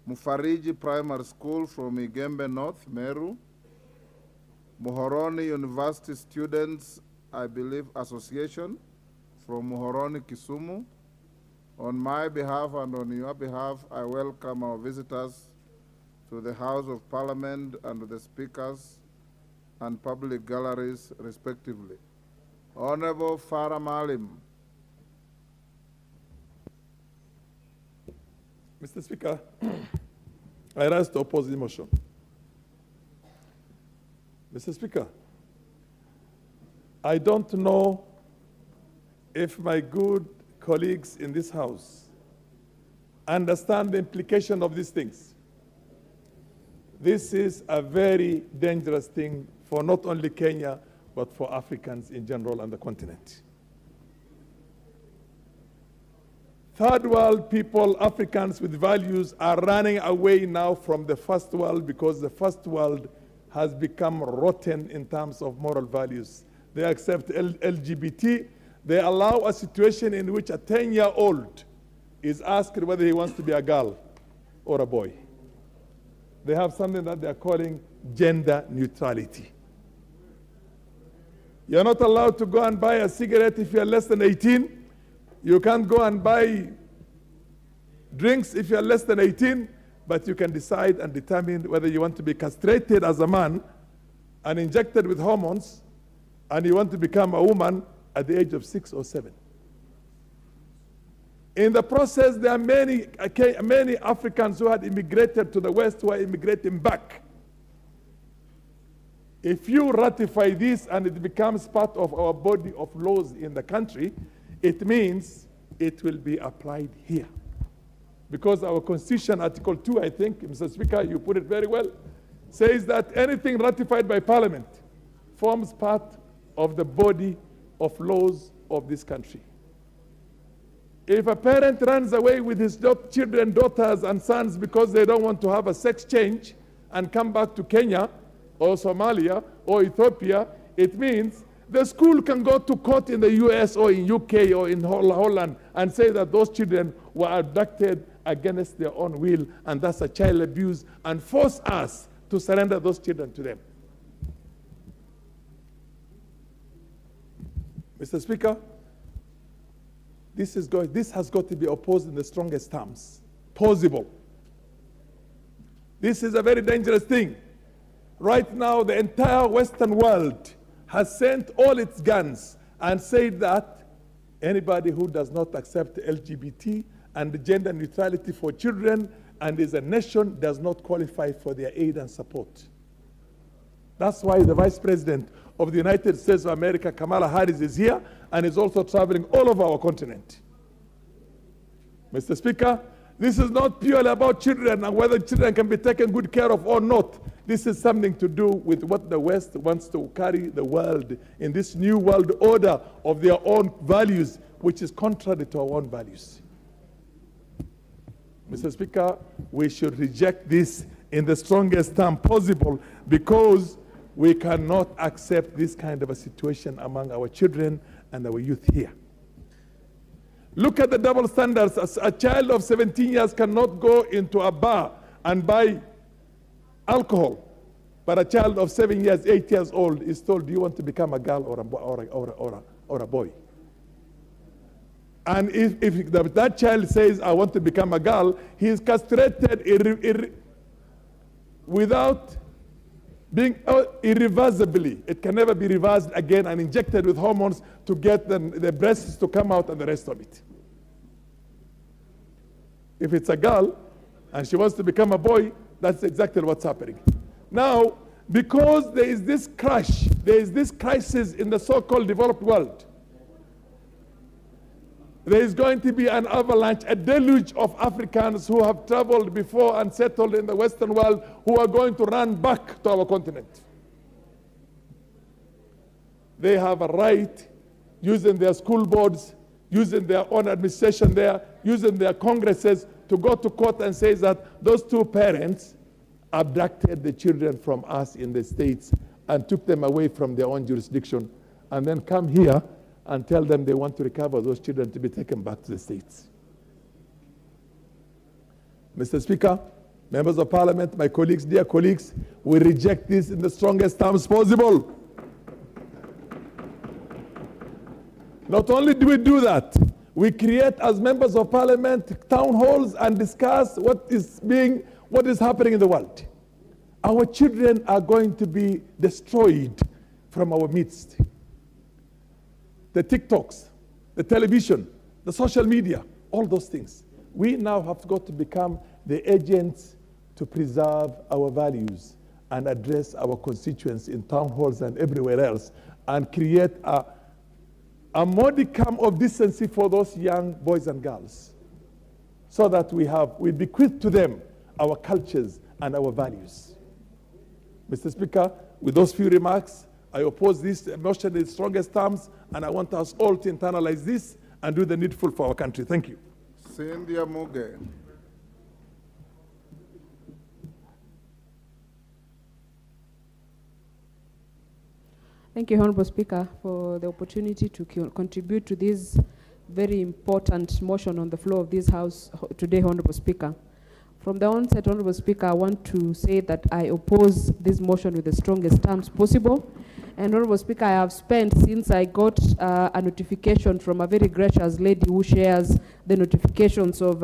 Mufariji Primary School from Igembe North, Meru, Muhoroni University Students, I believe, Association from Muhoroni, Kisumu. On my behalf and on your behalf, I welcome our visitors to the House of Parliament and the speakers and public galleries, respectively. Honorable Farah Malim. Mr. Speaker, I rise to oppose the motion. Mr. Speaker, I don't know if my good colleagues in this House understand the implication of these things. This is a very dangerous thing for not only Kenya, but for Africans in general and the continent. Third world people, Africans with values, are running away now from the first world because the first world has become rotten in terms of moral values. They accept LGBT. They allow a situation in which a 10-year-old is asked whether he wants to be a girl or a boy. They have something that they're calling gender neutrality. You're not allowed to go and buy a cigarette if you're less than 18. You can't go and buy drinks if you're less than 18, but you can decide and determine whether you want to be castrated as a man and injected with hormones, and you want to become a woman at the age of 6 or 7. In the process, there are many Africans who had immigrated to the West who are immigrating back. If you ratify this and it becomes part of our body of laws in the country, it means it will be applied here. Because our Constitution, Article 2, I think, Mr. Speaker, you put it very well, says that anything ratified by Parliament forms part of the body of laws of this country. If a parent runs away with his children, daughters, and sons because they don't want to have a sex change and come back to Kenya or Somalia or Ethiopia, it means the school can go to court in the US or in UK or in Holland and say that those children were abducted against their own will, and that's a child abuse, and force us to surrender those children to them. Mr. Speaker, this has got to be opposed in the strongest terms possible. This is a very dangerous thing. Right now, the entire Western world has sent all its guns and said that anybody who does not accept LGBT and gender neutrality for children and is a nation does not qualify for their aid and support. That's why the Vice President of the United States of America, Kamala Harris, is here and is also traveling all over our continent. Mr. Speaker, this is not purely about children and whether children can be taken good care of or not. This is something to do with what the West wants to carry the world in this new world order of their own values, which is contrary to our own values. Mr. Speaker, we should reject this in the strongest term possible because we cannot accept this kind of a situation among our children and our youth here. Look at the double standards. A child of 17 years cannot go into a bar and buy alcohol, but a child of 7 years, 8 years old is told, do you want to become a girl or a boy? And if that child says, I want to become a girl, he is castrated without being irreversibly. It can never be reversed again and injected with hormones to get the breasts to come out and the rest of it. If it's a girl and she wants to become a boy, that's exactly what's happening. Now, because there is this crash, there is this crisis in the so-called developed world, there is going to be an avalanche, a deluge of Africans who have traveled before and settled in the Western world who are going to run back to our continent. They have a right, using their school boards, using their own administration there, using their congresses, to go to court and say that those two parents abducted the children from us in the States and took them away from their own jurisdiction, and then come here and tell them they want to recover those children to be taken back to the States. Mr. Speaker, Members of Parliament, my colleagues, dear colleagues, we reject this in the strongest terms possible. Not only do we do that, we create as members of Parliament town halls and discuss what is happening in the world. Our children are going to be destroyed from our midst. The TikToks, the television, the social media, all those things. We now have got to become the agents to preserve our values and address our constituents in town halls and everywhere else, and create a modicum of decency for those young boys and girls, so that we bequeath to them our cultures and our values. Mr. Speaker, with those few remarks, I oppose this motion in the strongest terms, and I want us all to internalize this and do the needful for our country. Thank you. Cynthia Muge. Thank you, Honorable Speaker, for the opportunity to contribute to this very important motion on the floor of this House today, Honorable Speaker. From the onset, Honorable Speaker, I want to say that I oppose this motion with the strongest terms possible. And Honorable Speaker, I have spent, since I got a notification from a very gracious lady who shares the notifications of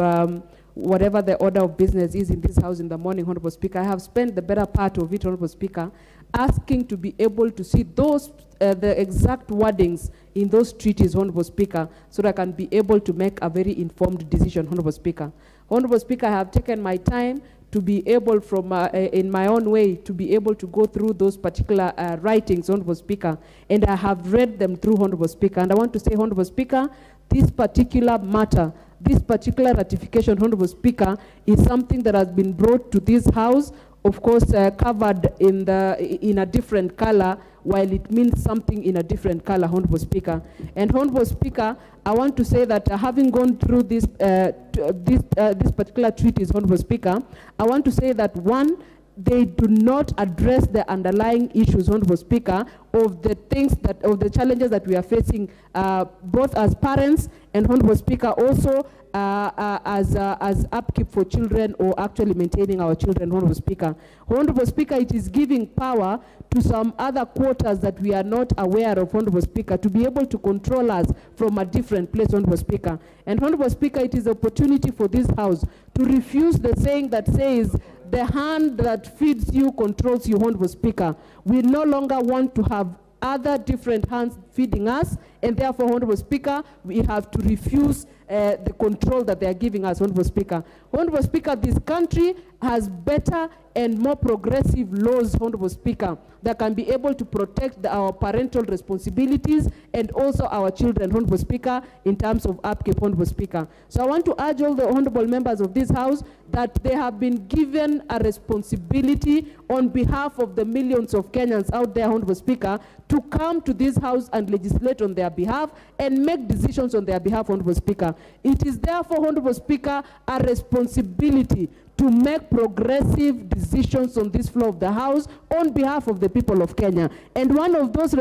whatever the order of business is in this House in the morning, Honorable Speaker, I have spent the better part of it, Honorable Speaker, asking to be able to see those, the exact wordings in those treaties, Honorable Speaker, so that I can be able to make a very informed decision, Honorable Speaker. Honorable Speaker, I have taken my time to be able from, in my own way, to be able to go through those particular writings, Honorable Speaker, and I have read them through, Honorable Speaker. And I want to say, Honorable Speaker, this particular matter, this particular ratification, Honorable Speaker, is something that has been brought to this House, of course, covered in a different color, while it means something in a different color, Honorable Speaker. And Honorable Speaker, I want to say that having gone through this particular treaties, Honorable Speaker, I want to say that one, they do not address the underlying issues, Honorable Speaker, of the things that, of the challenges that we are facing, both as parents and, Honorable Speaker, also as upkeep for children, or actually maintaining our children, Honorable Speaker. Honorable Speaker, it is giving power to some other quarters that we are not aware of, Honorable Speaker, to be able to control us from a different place, Honorable Speaker. And Honorable Speaker, it is an opportunity for this House to refuse the saying that says, the hand that feeds you controls you, Honorable Speaker. We no longer want to have other different hands feeding us, and therefore, Honorable Speaker, we have to refuse the control that they are giving us, Honorable Speaker. Honorable Speaker, this country has better and more progressive laws, Honorable Speaker, that can be able to protect our parental responsibilities and also our children, Honorable Speaker, in terms of upkeep, Honorable Speaker. So I want to urge all the honorable members of this House that they have been given a responsibility on behalf of the millions of Kenyans out there, Honorable Speaker, to come to this House and legislate on their behalf and make decisions on their behalf, Honorable Speaker. It is therefore, Honorable Speaker, a responsibility to make progressive decisions on this floor of the House on behalf of the people of Kenya. And one of those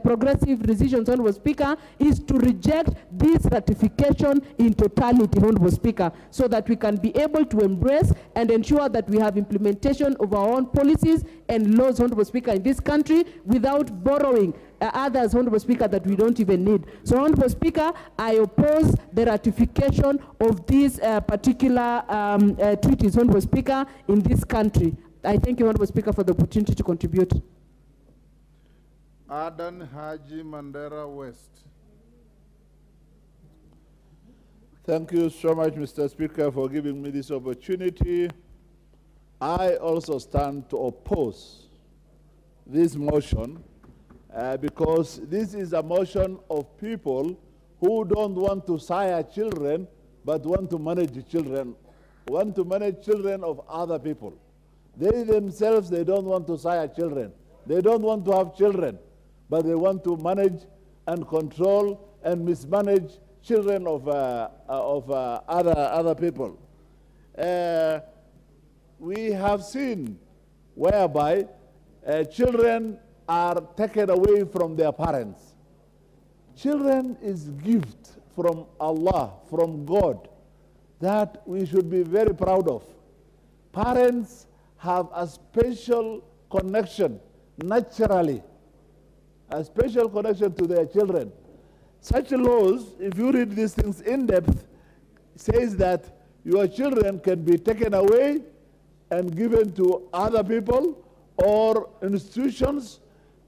progressive decisions, Honorable Speaker, is to reject this ratification in totality, Honorable Speaker, so that we can be able to embrace and ensure that we have implementation of our own policies and laws, Honorable Speaker, in this country without borrowing others, Honorable Speaker, that we don't even need. So, Honorable Speaker, I oppose the ratification of these particular treaties, Honorable Speaker, in this country. I thank you, Honorable Speaker, for the opportunity to contribute. Adan Haji Mandera West. Thank you so much, Mr. Speaker, for giving me this opportunity. I also stand to oppose this motion because this is a motion of people who don't want to sire children, but want to manage children, of other people. They themselves, they don't want to sire children. They don't want to have children, but they want to manage and control and mismanage children of other people. We have seen whereby children are taken away from their parents. Children is gift from Allah, from God, that we should be very proud of. parents have a special connection, naturally, a special connection to their children. Such laws, if you read these things in depth, says that your children can be taken away and given to other people or institutions,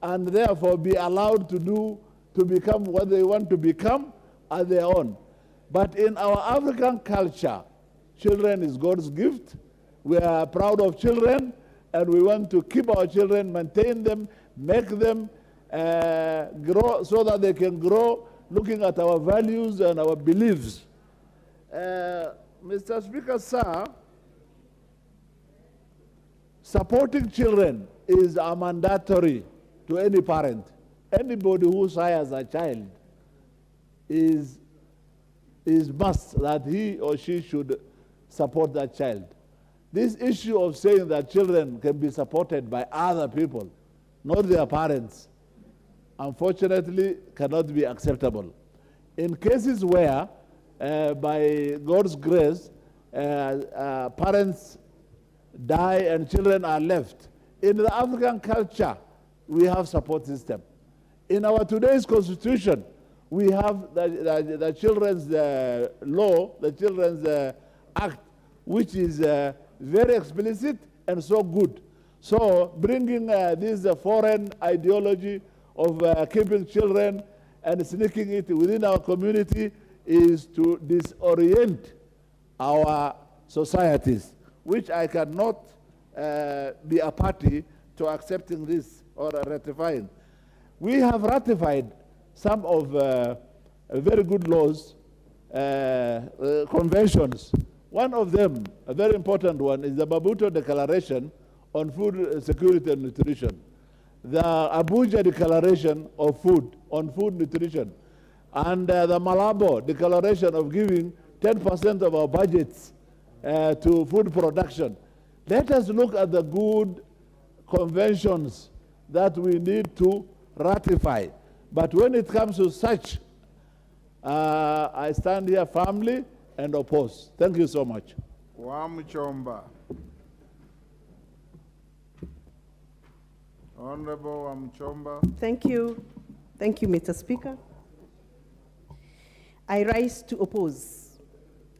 and therefore be allowed to become what they want to become at their own. But in our African culture, children is God's gift. We are proud of children, and we want to keep our children, maintain them, make them grow so that they can grow looking at our values and our beliefs. Mr. Speaker, sir, supporting children is a mandatory to any parent. Anybody who sires a child is must that he or she should support that child. This issue of saying that children can be supported by other people, not their parents, unfortunately cannot be acceptable. In cases where, by God's grace, parents die and children are left, in the African culture, we have support system. In our today's constitution, we have the children's law, the children's act, which is very explicit and so good. So bringing this foreign ideology of keeping children and sneaking it within our community is to disorient our societies, which I cannot be a party to accepting this or ratifying. We have ratified some of very good laws, conventions. One of them, a very important one, is the Maputo Declaration on Food Security and Nutrition, the Abuja Declaration of Food, on food nutrition, and the Malabo Declaration of giving 10% of our budgets to food production. Let us look at the good conventions that we need to ratify. But when it comes to such, I stand here firmly and oppose. Thank you so much. Wamchomba. Honorable Wamchomba. Thank you. Thank you, Mr. Speaker. I rise to oppose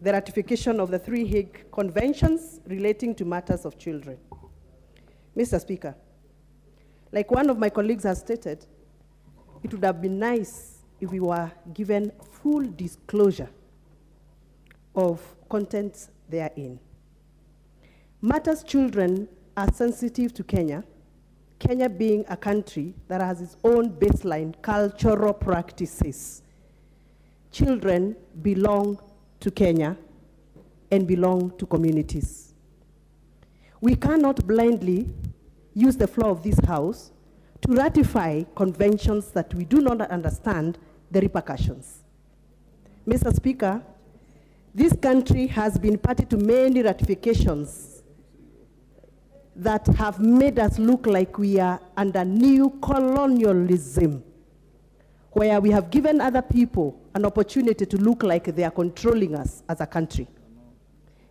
the ratification of the 3 Hague Conventions relating to matters of children. Mr. Speaker, like one of my colleagues has stated, it would have been nice if we were given full disclosure of contents therein. Matters children are sensitive to Kenya, Kenya being a country that has its own baseline cultural practices. Children belong to Kenya and belong to communities. We cannot blindly use the floor of this House to ratify conventions that we do not understand the repercussions. Mr. Speaker, this country has been party to many ratifications that have made us look like we are under new colonialism, where we have given other people an opportunity to look like they are controlling us as a country.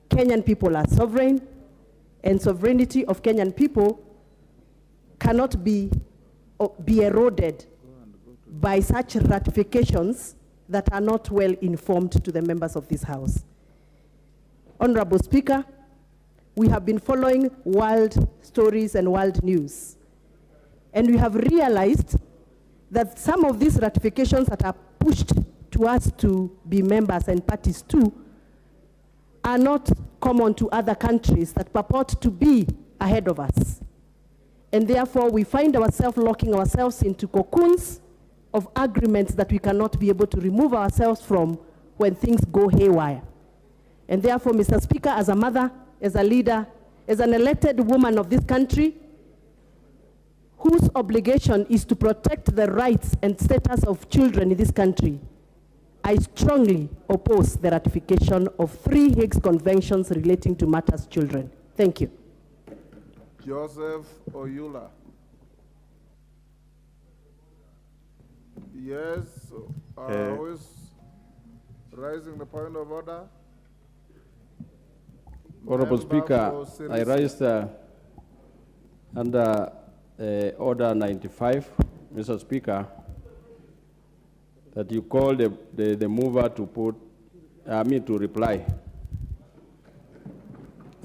Kenyan people are sovereign, and sovereignty of Kenyan people cannot be eroded by such ratifications that are not well informed to the members of this House. Honorable Speaker, we have been following world stories and world news, and we have realized that some of these ratifications that are pushed to us to be members and parties to are not common to other countries that purport to be ahead of us. And therefore, we find ourselves locking ourselves into cocoons of agreements that we cannot be able to remove ourselves from when things go haywire. And therefore, Mr. Speaker, as a mother, as a leader, as an elected woman of this country, whose obligation is to protect the rights and status of children in this country, I strongly oppose the ratification of 3 Hague Conventions relating to matters children. Thank you. Joseph Oyula. Yes, who is raising the point of order? Honorable Member Speaker, for I Sirisia. raised under Order 95, Mr. Speaker, that you call the mover to put, to reply.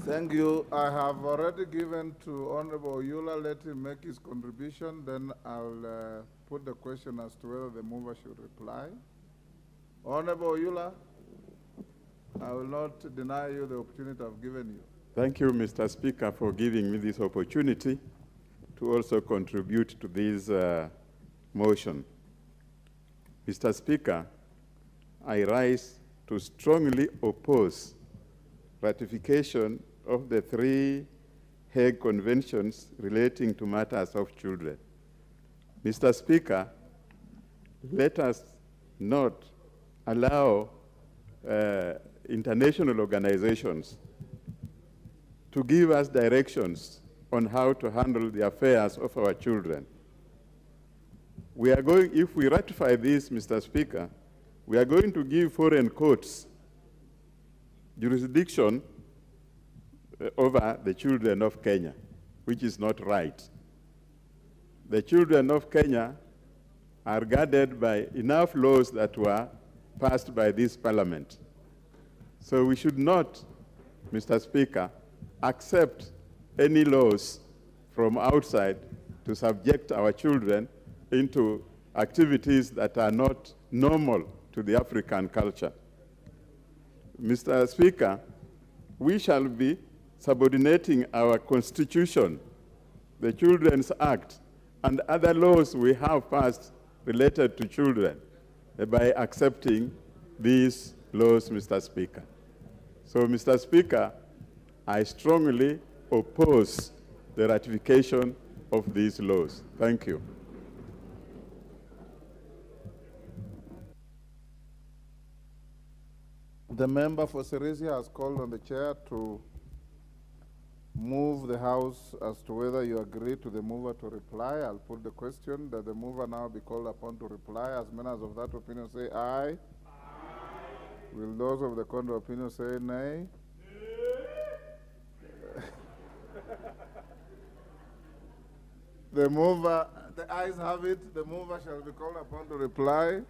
Thank you. I have already given to Honorable Oyula. Let him make his contribution. Then I'll put the question as to whether the mover should reply. Honorable Oyula, I will not deny you the opportunity I've given you. Thank you, Mr. Speaker, for giving me this opportunity to also contribute to this motion. Mr. Speaker, I rise to strongly oppose ratification of the 3 Hague Conventions relating to matters of children. Mr. Speaker, let us not allow international organizations to give us directions on how to handle the affairs of our children. We are going, if we ratify this, Mr. Speaker, we are going to give foreign courts jurisdiction over the children of Kenya, which is not right. The children of Kenya are guarded by enough laws that were passed by this parliament. So we should not, Mr. Speaker, accept any laws from outside to subject our children into activities that are not normal to the African culture. Mr. Speaker, we shall be subordinating our Constitution, the Children's Act, and other laws we have passed related to children by accepting these laws, Mr. Speaker. So, Mr. Speaker, I strongly oppose the ratification of these laws. Thank you. The member for Sirisia has called on the chair to move the House as to whether you agree to the mover to reply. I'll put the question that the mover now be called upon to reply. As many as of that opinion say aye. Aye. Will those of the contrary opinion say nay? The mover, the ayes have it, the mover shall be called upon to reply.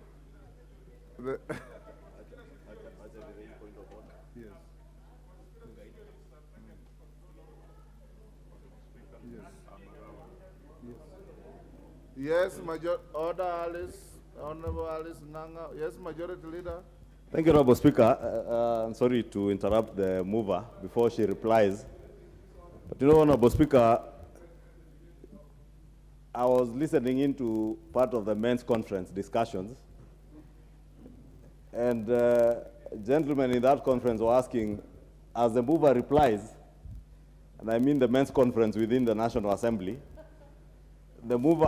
Yes, Order Alice, Honorable Alice Nanga. Yes, Majority Leader. Thank you, Honorable Speaker. I'm sorry to interrupt the mover before she replies. But you know, Honorable Speaker, I was listening into part of the men's conference discussions, and gentlemen in that conference were asking, as the mover replies, and I mean the men's conference within the National Assembly,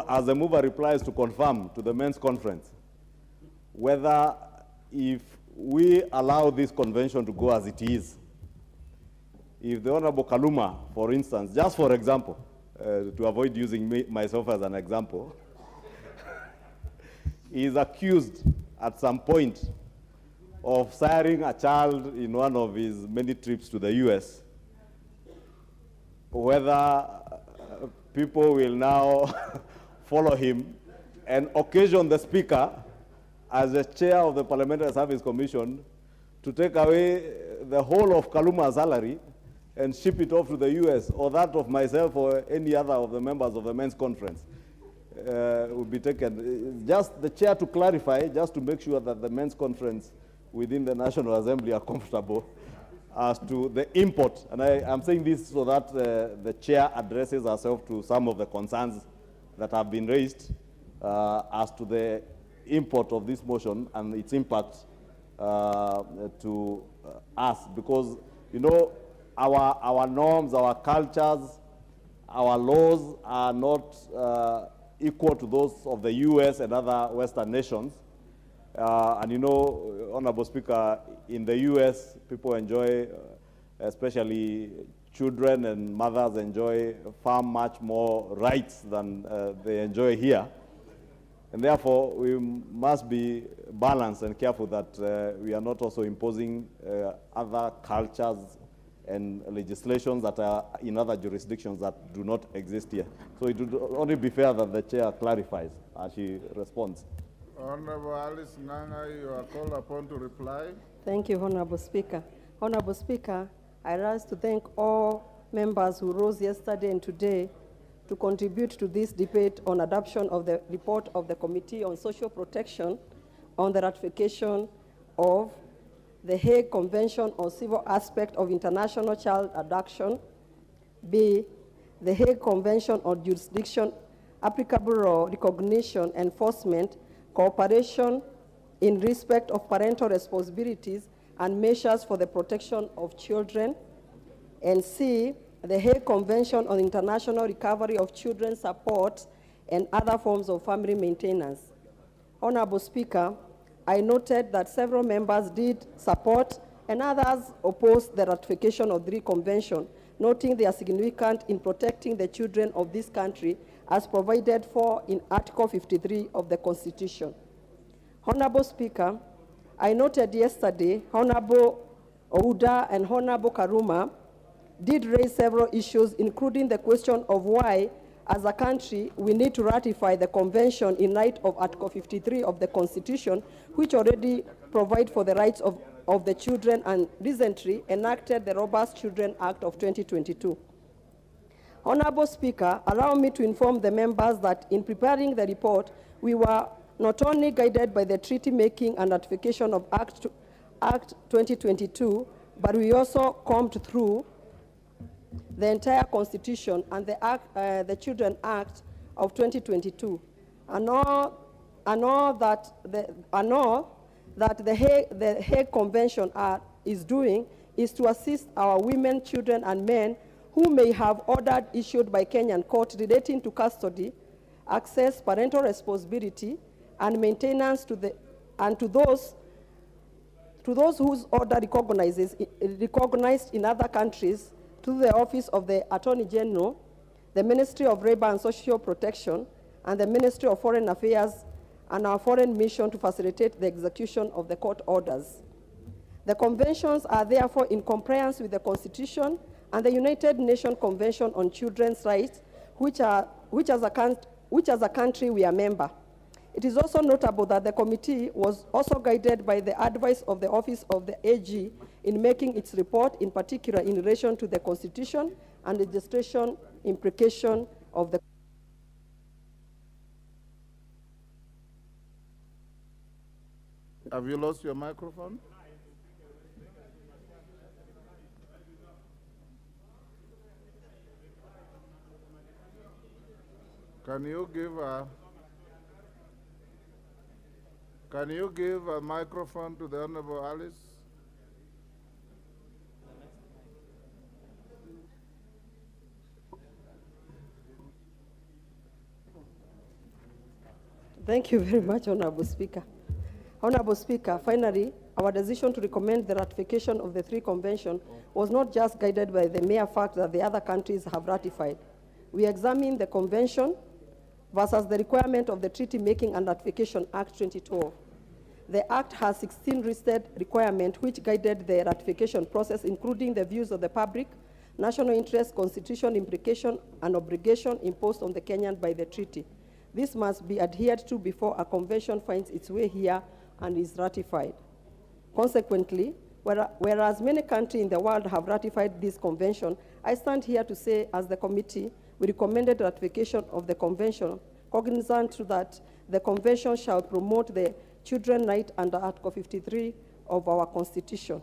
as the mover replies to confirm to the men's conference whether if we allow this convention to go as it is, if the Honorable Kaluma, for instance, just for example, to avoid using myself as an example, is accused at some point of siring a child in one of his many trips to the US, whether people will now follow him and occasion the Speaker, as the chair of the Parliamentary Service Commission, to take away the whole of Kaluma's salary and ship it off to the US, or that of myself or any other of the members of the men's conference will be taken. Just the chair to clarify, just to make sure that the men's conference within the National Assembly are comfortable as to the import. And I'm saying this so that the chair addresses herself to some of the concerns that have been raised as to the import of this motion and its impact to us. Because, you know, our norms, our cultures, our laws are not equal to those of the US and other Western nations. And you know, Honorable Speaker, in the US, people enjoy, especially children and mothers enjoy far much more rights than they enjoy here. And therefore, we must be balanced and careful that we are not also imposing other cultures and legislations that are in other jurisdictions that do not exist here. So it would only be fair that the chair clarifies as she responds. Honorable Alice Nganga, you are called upon to reply. Thank you, Honorable Speaker. Honorable Speaker, I rise to thank all members who rose yesterday and today to contribute to this debate on adoption of the report of the Committee on Social Protection on the ratification of the Hague Convention on Civil Aspect of International Child Abduction, B, the Hague Convention on Jurisdiction, Applicable Law, Recognition, Enforcement, Cooperation in respect of parental responsibilities and measures for the protection of children, and C, the Hague Convention on International Recovery of Children's Support and other forms of family maintenance. Honorable Speaker, I noted that several members did support and others opposed the ratification of the convention, noting they are significant in protecting the children of this country as provided for in Article 53 of the Constitution. Honorable Speaker, I noted yesterday Honorable Ouda and Honorable Karuma did raise several issues, including the question of why, as a country, we need to ratify the convention in light of Article 53 of the Constitution, which already provide for the rights of the children and recently enacted the Robust Children Act of 2022. Honorable Speaker, allow me to inform the members that in preparing the report, we were not only guided by the treaty making and ratification of Act 2022, but we also combed through the entire Constitution and the Children Act of 2022, and all that the Hague Convention is doing is to assist our women, children, and men who may have orders issued by Kenyan court relating to custody, access, parental responsibility, and maintenance to those whose order recognized in other countries, to the Office of the Attorney General, the Ministry of Labor and Social Protection, and the Ministry of Foreign Affairs, and our foreign mission to facilitate the execution of the court orders. The conventions are therefore in compliance with the Constitution and the United Nations Convention on Children's Rights, which as a country we are member. It is also notable that the committee was also guided by the advice of the Office of the AG in making its report, in particular in relation to the Constitution and legislation implication of the. Have you lost your microphone? Can you give a microphone to the Honorable Alice? Thank you very much, Honorable Speaker. Honorable Speaker, finally, our decision to recommend the ratification of the three conventions was not just guided by the mere fact that the other countries have ratified. We examined the convention versus the requirement of the Treaty Making and Ratification Act 2012. The Act has 16 listed requirements which guided the ratification process, including the views of the public, national interest, constitutional implication, and obligation imposed on the Kenyan by the treaty. This must be adhered to before a convention finds its way here and is ratified. Consequently, whereas many countries in the world have ratified this convention, I stand here to say, as the committee, we recommended ratification of the convention, cognizant that the convention shall promote the children's rights under Article 53 of our Constitution.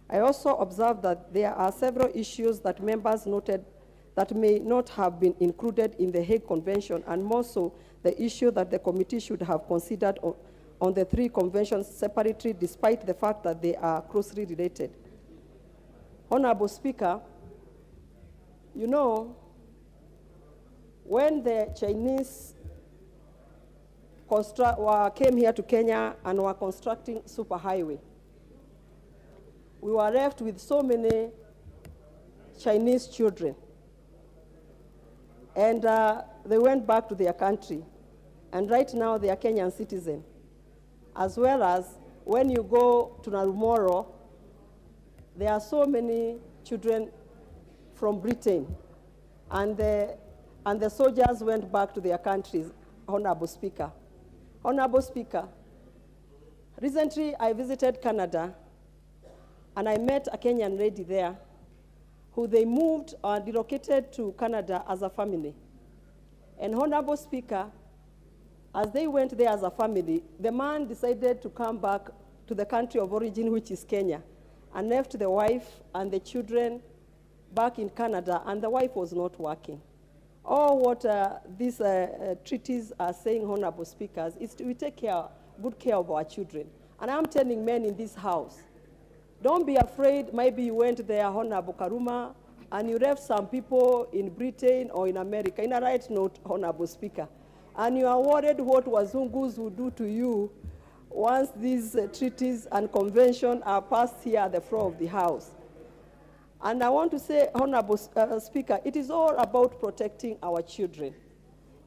I also observed that there are several issues that members noted that may not have been included in the Hague Convention, and more so the issue that the committee should have considered on the three conventions separately, despite the fact that they are closely related. Honorable Speaker, you know, when the Chinese came here to Kenya and were constructing superhighway, we were left with so many Chinese children. And they went back to their country. And right now they are Kenyan citizens. As well as when you go to Narumoro, there are so many children from Britain, and the soldiers went back to their countries, Honorable Speaker. Honorable Speaker, recently I visited Canada, and I met a Kenyan lady there who they moved or relocated to Canada as a family. And Honorable Speaker, as they went there as a family, the man decided to come back to the country of origin, which is Kenya, and left the wife and the children back in Canada, and the wife was not working. All what these treaties are saying, Honorable Speakers, is we take good care of our children. And I'm telling men in this house, don't be afraid. Maybe you went there, Honorable Karuma, and you left some people in Britain or in America, in a right note, Honorable Speaker, and you are worried what Wazungus will do to you once these treaties and conventions are passed here at the floor of the House. And I want to say, Honorable Speaker, it is all about protecting our children.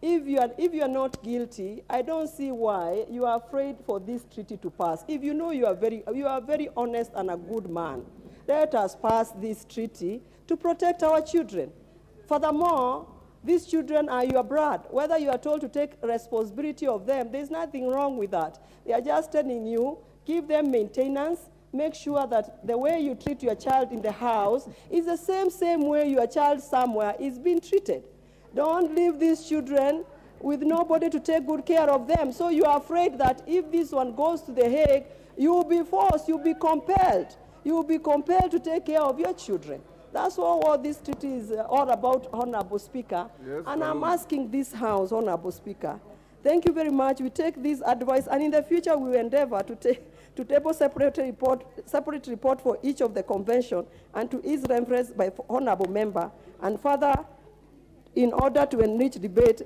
If you are not guilty, I don't see why you are afraid for this treaty to pass. If you know you are very honest and a good man, let us pass this treaty to protect our children. Furthermore, these children are your blood. Whether you are told to take responsibility of them, there's nothing wrong with that. They are just telling you, give them maintenance, make sure that the way you treat your child in the house is the same way your child somewhere is being treated. Don't leave these children with nobody to take good care of them. So you are afraid that if this one goes to The Hague, you will be forced, you will be compelled. You will be compelled to take care of your children. That's all what this treaty is all about, Honorable Speaker. Yes, and I'm asking this House, Honorable Speaker, thank you very much. We take this advice, and in the future we will endeavor to table separate report for each of the convention and to ease reference by Honorable Member, and further, in order to enrich debate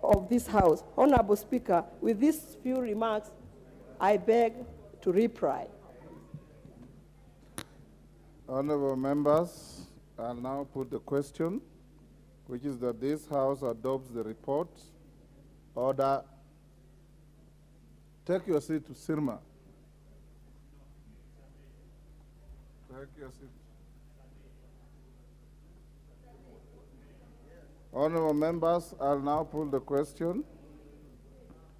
of this House. Honorable Speaker, with these few remarks, I beg to reply. Honorable members, I'll now put the question, which is that this House adopts the report. Order. Take your seat, Sirma. Take your seat. Honorable members, I'll now put the question,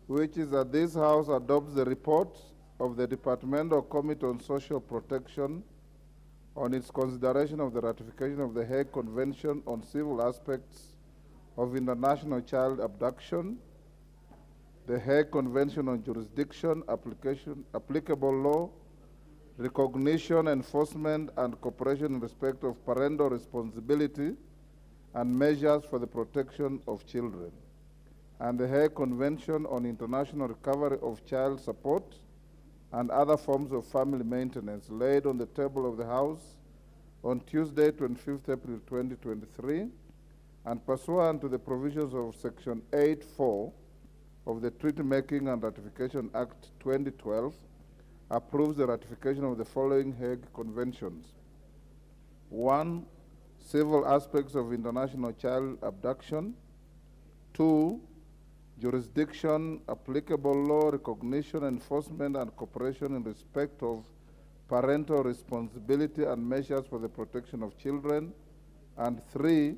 which is that this House adopts the report of the Departmental Committee on Social Protection on its consideration of the ratification of the Hague Convention on Civil Aspects of International Child Abduction, the Hague Convention on Jurisdiction, applicable law, recognition, enforcement, and cooperation in respect of parental responsibility and measures for the protection of children, and the Hague Convention on International Recovery of Child Support and other forms of family maintenance, laid on the table of the House on Tuesday, 25th April 2023, and pursuant to the provisions of Section 8.4 of the Treaty Making and Ratification Act 2012, approves the ratification of the following Hague Conventions. 1. Civil aspects of international child abduction. 2. Jurisdiction, applicable law, recognition, enforcement, and cooperation in respect of parental responsibility and measures for the protection of children. And 3.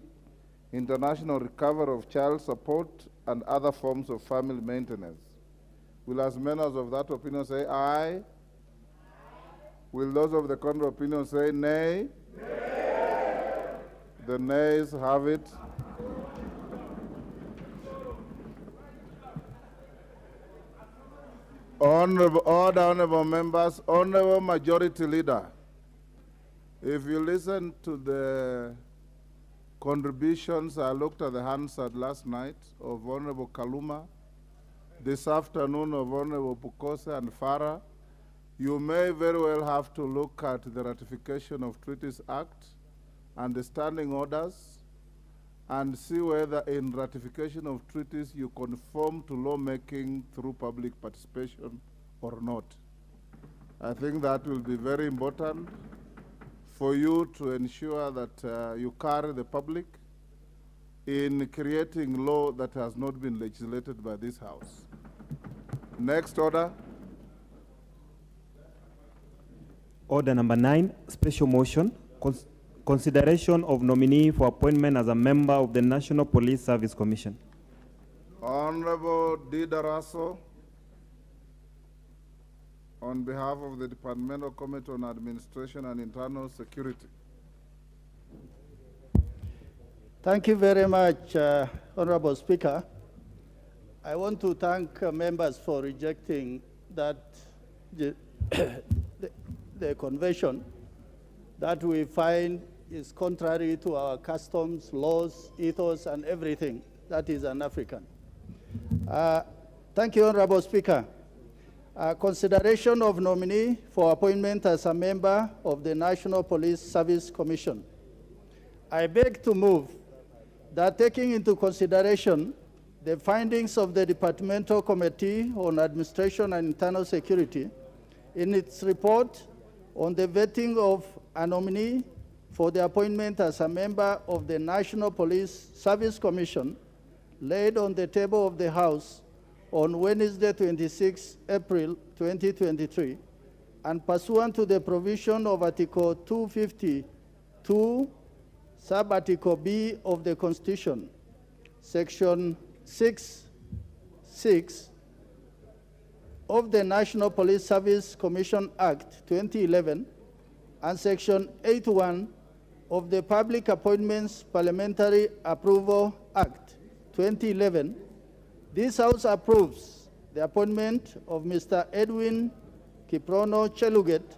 International recovery of child support and other forms of family maintenance. Will as many of that opinion say aye? Will those of the contrary opinion say nay? Nay. The nays have it. Honorable members, Honorable Majority Leader, if you listen to the contributions, I looked at the Hansard last night of Honorable Kaluma, this afternoon of Honorable Bukose and Farah, you may very well have to look at the Ratification of Treaties Act and the standing orders and see whether in ratification of treaties you conform to lawmaking through public participation or not. I think that will be very important for you to ensure that you carry the public in creating law that has not been legislated by this House. Next order. Order number 9, special motion consideration of nominee for appointment as a member of the National Police Service Commission. Honorable D. Daraso, on behalf of the Departmental Committee on Administration and Internal Security. Thank you very much, Honorable Speaker. I want to thank members for rejecting that the convention that we find is contrary to our customs, laws, ethos, and everything that is an African. Thank you, Honorable Speaker. Consideration of nominee for appointment as a member of the National Police Service Commission. I beg to move that, taking into consideration the findings of the Departmental Committee on Administration and Internal Security in its report on the vetting of a nominee for the appointment as a member of the National Police Service Commission, laid on the table of the House on Wednesday, 26 April 2023, and pursuant to the provision of Article 252, Sub-Article B of the Constitution, Section 6(6) of the National Police Service Commission Act 2011 and Section 8(1) of the Public Appointments Parliamentary Approval Act 2011, this House approves the appointment of Mr. Edwin Kiprono Cheluget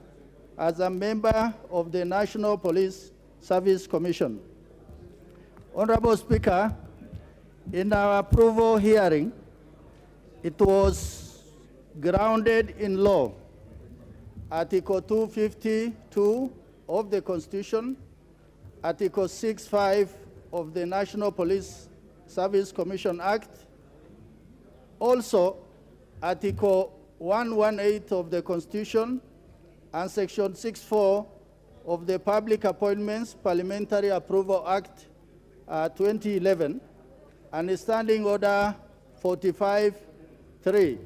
as a member of the National Police Service Commission. Honorable Speaker, in our approval hearing, it was grounded in law, Article 252 of the Constitution, Article 6(5) of the National Police Service Commission Act, also Article 118 of the Constitution, and Section 6(4) of the Public Appointments Parliamentary Approval Act 2011, and Standing Order 45(3).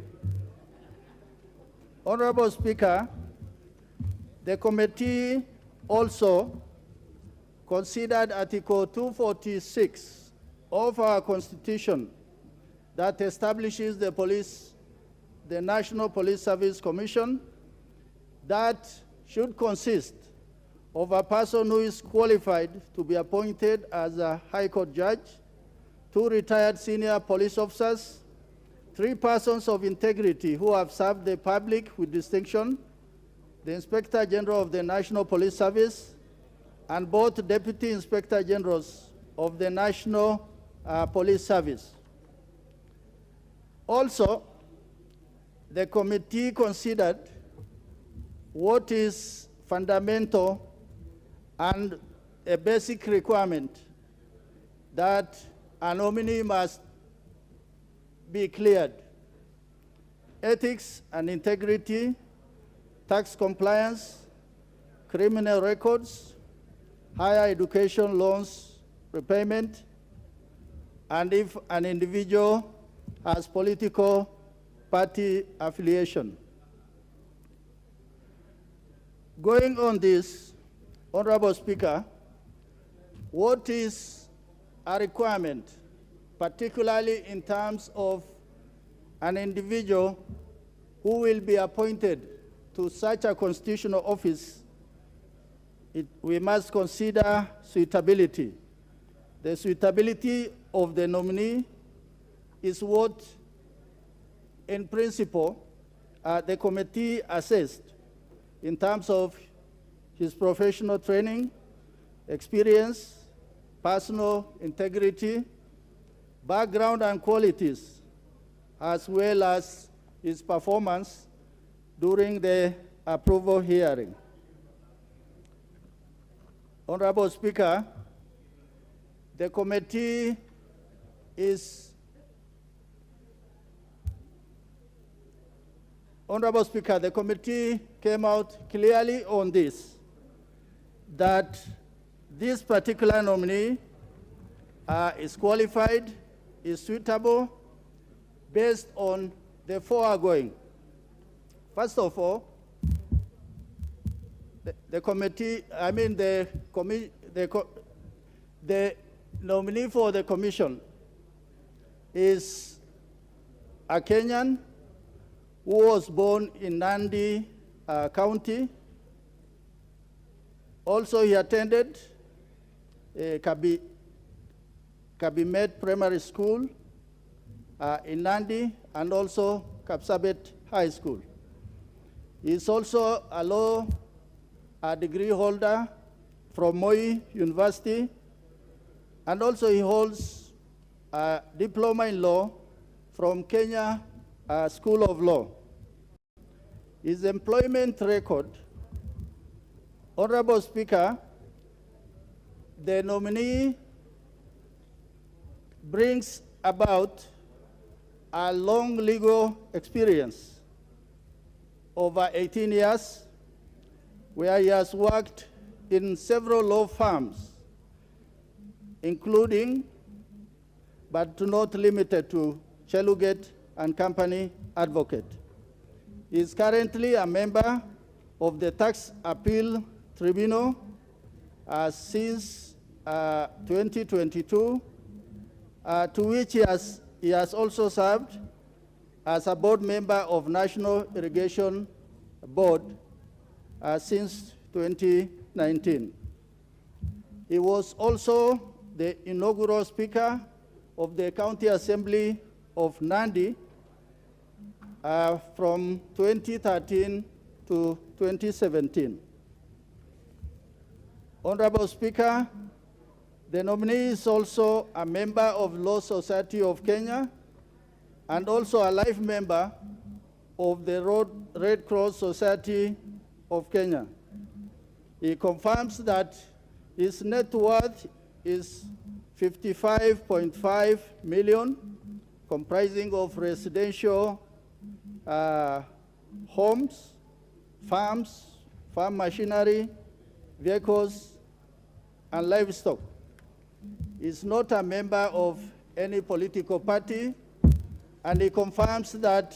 Honorable Speaker, the committee also considered Article 246 of our Constitution that establishes the National Police Service Commission, that should consist of a person who is qualified to be appointed as a High Court judge, 2 retired senior police officers, 3 persons of integrity who have served the public with distinction, the Inspector General of the National Police Service, and both Deputy Inspector Generals of the National Police Service. Also, the committee considered what is fundamental and a basic requirement, that a nominee must be cleared: ethics and integrity, tax compliance, criminal records, higher education loans repayment, and if an individual has political party affiliation. Going on this, Honorable Speaker, what is a requirement, particularly in terms of an individual who will be appointed to such a constitutional office? We must consider suitability. The suitability of the nominee is what, in principle, the committee assessed in terms of his professional training, experience, personal integrity, background and qualities, as well as his performance during the approval hearing. Honorable Speaker, the committee is Honorable Speaker, the committee came out clearly on this, that this particular nominee is qualified, is suitable, based on the foregoing. First of all, the the nominee for the commission is a Kenyan who was born in Nandi County. Also, he attended Kabimet Primary School in Nandi and also Kapsabet High School. He is also a law degree holder from Moi University, and also he holds a diploma in law from Kenya School of Law. His employment record, Honorable Speaker, the nominee brings about a long legal experience, over 18 years, where he has worked in several law firms, including, but not limited to, Chelugate and Company Advocate. He is currently a member of the Tax Appeal Tribunal since 2022, to which he has also served as a board member of National Irrigation Board since 2019. He was also the inaugural Speaker of the County Assembly of Nandi from 2013 to 2017. Honorable Speaker, the nominee is also a member of Law Society of Kenya and also a life member of the Red Cross Society of Kenya. He confirms that his net worth is 55.5 million, comprising of residential homes, farms, farm machinery, vehicles, and livestock. He is not a member of any political party, and he confirms that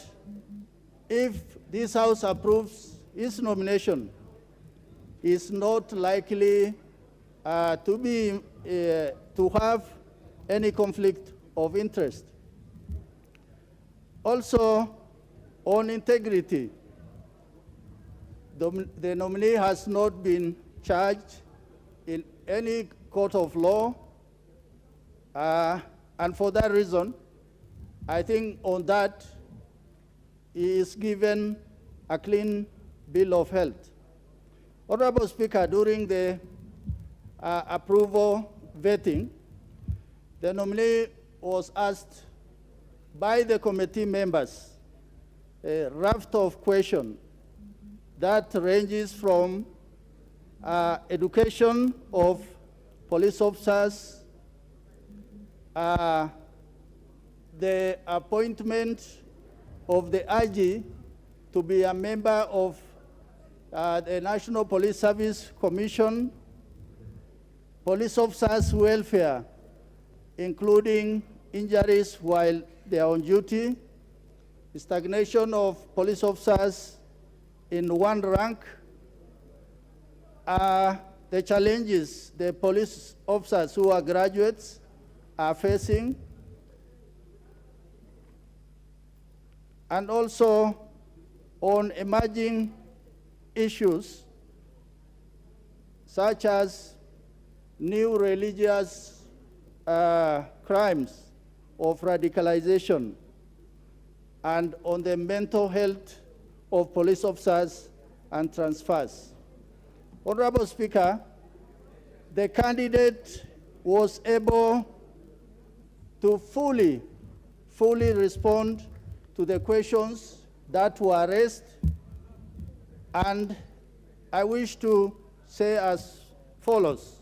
if this House approves his nomination, he is not likely to have any conflict of interest. Also, on integrity, the nominee has not been charged in any court of law, and for that reason, I think on that, he is given a clean bill of health. Honorable Speaker, during the approval vetting, the nominee was asked by the committee members a raft of questions that ranges from education of police officers, the appointment of the IG to be a member of the National Police Service Commission, police officers' welfare, including injuries while they are on duty, stagnation of police officers in one rank, the challenges the police officers who are graduates are facing, and also on emerging issues such as new religious crimes of radicalization, and on the mental health of police officers and transfers. Honorable Speaker, the candidate was able to fully respond to the questions that were raised, and I wish to say as follows.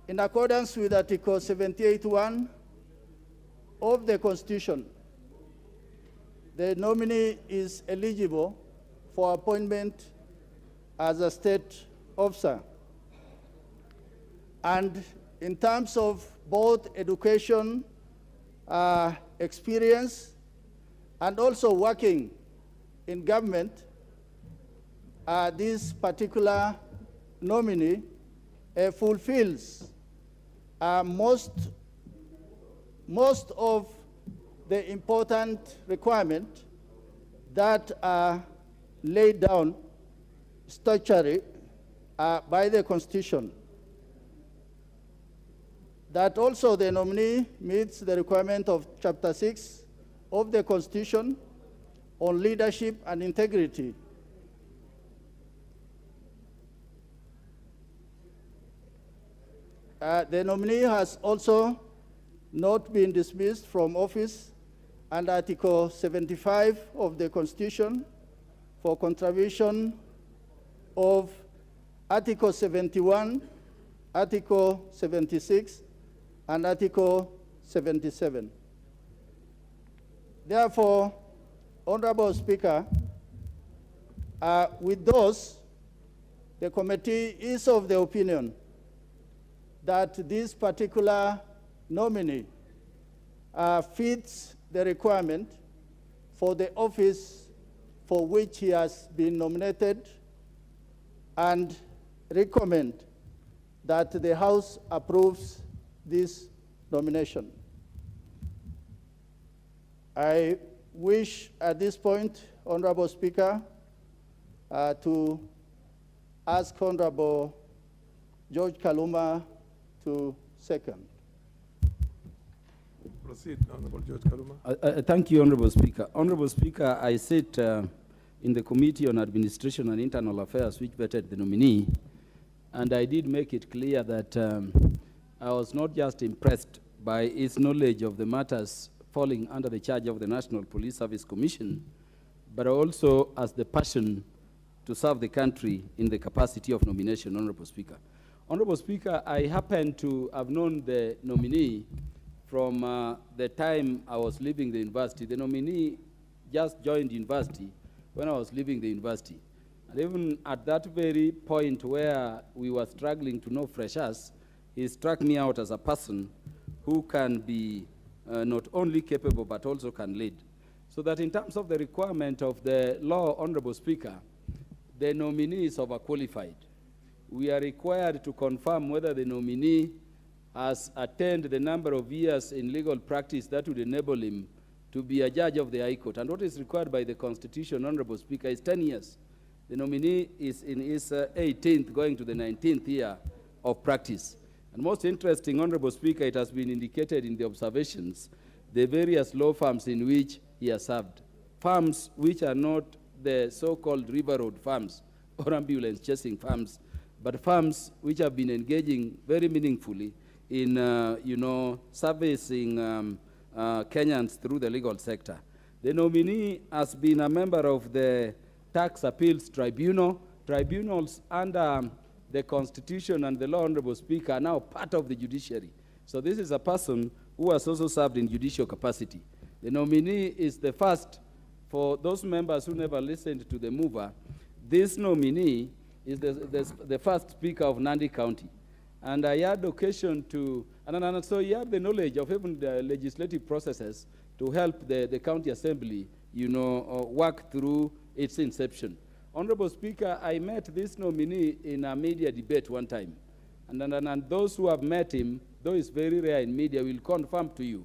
In accordance with Article 78(1) of the Constitution, the nominee is eligible for appointment as a state officer. And in terms of both education experience and also working in government, this particular nominee fulfills most of the important requirements that are laid down statutorily by the Constitution. That also the nominee meets the requirement of Chapter 6 of the Constitution on leadership and integrity. The nominee has also not been dismissed from office under Article 75 of the Constitution for contravention of Article 71, Article 76, and Article 77. Therefore, Honorable Speaker, with those, the committee is of the opinion that this particular nominee fits the requirement for the office for which he has been nominated, and recommend that the House approves this nomination. I wish at this point, Honorable Speaker, to ask Honorable George Kaluma to second. Proceed, Honorable George Kaluma. Thank you, Honorable Speaker. Honorable Speaker, I sit in the Committee on Administration and Internal Affairs, which vetted the nominee, and I did make it clear that I was not just impressed by his knowledge of the matters falling under the charge of the National Police Service Commission, but also as the passion to serve the country in the capacity of nomination, Honorable Speaker. Honorable Speaker, I happen to have known the nominee from the time I was leaving the university. The nominee just joined university when I was leaving the university. And even at that very point where we were struggling to know freshers, he struck me out as a person who can be not only capable but also can lead. So that in terms of the requirement of the law, Honorable Speaker, the nominee is overqualified. We are required to confirm whether the nominee has attained the number of years in legal practice that would enable him to be a judge of the High Court. And what is required by the Constitution, Honorable Speaker, is 10 years. The nominee is in his 18th, going to the 19th year of practice. And most interesting, Honorable Speaker, it has been indicated in the observations, the various law firms in which he has served. Firms which are not the so-called river road firms or ambulance chasing firms, but firms which have been engaging very meaningfully in, servicing Kenyans through the legal sector. The nominee has been a member of the Tax Appeals Tribunal. Tribunals under the Constitution and the law, Honorable Speaker, are now part of the judiciary. So this is a person who has also served in judicial capacity. The nominee is the first, for those members who never listened to the mover, this nominee is the first Speaker of Nandi County. And I had occasion to, and so he had the knowledge of even the legislative processes to help the county assembly, work through its inception. Honorable Speaker, I met this nominee in a media debate one time. And those who have met him, though it's very rare in media, will confirm to you,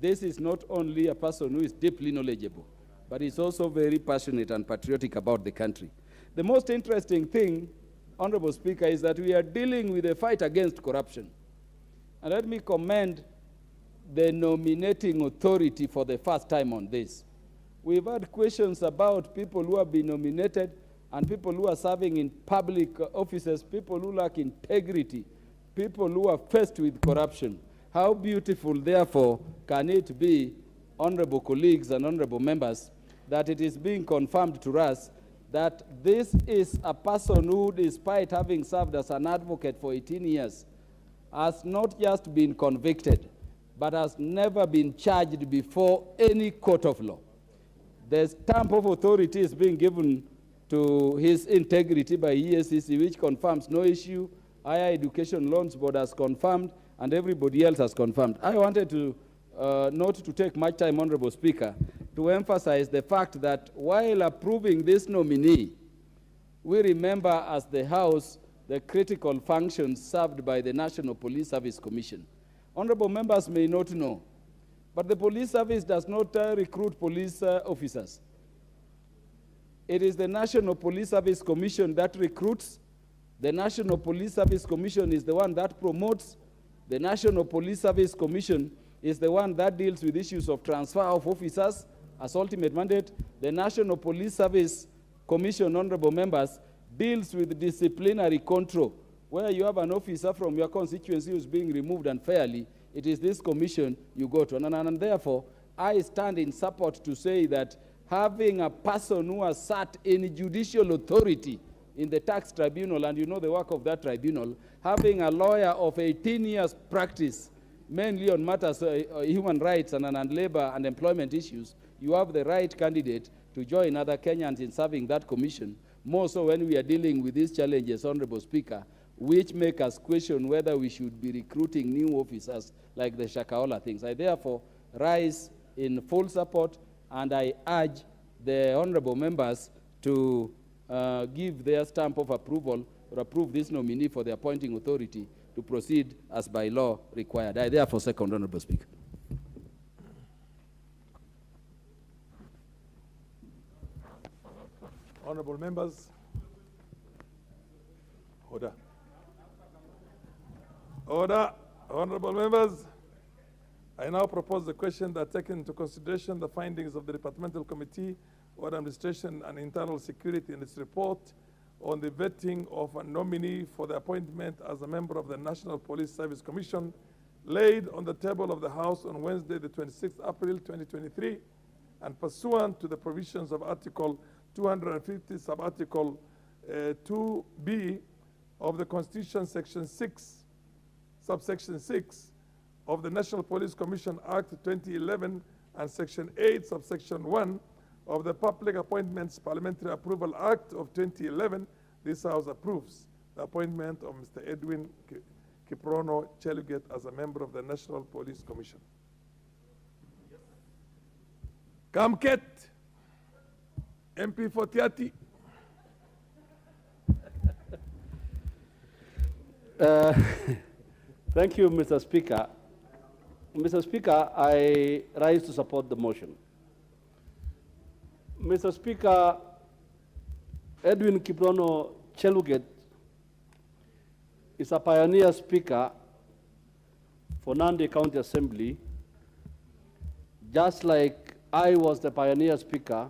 this is not only a person who is deeply knowledgeable, but he's also very passionate and patriotic about the country. The most interesting thing, Honorable Speaker, is that we are dealing with a fight against corruption. And let me commend the nominating authority for the first time on this. We've had questions about people who have been nominated and people who are serving in public offices, people who lack integrity, people who are faced with corruption. How beautiful, therefore, can it be, honorable colleagues and honorable members, that it is being confirmed to us that this is a person who, despite having served as an advocate for 18 years, has not just been convicted, but has never been charged before any court of law. The stamp of authority is being given to his integrity by EACC, which confirms no issue. Higher Education Loans Board has confirmed, and everybody else has confirmed. I wanted to, not to take much time, Honorable Speaker, to emphasize the fact that while approving this nominee, we remember as the House the critical functions served by the National Police Service Commission. Honorable members may not know, but the police service does not recruit police officers. It is the National Police Service Commission that recruits. The National Police Service Commission is the one that promotes. The National Police Service Commission is the one that deals with issues of transfer of officers as ultimate mandate. The National Police Service Commission, honorable members, deals with disciplinary control. Where you have an officer from your constituency who is being removed unfairly, it is this commission you go to. And therefore, I stand in support to say that having a person who has sat in judicial authority in the tax tribunal, and you know the work of that tribunal, having a lawyer of 18 years practice, mainly on matters human rights and labor and employment issues, you have the right candidate to join other Kenyans in serving that commission, more so when we are dealing with these challenges, Honorable Speaker, which make us question whether we should be recruiting new officers like the Shakahola things. I therefore rise in full support, and I urge the honorable members to give their stamp of approval or approve this nominee for the appointing authority to proceed as by law required. I therefore second, Honorable Speaker. Honorable members. Order. Order. Honorable members, I now propose the question that taking into consideration the findings of the Departmental Committee on Administration and Internal Security in its report on the vetting of a nominee for the appointment as a member of the National Police Service Commission, laid on the table of the House on Wednesday, the 26th April 2023, and pursuant to the provisions of Article 250, Subarticle 2B of the Constitution, Section 6, Subsection 6 of the National Police Commission Act 2011, and Section 8, Subsection 1 of the Public Appointments Parliamentary Approval Act of 2011, this House approves the appointment of Mr. Edwin Kiprono Cheluget as a member of the National Police Commission. Kamket, MP for Tiati. Thank you, Mr. Speaker. Mr. Speaker, I rise to support the motion. Mr. Speaker, Edwin Kiprono Cheluget is a pioneer speaker for Nandi County Assembly, just like I was the pioneer speaker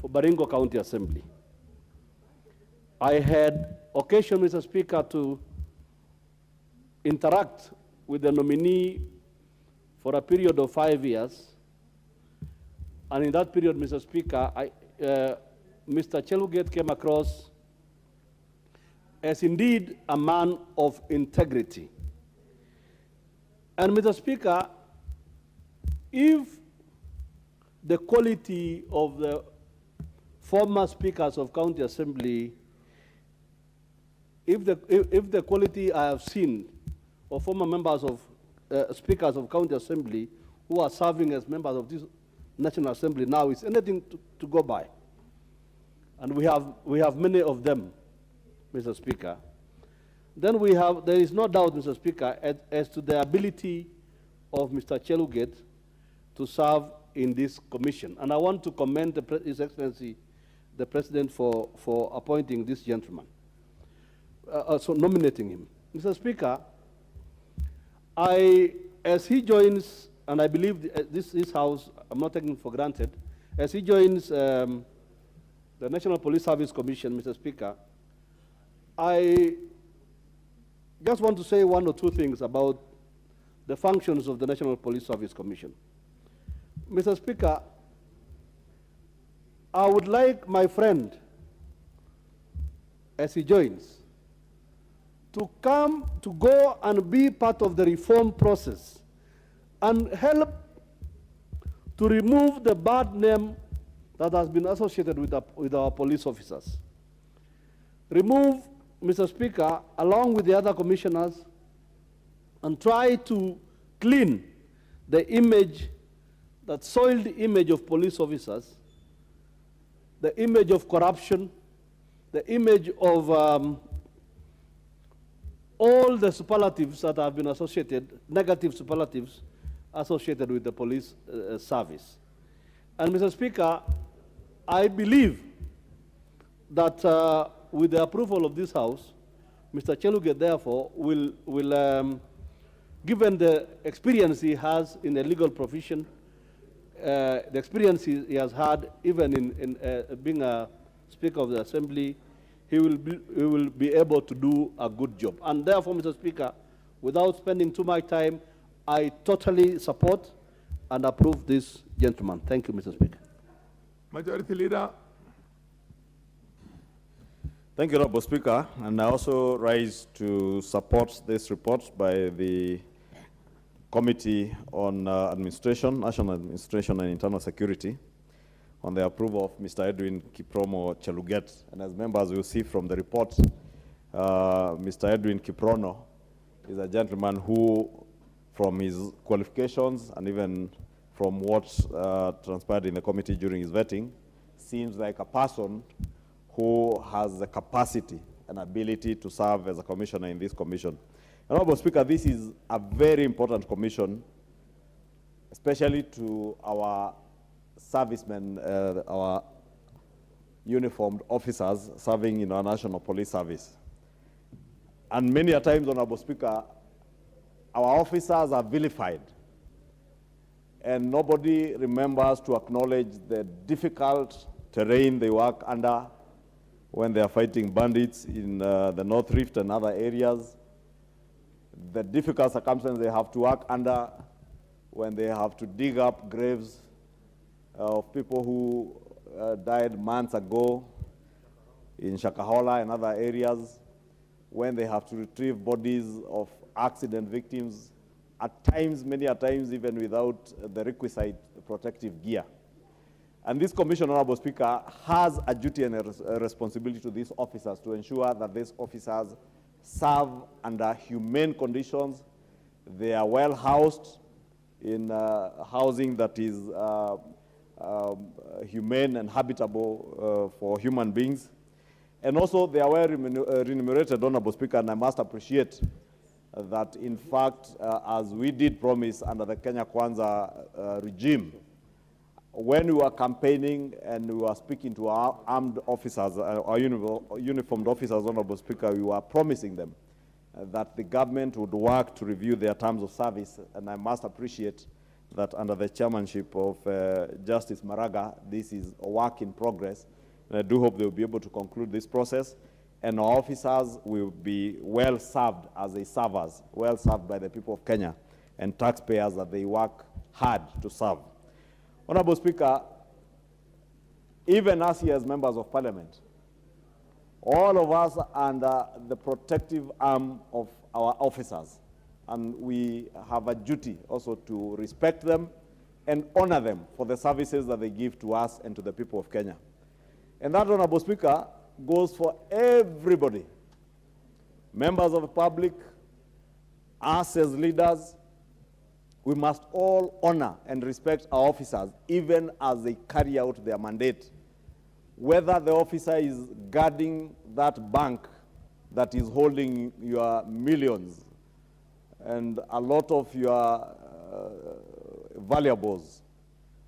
for Baringo County Assembly. I had occasion, Mr. Speaker, to interact with the nominee for a period of 5 years. And in that period, Mr. Speaker, Mr. Cheluget came across as indeed a man of integrity. And Mr. Speaker, if the quality of the former speakers of County Assembly, if the quality I have seen of former members of speakers of County Assembly who are serving as members of this National Assembly now is anything to go by, and we have many of them, Mr. Speaker, then there is no doubt, Mr. Speaker, as to the ability of Mr. Cheluget to serve in this commission. And I want to commend His Excellency, the President, for appointing this gentleman, so nominating him. Mr. Speaker, as he joins, and I believe this House, I'm not taking for granted, as he joins the National Police Service Commission, Mr. Speaker, I just want to say one or two things about the functions of the National Police Service Commission. Mr. Speaker, I would like my friend, as he joins, to go and be part of the reform process and help to remove the bad name that has been associated with our police officers. Remove, Mr. Speaker, along with the other commissioners, and try to clean the image, that soiled image of police officers, the image of corruption, the image of all the superlatives that have been associated, negative superlatives associated with the police service. And Mr. Speaker, I believe that with the approval of this House, Mr. Cheluge, therefore, will given the experience he has in the legal profession, the experience he has had even in being a Speaker of the Assembly, he will be able to do a good job. And therefore, Mr. Speaker, without spending too much time, I totally support and approve this gentleman. Thank you, Mr. Speaker. Majority Leader. Thank you, Honorable Speaker. And I also rise to support this report by the Committee on Administration, National Administration and Internal Security on the approval of Mr. Edwin Kiprono Cheluget. And as members will see from the report, Mr. Edwin Kiprono is a gentleman who, from his qualifications and even from what transpired in the committee during his vetting, seems like a person who has the capacity and ability to serve as a commissioner in this commission. Honorable Speaker, this is a very important commission, especially to our servicemen, our uniformed officers serving in our national police service. And many a times, Honorable Speaker, our officers are vilified, and nobody remembers to acknowledge the difficult terrain they work under when they are fighting bandits in the North Rift and other areas, the difficult circumstances they have to work under when they have to dig up graves of people who died months ago in Shakahola and other areas, when they have to retrieve bodies of accident victims, at times, many a times, even without the requisite protective gear. And this commission, Honorable Speaker, has a duty and a responsibility to these officers to ensure that these officers serve under humane conditions. They are well housed in housing that is humane and habitable for human beings. And also, they are well remunerated, Honorable Speaker, and I must appreciate that, in fact, as we did promise under the Kenya Kwanza regime, when we were campaigning and we were speaking to our armed officers, our uniformed officers, Honorable Speaker, we were promising them that the government would work to review their terms of service, and I must appreciate that under the chairmanship of Justice Maraga, this is a work in progress, and I do hope they will be able to conclude this process, and our officers will be well served as they servers, well served by the people of Kenya and taxpayers that they work hard to serve. Honorable Speaker, even us here as members of Parliament, all of us are under the protective arm of our officers, and we have a duty also to respect them and honor them for the services that they give to us and to the people of Kenya. And that, Honorable Speaker, goes for everybody, members of the public, us as leaders. We must all honor and respect our officers, even as they carry out their mandate. Whether the officer is guarding that bank that is holding your millions and a lot of your valuables,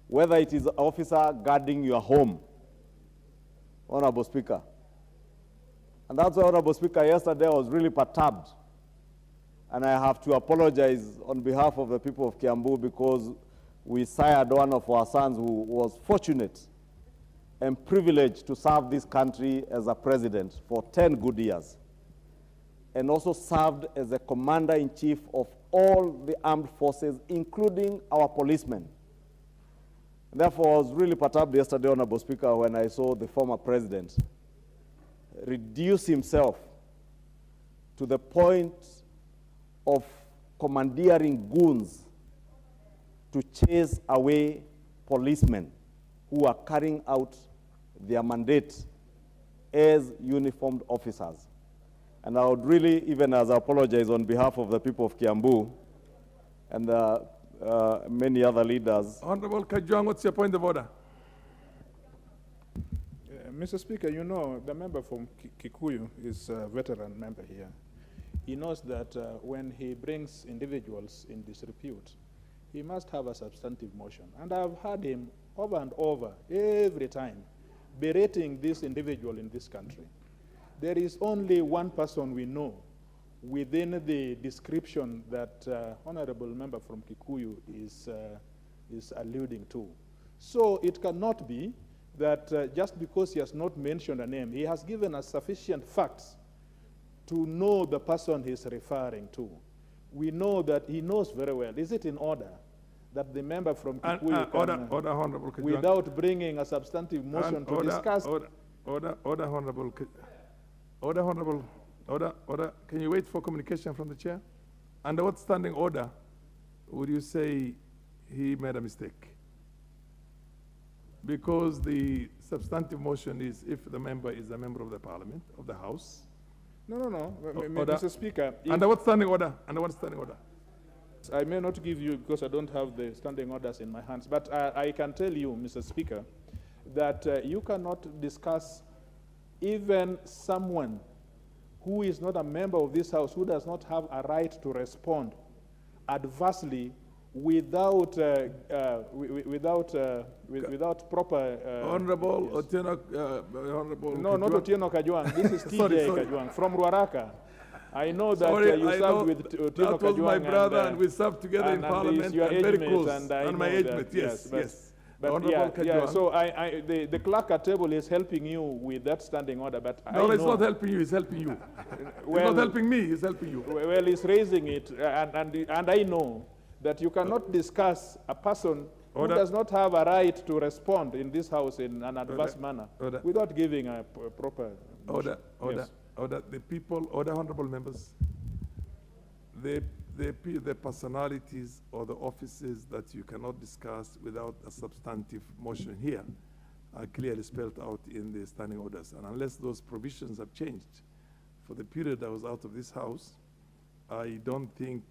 whether it is an officer guarding your home, Honorable Speaker. And that's why, Honorable Speaker, yesterday I was really perturbed. And I have to apologize on behalf of the people of Kiambu because we sired one of our sons who was fortunate and privileged to serve this country as a president for 10 good years, and also served as a commander-in-chief of all the armed forces, including our policemen. Therefore, I was really perturbed yesterday, Honorable Speaker, when I saw the former president reduce himself to the point of commandeering goons to chase away policemen who are carrying out their mandate as uniformed officers. And I would really, even as I apologize on behalf of the people of Kiambu and many other leaders. Honorable Kajwang, what's your point of order? Mr. Speaker, you know, the member from Kikuyu is a veteran member here. he knows that when he brings individuals in disrepute, he must have a substantive motion. And I've heard him over and over, every time, berating this individual in this country. There is only one person we know within the description that Honorable Member from Kikuyu is alluding to. So it cannot be that just because he has not mentioned a name, he has given us sufficient facts to know the person he's referring to. We know that he knows very well. Is it in order that the member from Kikuyu can, order, Honorable Kajwang. without bringing a substantive motion to discuss? Order. Can you wait for communication from the chair? Under what standing order would you say he made a mistake? Because the substantive motion is if the member is a member of the parliament, of the house. No. Mr. Speaker. Under what standing order? Under what standing order? I may not give you, because I don't have the standing orders in my hands, but I can tell you, Mr. Speaker, that you cannot discuss even someone who is not a member of this house, who does not have a right to respond adversely without proper. Honorable yes. Otieno, Honorable. No, not Otieno Kajwang. This is TJ sorry. Kajwang from Ruaraka. I know that you served with Otieno Kajwang. That was my brother, and we served together in Parliament, and very close. And my age mate, yes. But so the clerk at table is helping you with that standing order, but no, it's not helping you, it's helping you. Well, it's not helping me, it's helping you. Well, he's raising it, and I know that you cannot discuss a person who does not have a right to respond in this house in an adverse manner without giving a proper Order. The people, honorable members, the personalities or the offices that you cannot discuss without a substantive motion here are clearly spelled out in the standing orders. And unless those provisions have changed for the period I was out of this house, I don't think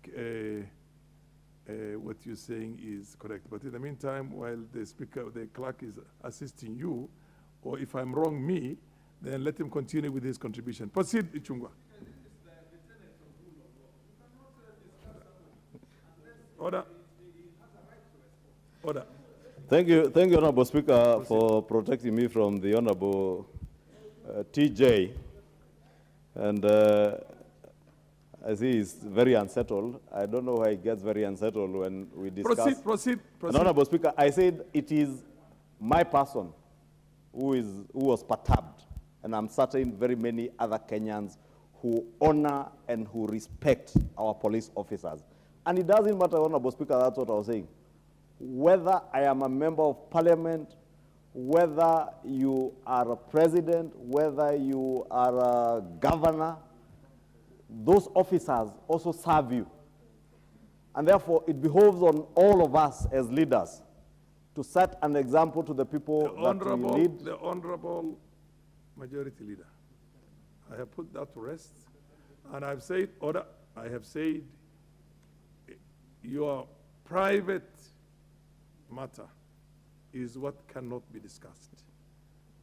what you're saying is correct. But in the meantime, while the clerk is assisting you, or if I'm wrong, me, then let him continue with his contribution. Proceed, Ichungwa. Order. Thank you, Honorable Speaker, for protecting me from the Honorable TJ. And I see he's very unsettled. I don't know why he gets very unsettled when we discuss. Proceed. And Honorable Speaker, I said it is my person who was perturbed, and I'm certain very many other Kenyans who honor and who respect our police officers. And it doesn't matter, Honorable Speaker, that's what I was saying. Whether I am a member of parliament, whether you are a president, whether you are a governor, those officers also serve you. And therefore, it behoves on all of us as leaders to set an example to the people that we lead. The Honorable Majority Leader, I have put that to rest, and I've said, your private matter is what cannot be discussed.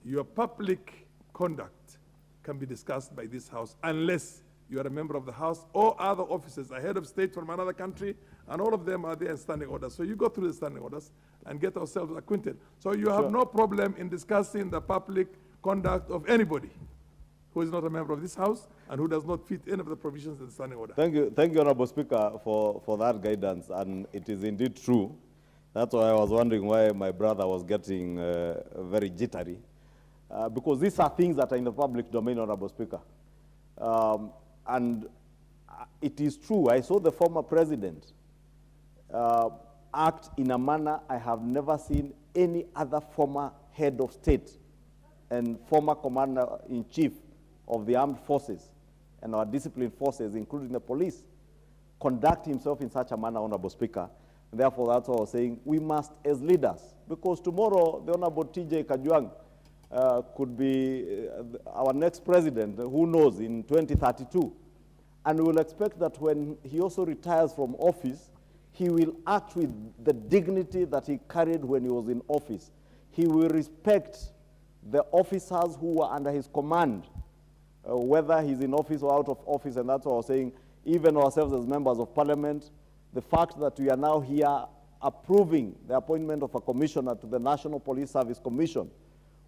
Your public conduct can be discussed by this House unless you are a member of the House or other officers, a head of state from another country, and all of them are there in standing orders. So you go through the standing orders and get ourselves acquainted. So you have no problem in discussing the public conduct of anybody who is not a member of this House and who does not fit any of the provisions in the standing order. Thank you, Honorable Speaker, for that guidance, and it is indeed true. That's why I was wondering why my brother was getting very jittery, because these are things that are in the public domain, Honorable Speaker. And it is true, I saw the former president act in a manner I have never seen any other former head of state and former commander-in-chief of the armed forces and our disciplined forces, including the police, conduct himself in such a manner, Honorable Speaker. And therefore, that's what I was saying. We must, as leaders, because tomorrow the Honorable TJ Kajwang could be our next president, who knows, in 2032. And we will expect that when he also retires from office, he will act with the dignity that he carried when he was in office. He will respect the officers who were under his command, whether he's in office or out of office, and that's what I was saying. even ourselves as members of parliament, the fact that we are now here approving the appointment of a commissioner to the National Police Service Commission,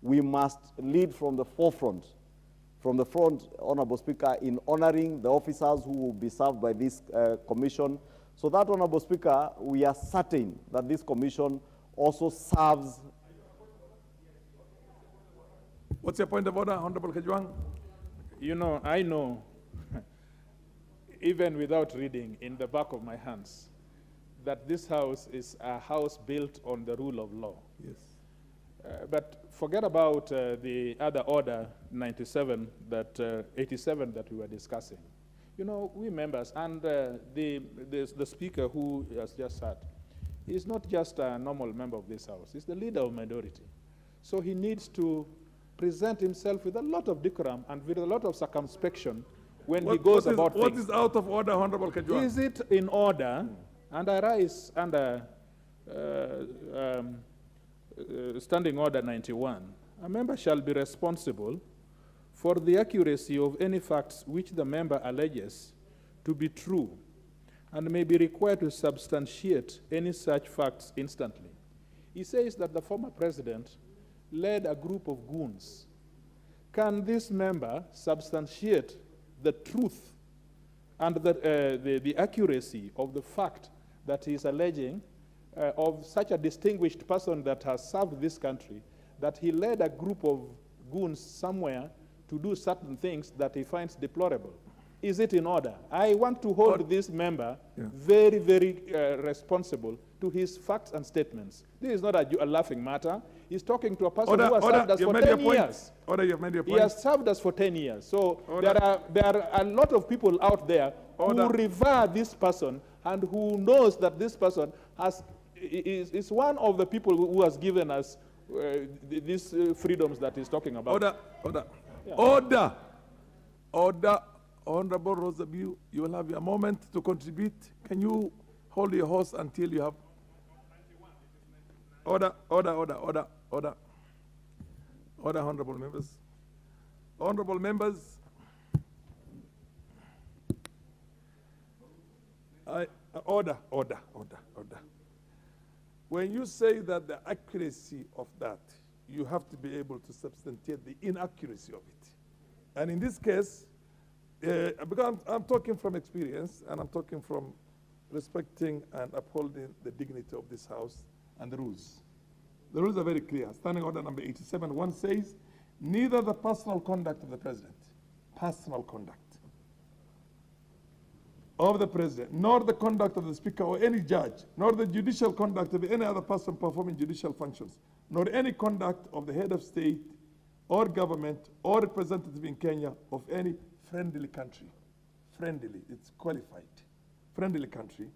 we must lead from the forefront, Honorable Speaker, in honoring the officers who will be served by this commission, so that, Honorable Speaker, we are certain that this commission also serves. What's your point of order, Honorable Kajwang? You know, I know, even without reading in the back of my hands, that this house is a house built on the rule of law. Yes. But forget about the other order, 97, 87 that we were discussing. You know, we members, and the speaker who has just sat, is not just a normal member of this house, he's the leader of minority. So he needs to present himself with a lot of decorum and with a lot of circumspection when he goes about things. What is out of order, Honorable Kajwang? Is it in order, and I rise under Standing Order 91, a member shall be responsible for the accuracy of any facts which the member alleges to be true and may be required to substantiate any such facts instantly. He says that the former president led a group of goons. Can this member substantiate the truth and the accuracy of the fact that he is alleging of such a distinguished person that has served this country, that he led a group of goons somewhere to do certain things that he finds deplorable? Is it in order? I want to hold this member very, very responsible to his facts and statements. This is not a laughing matter. He's talking to a person who has served us for 10 years. You've made your point. He has served us for 10 years. So there are a lot of people out there who revere this person and who knows that this person is one of the people who has given us these freedoms that he's talking about. Order. Honorable Rosabu, you will have a moment to contribute. Can you hold your horse until you have... Order, honorable members. Honorable members, order. When you say that the accuracy of that, you have to be able to substantiate the inaccuracy of it. And in this case, because I'm talking from experience, and I'm talking from respecting and upholding the dignity of this house and the rules. The rules are very clear. Standing Order number 87, one says, neither the personal conduct of the president, nor the conduct of the speaker or any judge, nor the judicial conduct of any other person performing judicial functions, nor any conduct of the head of state or government or representative in Kenya of any friendly country, it's qualified, friendly country,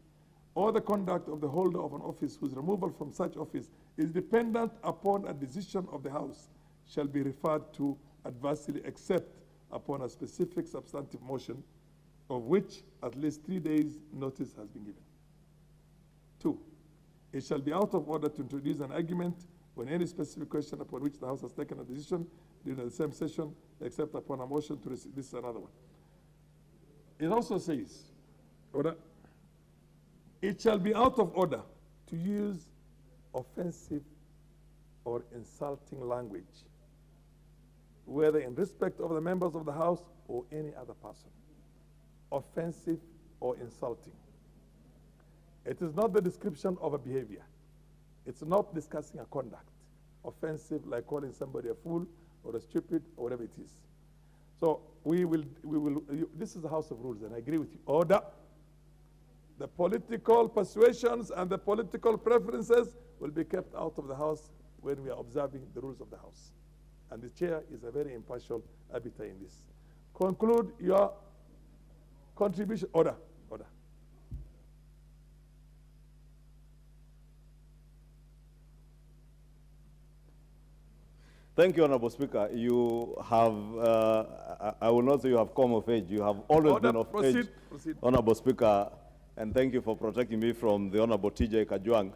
or the conduct of the holder of an office whose removal from such office is dependent upon a decision of the House shall be referred to adversely except upon a specific substantive motion of which at least 3 days notice has been given. 2, it shall be out of order to introduce an argument when any specific question upon which the House has taken a decision during the same session, except upon a motion to receive. This is another one. It also says, it shall be out of order to use offensive or insulting language, whether in respect of the members of the House or any other person. Offensive or insulting. It is not the description of a behavior. It's not discussing a conduct. Offensive, like calling somebody a fool or a stupid or whatever it is. So this is the House of Rules, and I agree with you. Order. The political persuasions and the political preferences will be kept out of the House when we are observing the rules of the House. And the chair is a very impartial arbiter in this. Conclude your contribution. Order. Thank you, Honorable Speaker. You have, I will not say you have come of age. You have always been of age, Honorable Speaker, and thank you for protecting me from the Honorable TJ Kajwang.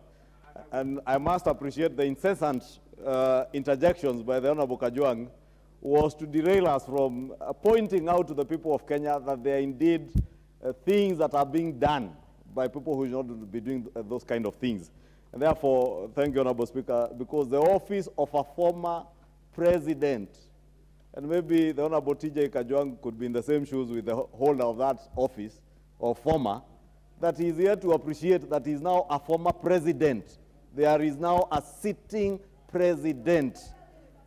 And I must appreciate the incessant interjections by the Honorable Kajwang was to derail us from pointing out to the people of Kenya that they are indeed things that are being done by people who should not be doing those kind of things. And therefore, thank you, Honorable Speaker, because the office of a former president, and maybe the Honorable TJ Kajwang could be in the same shoes with the holder of that office, or former, that he is here to appreciate that he is now a former president. There is now a sitting president.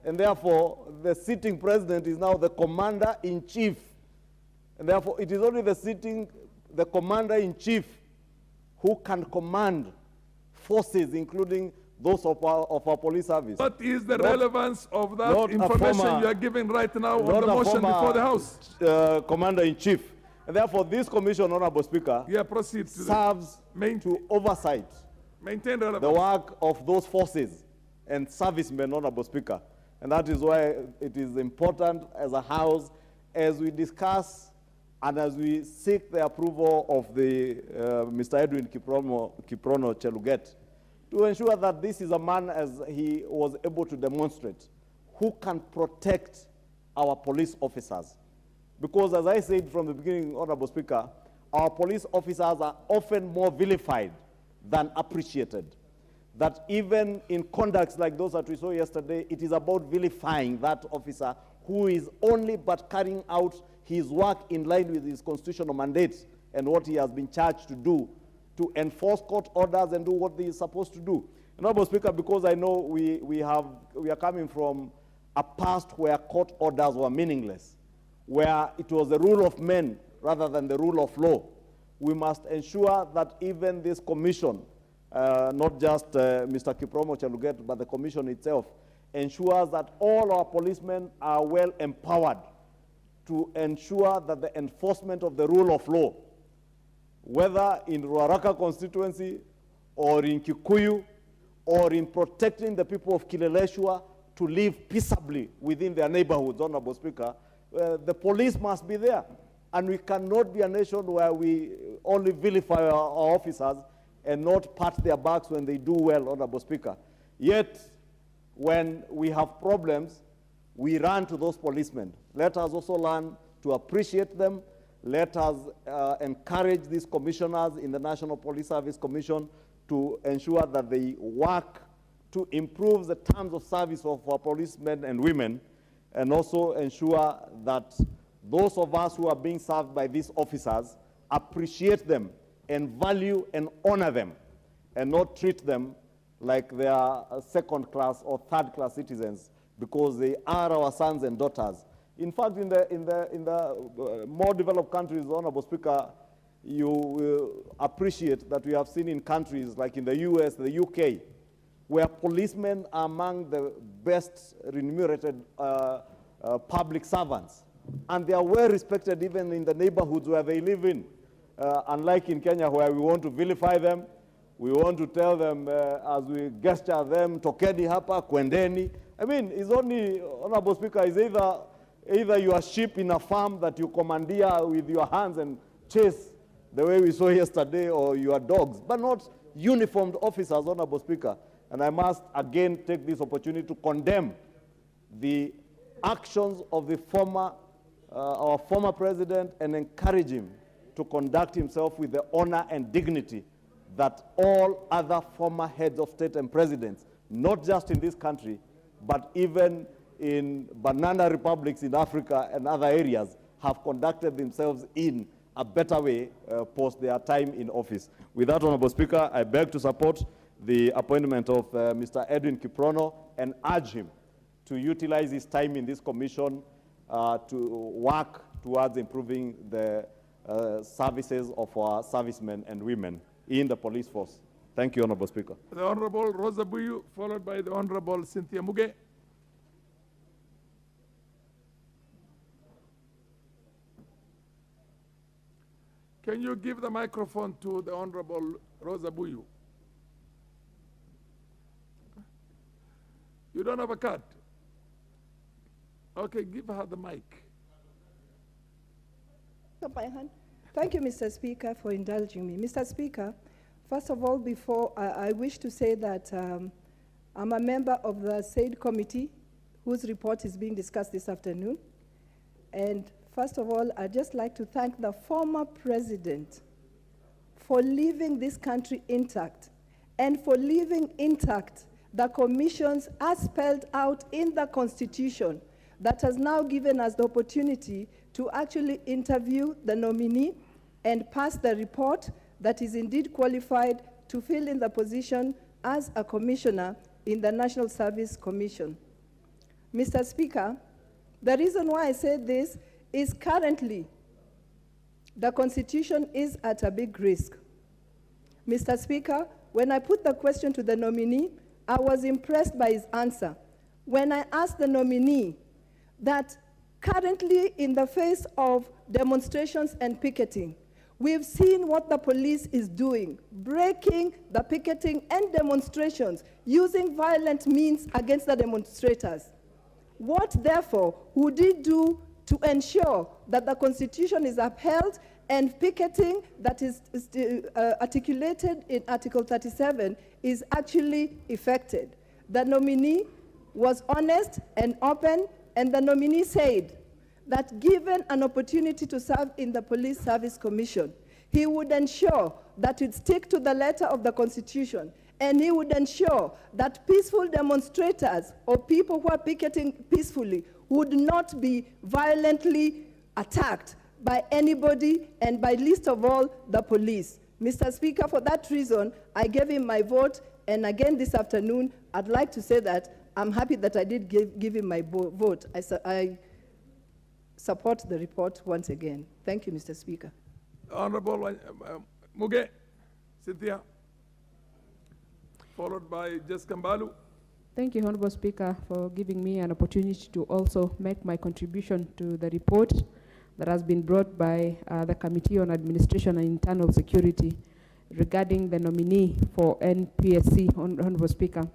And therefore, the sitting president is now the commander-in-chief. And therefore, it is only the commander-in-chief who can command forces, including those of our police service. What is the relevance of that information you are giving right now on the motion before the House? Commander-in-chief. And therefore, this commission, Honorable Speaker, serves to oversight the work of those forces and servicemen, Honorable Speaker. And that is why it is important as a House, as we discuss and as we seek the approval of the Mr. Edwin Kiprono Cheluget, to ensure that this is a man, as he was able to demonstrate, who can protect our police officers. Because as I said from the beginning, Honorable Speaker, our police officers are often more vilified than appreciated. That even in conducts like those that we saw yesterday, it is about vilifying that officer who is only but carrying out his work in line with his constitutional mandate and what he has been charged to do, to enforce court orders and do what he is supposed to do. Honorable Speaker, because I know we are coming from a past where court orders were meaningless, where it was the rule of men rather than the rule of law, we must ensure that even this commission, not just Mr. Kiprono Cheluget, but the commission itself, ensures that all our policemen are well empowered to ensure that the enforcement of the rule of law, whether in Ruaraka constituency or in Kikuyu or in protecting the people of Kileleshwa to live peaceably within their neighborhoods, Honorable Speaker, the police must be there. And we cannot be a nation where we only vilify our officers and not pat their backs when they do well, Honorable Speaker. Yet, when we have problems, we run to those policemen. Let us also learn to appreciate them. Let us encourage these commissioners in the National Police Service Commission to ensure that they work to improve the terms of service of our policemen and women, and also ensure that those of us who are being served by these officers appreciate them and value and honor them, and not treat them like they are second-class or third-class citizens, because they are our sons and daughters. In fact, in the more developed countries, Honorable Speaker, you will appreciate that we have seen in countries like in the US, the UK, where policemen are among the best remunerated public servants. And they are well respected even in the neighborhoods where they live in. Unlike in Kenya, where we want to vilify them, we want to tell them as we gesture them, tokeni hapa, kwendeni. I mean, it's only, Honorable Speaker, is either you are sheep in a farm that you commandeer with your hands and chase the way we saw yesterday, or you are dogs, but not uniformed officers, Honorable Speaker. And I must again take this opportunity to condemn the actions of the our former president and encourage him to conduct himself with the honor and dignity that all other former heads of state and presidents, not just in this country, but even in banana republics in Africa and other areas, have conducted themselves in a better way post their time in office. With that, Honorable Speaker, I beg to support the appointment of Mr. Edwin Kiprono and urge him to utilize his time in this commission to work towards improving the services of our servicemen and women in the police force. Thank you, Honorable Speaker. The Honorable Rosa Buyu, followed by the Honorable Cynthia Muge. Can you give the microphone to the Honorable Rosa Buyu? You don't have a card? Okay, give her the mic. Thank you, Mr. Speaker, for indulging me. Mr. Speaker, first of all, before I wish to say that I'm a member of the SAID committee whose report is being discussed this afternoon. And First of all, I'd just like to thank the former president for leaving this country intact and for leaving intact the commissions as spelled out in the Constitution that has now given us the opportunity to actually interview the nominee and pass the report that is indeed qualified to fill in the position as a commissioner in the National Service Commission. Mr. Speaker, the reason why I say this is currently the Constitution is at a big risk. Mr. Speaker, when I put the question to the nominee, I was impressed by his answer. When I asked the nominee that currently in the face of demonstrations and picketing, we've seen what the police is doing, breaking the picketing and demonstrations, using violent means against the demonstrators. What, therefore, would he do to ensure that the Constitution is upheld and picketing that is articulated in Article 37 is actually effected? The nominee was honest and open, and the nominee said that given an opportunity to serve in the Police Service Commission, he would ensure that it stick to the letter of the Constitution, and he would ensure that peaceful demonstrators or people who are picketing peacefully would not be violently attacked by anybody, and by least of all, the police. Mr. Speaker, for that reason, I gave him my vote, and again this afternoon, I'd like to say that I'm happy that I did give him my vote. I support the report once again. Thank you, Mr. Speaker. Honorable Muge, Cynthia, followed by Jessica Mbalu. Thank you, Honorable Speaker, for giving me an opportunity to also make my contribution to the report that has been brought by the Committee on Administration and Internal Security regarding the nominee for NPSC, Honorable Speaker.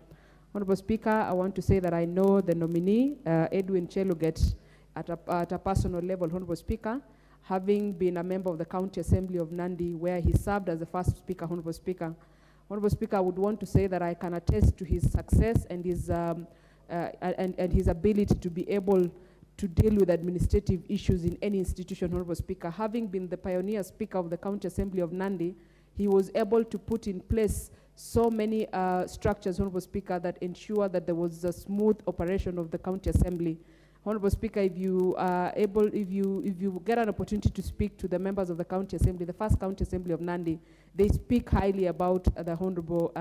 Honorable Speaker, I want to say that I know the nominee, Edwin Cheluget, at a personal level, Honorable Speaker, having been a member of the County Assembly of Nandi, where he served as the first Speaker, Honorable Speaker. Honorable Speaker, I would want to say that I can attest to his success and his ability to be able to deal with administrative issues in any institution, Honorable Speaker. Having been the pioneer Speaker of the County Assembly of Nandi, he was able to put in place so many structures, Honorable Speaker, that ensure that there was a smooth operation of the County Assembly. Honorable Speaker, if you are able, if you get an opportunity to speak to the members of the County Assembly, the first County Assembly of Nandi, they speak highly about the Honorable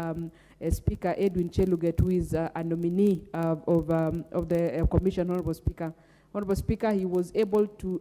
Speaker Edwin Cheluget, who is a nominee of the Commission, Honorable Speaker. Honorable Speaker, he was able to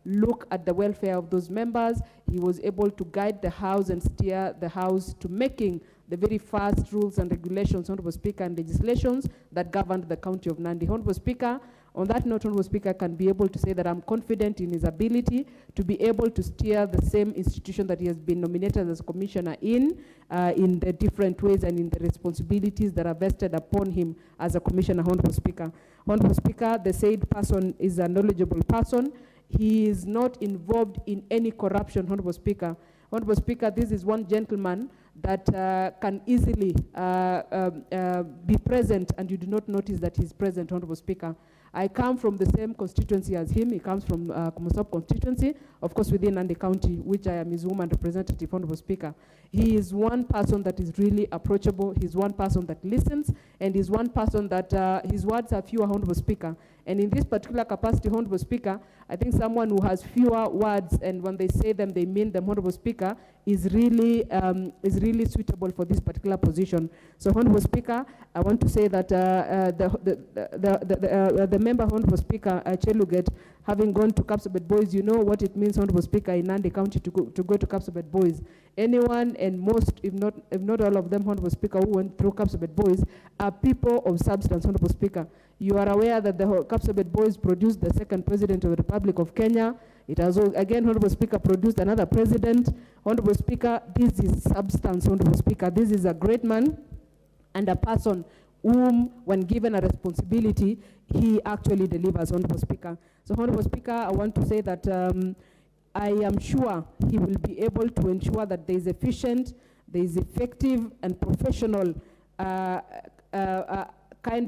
look at the welfare of those members. He was able to guide the House and steer the House to making the very first rules and regulations, Honorable Speaker, and legislations that governed the County of Nandi. Honorable Speaker, on that note, Honorable Speaker, I can be able to say that I'm confident in his ability to be able to steer the same institution that he has been nominated as commissioner in the different ways and in the responsibilities that are vested upon him as a commissioner, Honorable Speaker. Honorable Speaker, the said person is a knowledgeable person. He is not involved in any corruption, Honorable Speaker. Honorable Speaker, this is one gentleman that can easily be present and you do not notice that he's present, Honorable Speaker. I come from the same constituency as him. He comes from Kumosop constituency, of course within Nandi County, which I am his woman representative, Honorable Speaker. He is one person that is really approachable. He's one person that listens, and he's one person that his words are fewer, Honorable Speaker. And in this particular capacity, Honorable Speaker, I think someone who has fewer words and when they say them, they mean them, Honorable Speaker, is really suitable for this particular position. So, Honorable Speaker, I want to say that the member, Honorable Speaker, Cheluget, having gone to Kapsabet Boys, you know what it means, Honorable Speaker, in Nandi County to go to Kapsabet Boys. Anyone and most, if not all of them, Honorable Speaker, who went through Kapsabet Boys are people of substance, Honorable Speaker. You are aware that the Kapsabet Boys produced the second president of the Republic of Kenya. It has, again, Honorable Speaker, produced another president. Honorable Speaker, this is substance, Honorable Speaker. This is a great man and a person whom, when given a responsibility, he actually delivers, Honorable Speaker. So, Honorable Speaker, I want to say that I am sure he will be able to ensure that there is efficient, there is effective and professional kind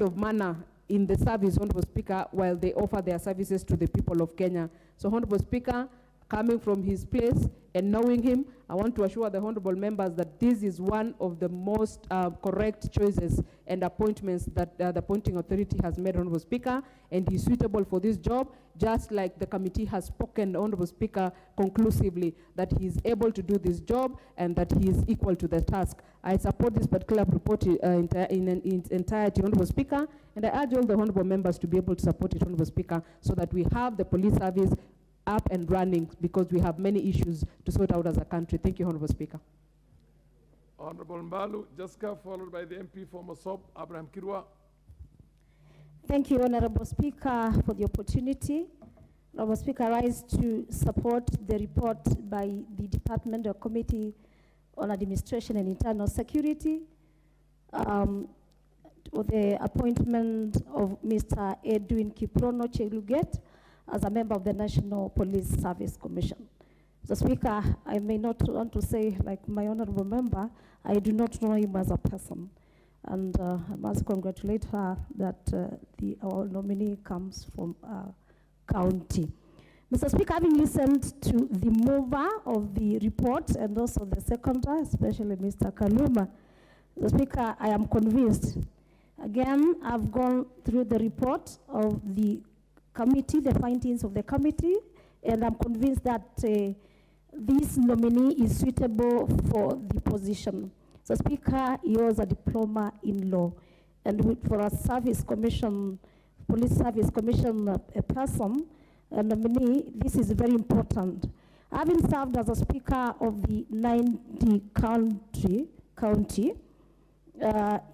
of manner in the service, Honorable Speaker, while they offer their services to the people of Kenya. So, Honorable Speaker, coming from his place and knowing him, I want to assure the honorable members that this is one of the most correct choices and appointments that the appointing authority has made, Honorable Speaker, and he's suitable for this job, just like the committee has spoken, Honorable Speaker, conclusively that he is able to do this job and that he is equal to the task. I support this particular report in its entirety, Honorable Speaker, and I urge all the honorable members to be able to support it, Honorable Speaker, so that we have the police service up and running, because we have many issues to sort out as a country. Thank you, Honorable Speaker. Honorable Mbalu Jessica, followed by the MP for Mosop, Abraham Kirwa. Thank you, Honorable Speaker, for the opportunity. Honorable Speaker, I rise to support the report by the Department of Committee on Administration and Internal Security with the appointment of Mr. Edwin Kiprono Cheluget as a member of the National Police Service Commission. Mr. Speaker, I may not want to say, like my honorable member, I do not know him as a person. And I must congratulate her that our nominee comes from county. Mr. Speaker, having listened to the mover of the report and also the seconder, especially Mr. Kaluma, Mr. Speaker, I am convinced. Again, I've gone through the report of the committee, the findings of the committee, and I'm convinced that this nominee is suitable for the position. So, Speaker, he has a diploma in law, and for a service commission, police service commission person, a nominee, this is very important. Having served as a speaker of the 90 county,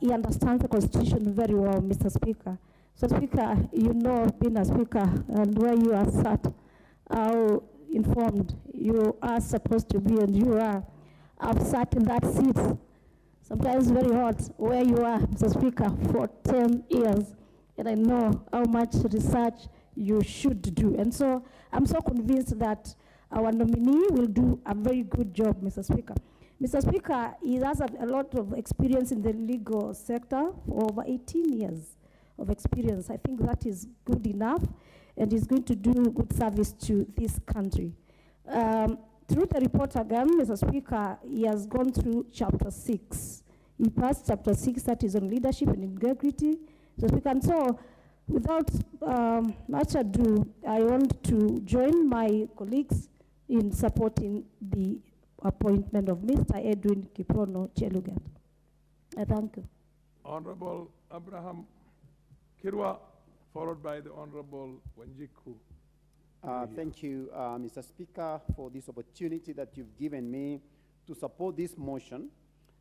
he understands the constitution very well, Mr. Speaker. So, Speaker, you know, being a speaker and where you are sat, how informed you are supposed to be, and you are. I've sat in that seat, sometimes very hot, where you are, Mr. Speaker, for 10 years, and I know how much research you should do. And so I'm so convinced that our nominee will do a very good job, Mr. Speaker. Mr. Speaker, he has a lot of experience in the legal sector for over 18 years of experience. I think that is good enough, and is going to do good service to this country. Through the report again, Mr. Speaker, he has gone through chapter 6. He passed chapter 6, that is on leadership and integrity. Mr. Speaker, and so without much ado, I want to join my colleagues in supporting the appointment of Mr. Edwin Kiprono Cheluget. I thank you. Honorable Abraham Kirwa, followed by the Honorable Wanjiku. Thank you, Mr. Speaker, for this opportunity that you've given me to support this motion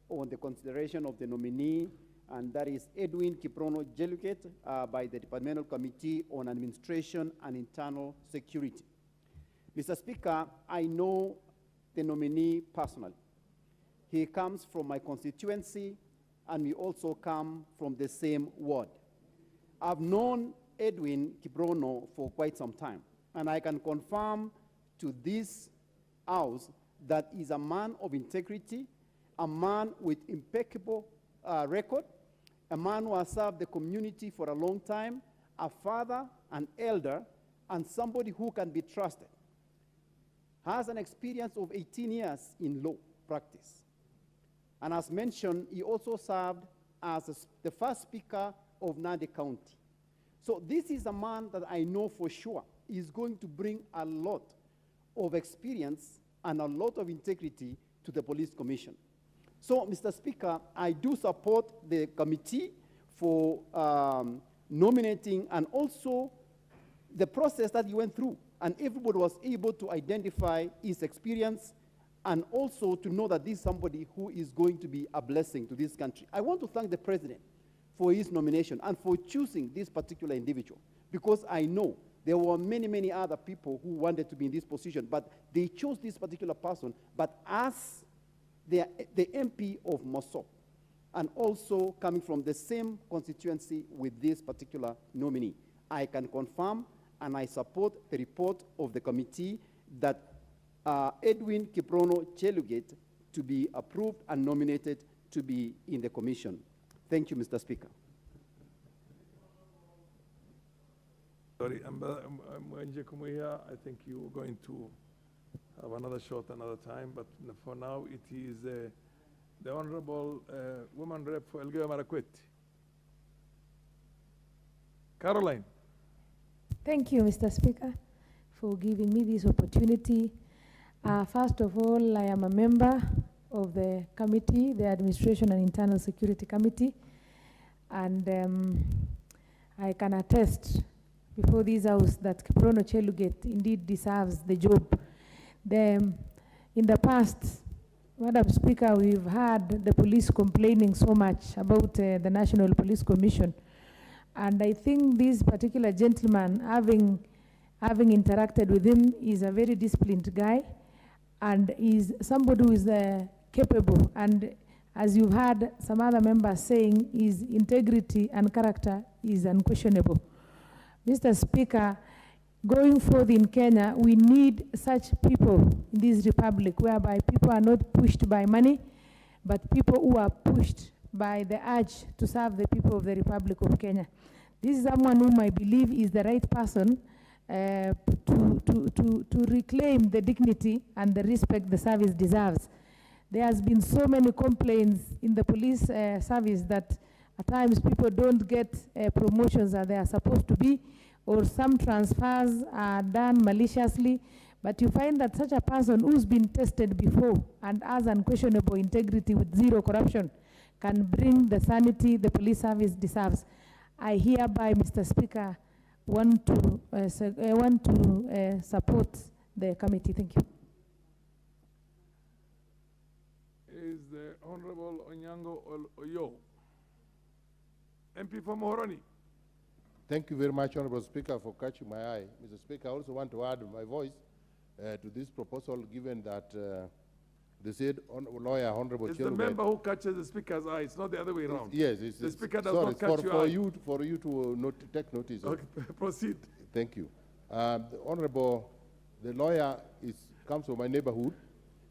on the consideration of the nominee, and that is Edwin Kiprono Cheluget by the Departmental Committee on Administration and Internal Security. Mr. Speaker, I know the nominee personally. He comes from my constituency, and we also come from the same ward. I've known Edwin Kiprono for quite some time, and I can confirm to this house that he's a man of integrity, a man with impeccable record, a man who has served the community for a long time, a father, an elder, and somebody who can be trusted. Has an experience of 18 years in law practice. And as mentioned, he also served as the first speaker of Nandi County. So this is a man that I know for sure is going to bring a lot of experience and a lot of integrity to the Police Commission. So, Mr. Speaker, I do support the committee for nominating, and also the process that you went through, and everybody was able to identify his experience and also to know that this is somebody who is going to be a blessing to this country. I want to thank the President for his nomination and for choosing this particular individual, because I know there were many, many other people who wanted to be in this position, but they chose this particular person. But as the MP of Mosop, and also coming from the same constituency with this particular nominee, I can confirm and I support the report of the committee that Edwin Kiprono Cheluget to be approved and nominated to be in the commission. Thank you, Mr. Speaker. Sorry, Mwenje Kumuya, I think you are going to have another shot another time, but for now it is the Honorable Woman Rep for Elgeyo Marakwet. Caroline. Thank you, Mr. Speaker, for giving me this opportunity. First of all, I am a member of the committee, the Administration and Internal Security Committee, and I can attest before this house that Kiprono Cheluget indeed deserves the job. In the past, Madam Speaker, we've had the police complaining so much about the National Police Commission. And I think this particular gentleman, having interacted with him, is a very disciplined guy and is somebody who is capable. And as you've heard some other members saying, his integrity and character is unquestionable. Mr. Speaker, going forward in Kenya, we need such people in this republic whereby people are not pushed by money, but people who are pushed by the urge to serve the people of the Republic of Kenya. This is someone whom I believe is the right person to reclaim the dignity and the respect the service deserves. There has been so many complaints in the police service that at times people don't get promotions that they are supposed to be, or some transfers are done maliciously, but you find that such a person who's been tested before and has unquestionable integrity with zero corruption can bring the sanity the police service deserves. I hereby, Mr. Speaker, want to support the committee. Thank you. Is the Honorable Onyango Oyo, MP for Mohoroni. Thank you very much, Honorable Speaker, for catching my eye. Mr. Speaker, I also want to add my voice to this proposal, given that the said lawyer, Honorable It's the member who catches the Speaker's eye. It's not the other way around. Yes, the Speaker does sorry, not catch your eye. For you to take notice. Okay, proceed. Thank you. The lawyer comes from my neighborhood,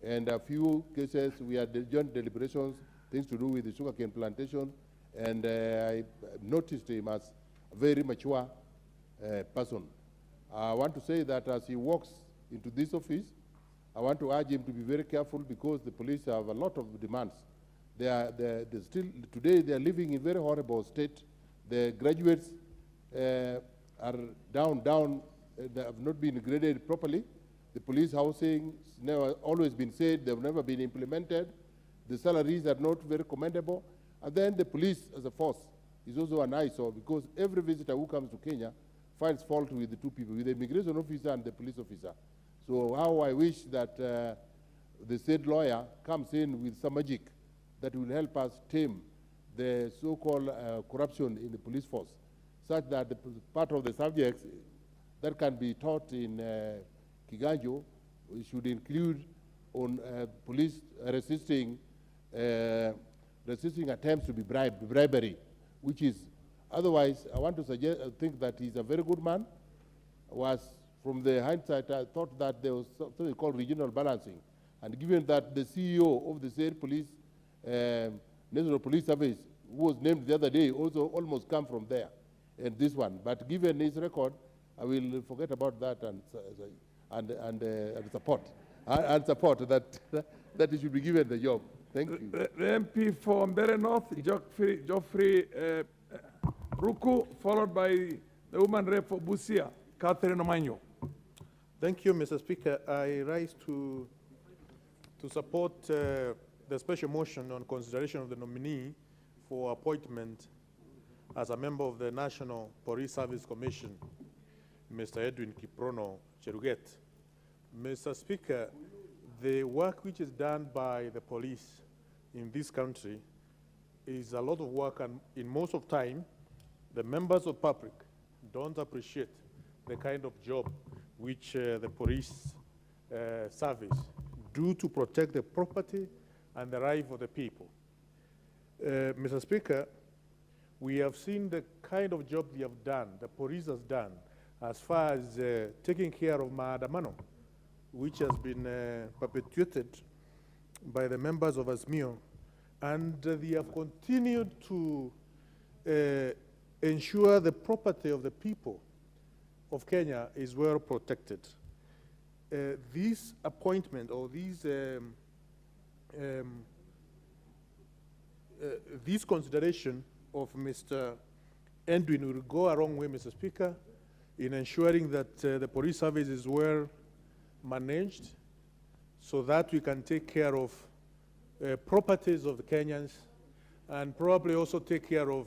and a few cases we had joint deliberations, things to do with the sugarcane plantation, and I noticed him as a very mature person. I want to say that as he walks into this office, I want to urge him to be very careful because the police have a lot of demands. Today they are living in very horrible state. The graduates are down, they have not been graded properly. The police housing has never always been said, they've never been implemented. The salaries are not very commendable. And then the police as a force is also an eyesore because every visitor who comes to Kenya finds fault with the two people, with the immigration officer and the police officer. So how I wish that the said lawyer comes in with some magic that will help us tame the so-called corruption in the police force, such that the part of the subjects that can be taught in Kiganjo should include on police resisting attempts to be bribery, which is, otherwise, I want to think that he's a very good man. From the hindsight, I thought that there was something called regional balancing. And given that the CEO of the said police, National Police Service, who was named the other day, also almost come from there, and this one. But given his record, I will forget about that and support that he should be given the job. Thank you. The MP for Mbere North, Geoffrey Ruku, followed by the woman rep for Busia, Catherine Omanyo. Thank you, Mr. Speaker. I rise to support the special motion on consideration of the nominee for appointment as a member of the National Police Service Commission, Mr. Edwin Kiprono Cheluget. Mr. Speaker, the work which is done by the police in this country is a lot of work, and in most of time, the members of public don't appreciate the kind of job which the police service do to protect the property and the life of the people. Mr. Speaker, we have seen the kind of job they have done, the police has done, as far as taking care of Maandamano, which has been perpetuated by the members of Azimio, and they have continued to ensure the property of the people of Kenya is well protected. This appointment or this consideration of Mr. Edwin will go a long way, Mr. Speaker, in ensuring that the police service is well managed so that we can take care of properties of the Kenyans and probably also take care of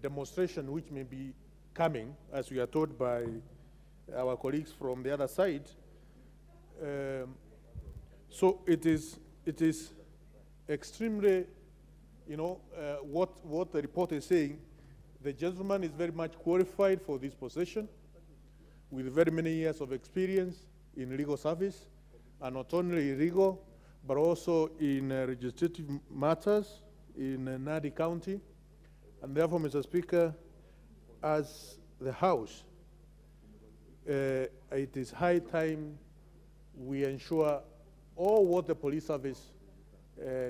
demonstration which may be coming, as we are told by our colleagues from the other side. So it is extremely, what the report is saying. The gentleman is very much qualified for this position with very many years of experience in legal service, and not only legal, but also in legislative matters in Nadi County. And therefore, Mr. Speaker, as the House, it is high time we ensure all what the police service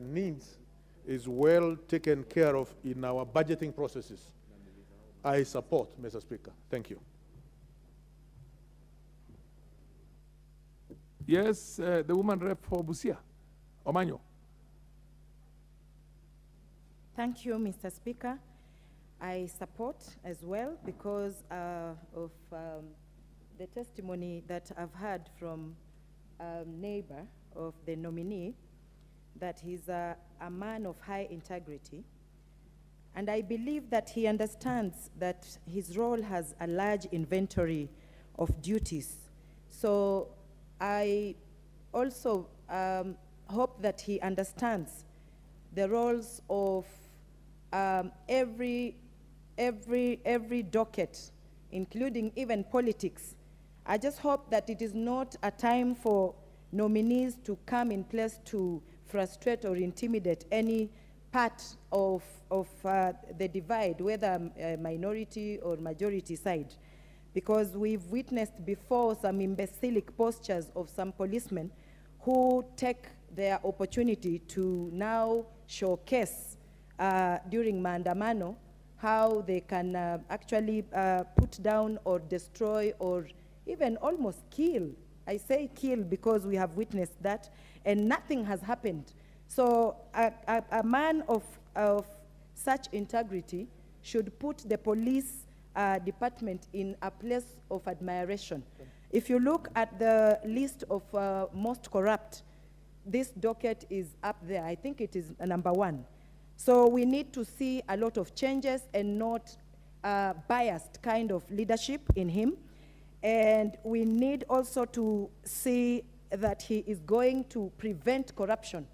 needs is well taken care of in our budgeting processes. I support, Mr. Speaker. Thank you. Yes, the woman rep for Busia, Omanyo. Thank you, Mr. Speaker. I support as well because of the testimony that I've heard from a neighbor of the nominee, that he's a man of high integrity. And I believe that he understands that his role has a large inventory of duties. So I also hope that he understands the roles of every docket, including even politics. I just hope that it is not a time for nominees to come in place to frustrate or intimidate any part of the divide, whether minority or majority side. Because we've witnessed before some imbecilic postures of some policemen who take their opportunity to now showcase during maandamano how they can actually put down or destroy or even almost kill. I say kill because we have witnessed that, and nothing has happened. So a man of such integrity should put the police department in a place of admiration. If you look at the list of most corrupt, this docket is up there. I think it is number 1. So we need to see a lot of changes and not biased kind of leadership in him. And we need also to see that he is going to prevent corruption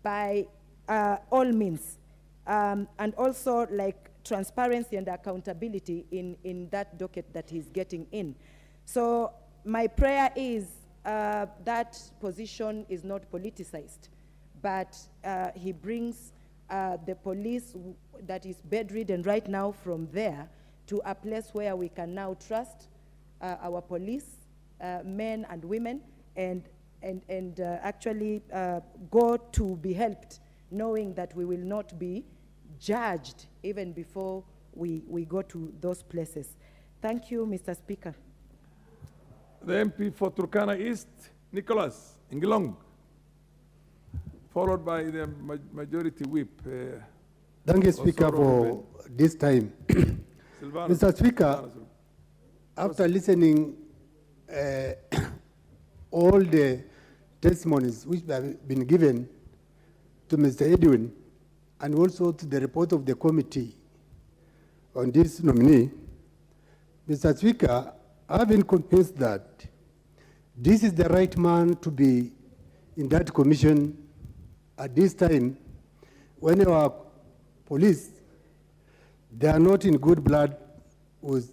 by all means. And also like transparency and accountability in that docket that he's getting in. So my prayer is that position is not politicized, but he brings the police that is bedridden right now from there to a place where we can now trust our police, men and women, and actually go to be helped, knowing that we will not be judged even before we go to those places. Thank you, Mr. Speaker. The MP for Turkana East, Nicholas Ngilong, followed by the majority whip. Thank you, Speaker, for this time. Mr. Speaker, after listening all the testimonies which have been given to Mr. Edwin and also to the report of the committee on this nominee, Mr. Speaker, I've been convinced that this is the right man to be in that commission at this time when our police, they are not in good blood with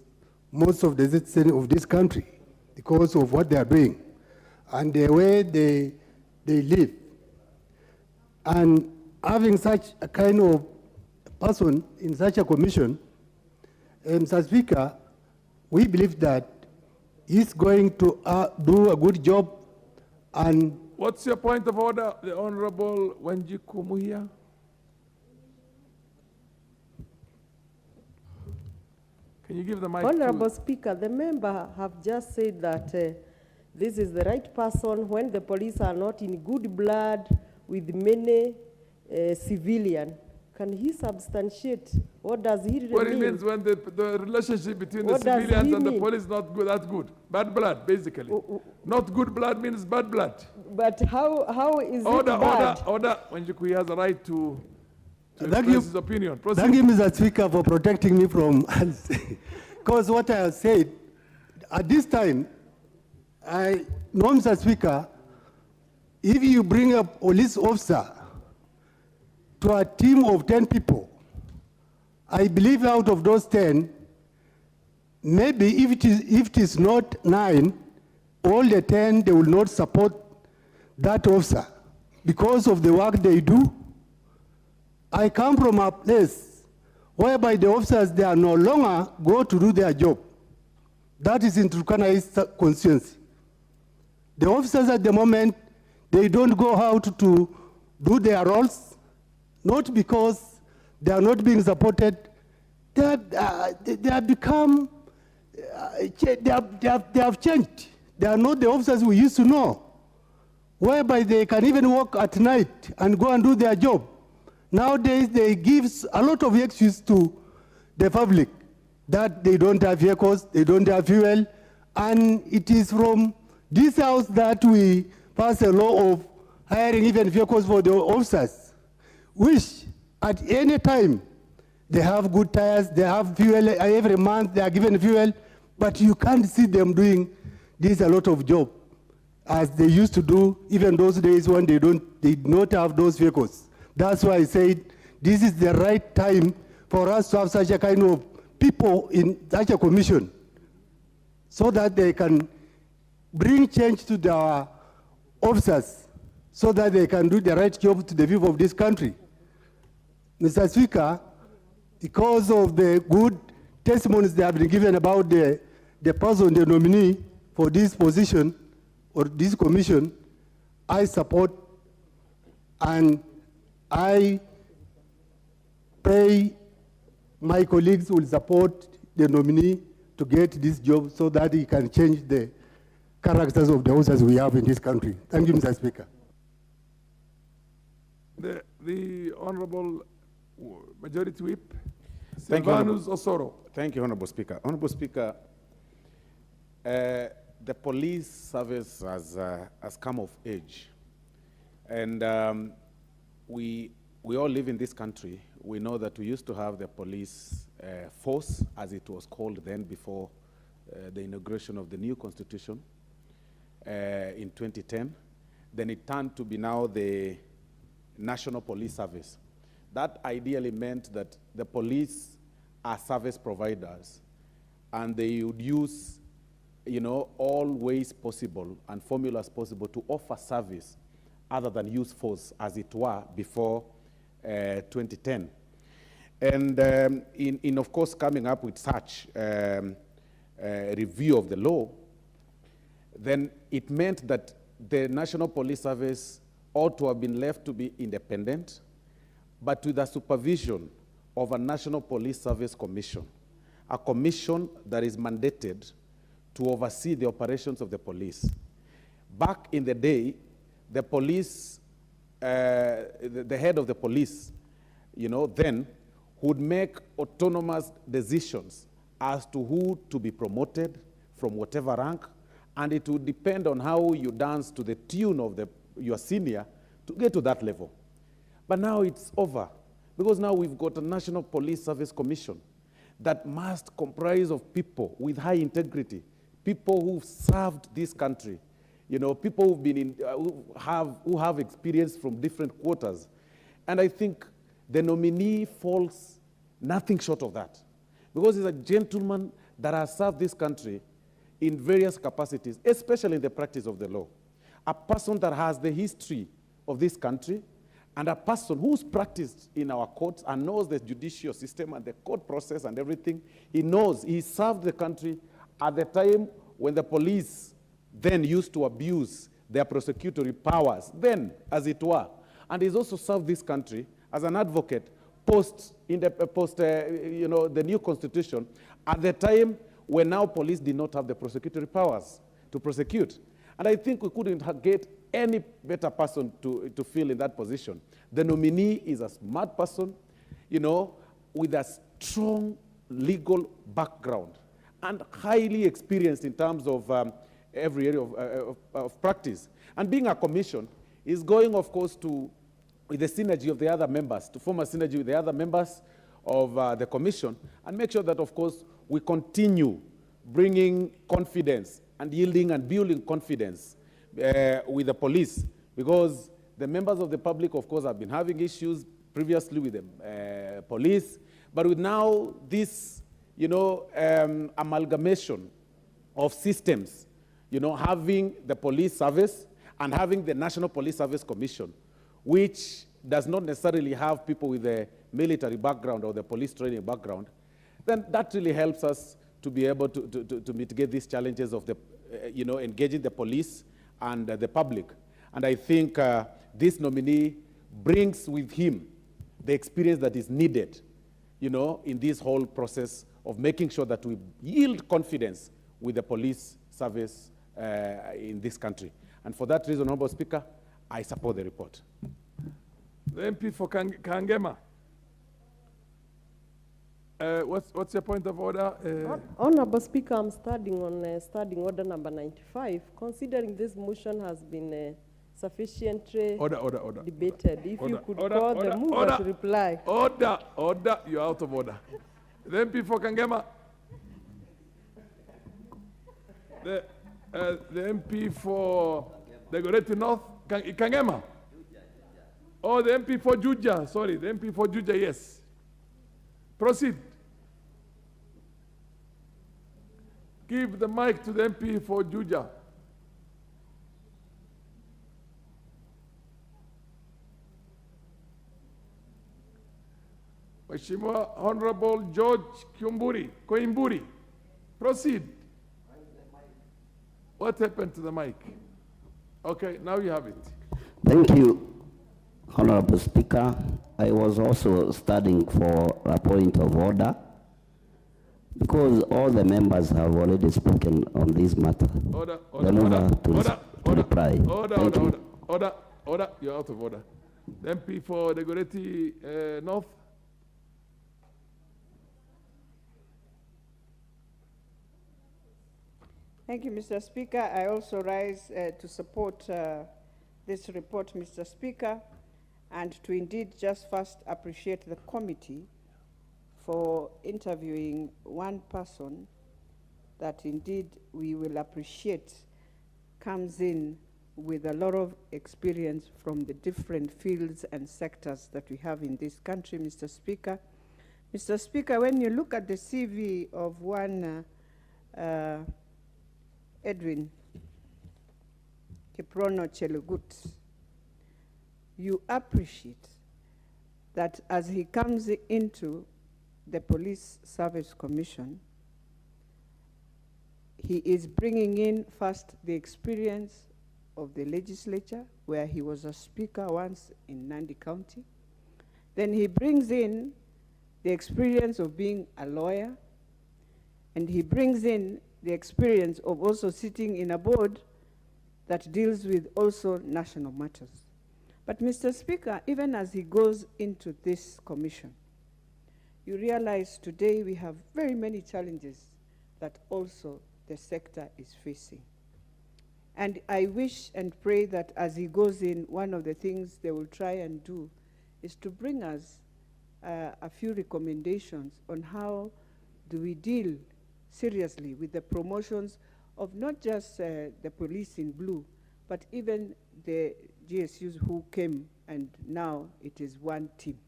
most of the citizens of this country because of what they are doing and the way they live. And having such a kind of person in such a commission, Mr. Speaker, we believe that he's going to do a good job. And what's your point of order, the Honorable Wanjiku Muhia? Can you give the mic Honorable to... Speaker, the member have just said that this is the right person when the police are not in good blood with many civilian. Can he substantiate? What does he really What mean? it means when the relationship between What the does civilians he and the mean? police is not good, that good. Bad blood, basically. Not good blood means bad blood. But how is Order, it bad? order. Wanjiku has a right to Thank express you. his opinion. Proceed. Thank you, Mr. Speaker, for protecting me from, because what I have said, at this time, no, Mr. Speaker, if you bring a police officer to a team of 10 people, I believe out of those 10, maybe if it is not 9, all the 10, they will not support that officer because of the work they do. I come from a place whereby the officers, they are no longer go to do their job. That is in Turkana East constituency. The officers at the moment, they don't go out to do their roles, not because they are not being supported. They have become, they have changed. They are not the officers we used to know, whereby they can even work at night and go and do their job. Nowadays, they give a lot of excuses to the public that they don't have vehicles, they don't have fuel, and it is from this house that we pass a law of hiring even vehicles for the officers, which at any time they have good tires, they have fuel every month, they are given fuel, but you can't see them doing this a lot of job as they used to do even those days when they did not have those vehicles. That's why I said this is the right time for us to have such a kind of people in such a commission so that they can bring change to their officers so that they can do the right job to the people of this country. Mr. Speaker, because of the good testimonies that have been given about the person, the nominee for this position or this commission, I support and I pray my colleagues will support the nominee to get this job so that he can change the characters of the officers we have in this country. Thank you, Mr. Speaker. The Honorable Majority Whip, Thank you, Silvanus Osoro. Thank you, Honorable Speaker. Honorable Speaker, the police service has come of age. And we all live in this country. We know that we used to have the police force, as it was called then before the inauguration of the new constitution in 2010. Then it turned to be now the National Police Service. That ideally meant that the police are service providers, and they would use, all ways possible and formulas possible to offer service other than use force, as it were, before 2010. And in of course, coming up with such review of the law, then it meant that the National Police Service ought to have been left to be independent, but with the supervision of a National Police Service Commission, a commission that is mandated to oversee the operations of the police. Back in the day, the police, the head of the police, then would make autonomous decisions as to who to be promoted from whatever rank, and it would depend on how you dance to the tune of your senior to get to that level. But now it's over, because now we've got a National Police Service Commission that must comprise of people with high integrity, people who've served this country, people who've been in, who have experience from different quarters. And I think the nominee falls nothing short of that, because he's a gentleman that has served this country in various capacities, especially in the practice of the law. A person that has the history of this country, and a person who's practiced in our courts and knows the judicial system and the court process and everything. He knows, he served the country at the time when the police then used to abuse their prosecutory powers, then, as it were. And he's also served this country as an advocate post the new constitution, at the time when now police did not have the prosecutory powers to prosecute. And I think we couldn't get any better person to fill in that position. The nominee is a smart person, you know, with a strong legal background and highly experienced in terms of every area of practice. And being a commission is going, of course, with the synergy of the other members, to form a synergy with the other members of the commission and make sure that, of course, we continue bringing confidence and yielding and building confidence with the police, because the members of the public, of course, have been having issues previously with the police, but with now this, you know, amalgamation of systems, you know, having the police service and having the National Police Service Commission, which does not necessarily have people with a military background or the police training background, then that really helps us to be able to mitigate these challenges of the, you know, engaging the police and the public. And I think this nominee brings with him the experience that is needed, you know, in this whole process of making sure that we yield confidence with the police service in this country. And for that reason, Honorable Speaker, I support the report. The MP for Kangema. What's your point of order? Honorable Speaker, I'm starting on standing order number 95. Considering this motion has been sufficiently debated, if you could call the mover to reply. Order, you're out of order. The MP for Kangema. The MP for the Goreti North, Kangema. Oh, the MP for Juja, sorry, the MP for Juja, yes. Proceed. Give the mic to the MP for Juja. Mheshimiwa Honorable George Koimburi. Proceed. What happened to the mic? Okay, now you have it. Thank you, Honorable Speaker. I was also studying for a point of order because all the members have already spoken on this matter. Order, reply. Order, you're out of order. The MP for the Goreti North. Thank you, Mr. Speaker. I also rise to support this report, Mr. Speaker, and to indeed just first appreciate the committee for interviewing one person that indeed we will appreciate comes in with a lot of experience from the different fields and sectors that we have in this country, Mr. Speaker. Mr. Speaker, when you look at the CV of one Edwin Kiprono Chelugut, you appreciate that as he comes into the Police Service Commission, he is bringing in first the experience of the legislature, where he was a speaker once in Nandi County. Then he brings in the experience of being a lawyer, and he brings in the experience of also sitting in a board that deals with also national matters. But Mr. Speaker, even as he goes into this commission, you realize today we have very many challenges that also the sector is facing. And I wish and pray that as he goes in, one of the things they will try and do is to bring us a few recommendations on how do we deal seriously with the promotions of not just the police in blue, but even the GSUs who came, and now it is one team.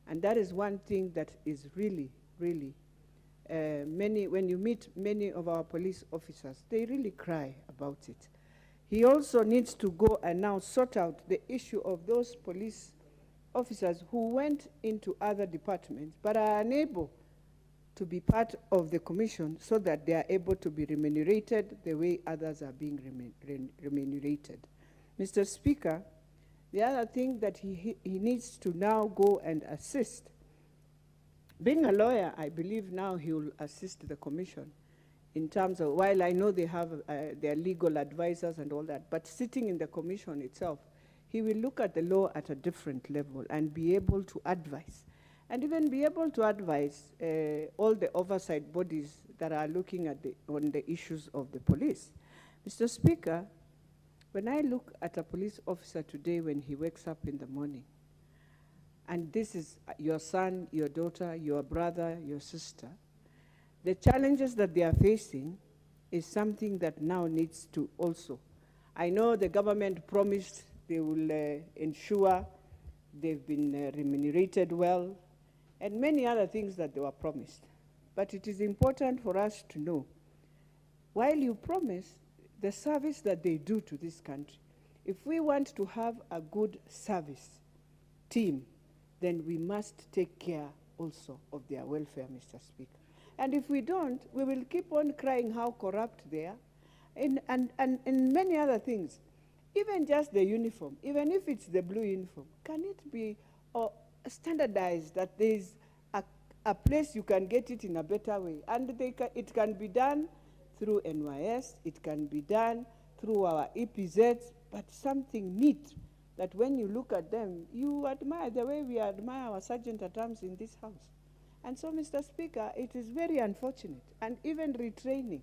And that is one thing that is really, really, when you meet many of our police officers, they really cry about it. He also needs to go and now sort out the issue of those police officers who went into other departments but are unable to be part of the commission so that they are able to be remunerated the way others are being remunerated. Mr. Speaker, the other thing that he needs to now go and assist Being a lawyer, I believe now he will assist the commission in terms of, while I know they have their legal advisors and all that, but sitting in the commission itself, he will look at the law at a different level and be able to advise. And even be able to advise all the oversight bodies that are looking at on the issues of the police. Mr. Speaker, when I look at a police officer today when he wakes up in the morning, and this is your son, your daughter, your brother, your sister, the challenges that they are facing is something that now needs to also. I know the government promised they will ensure they've been remunerated well, and many other things that they were promised. But it is important for us to know, while you promise the service that they do to this country, if we want to have a good service team, then we must take care also of their welfare, Mr. Speaker. And if we don't, we will keep on crying how corrupt they are, and many other things. Even just the uniform, even if it's the blue uniform, can it be standardized that there's a place you can get it in a better way? And it can be done through NYS, it can be done through our EPZs, but something neat that when you look at them, you admire the way we admire our sergeant-at-arms in this house. And so, Mr. Speaker, it is very unfortunate, and even retraining,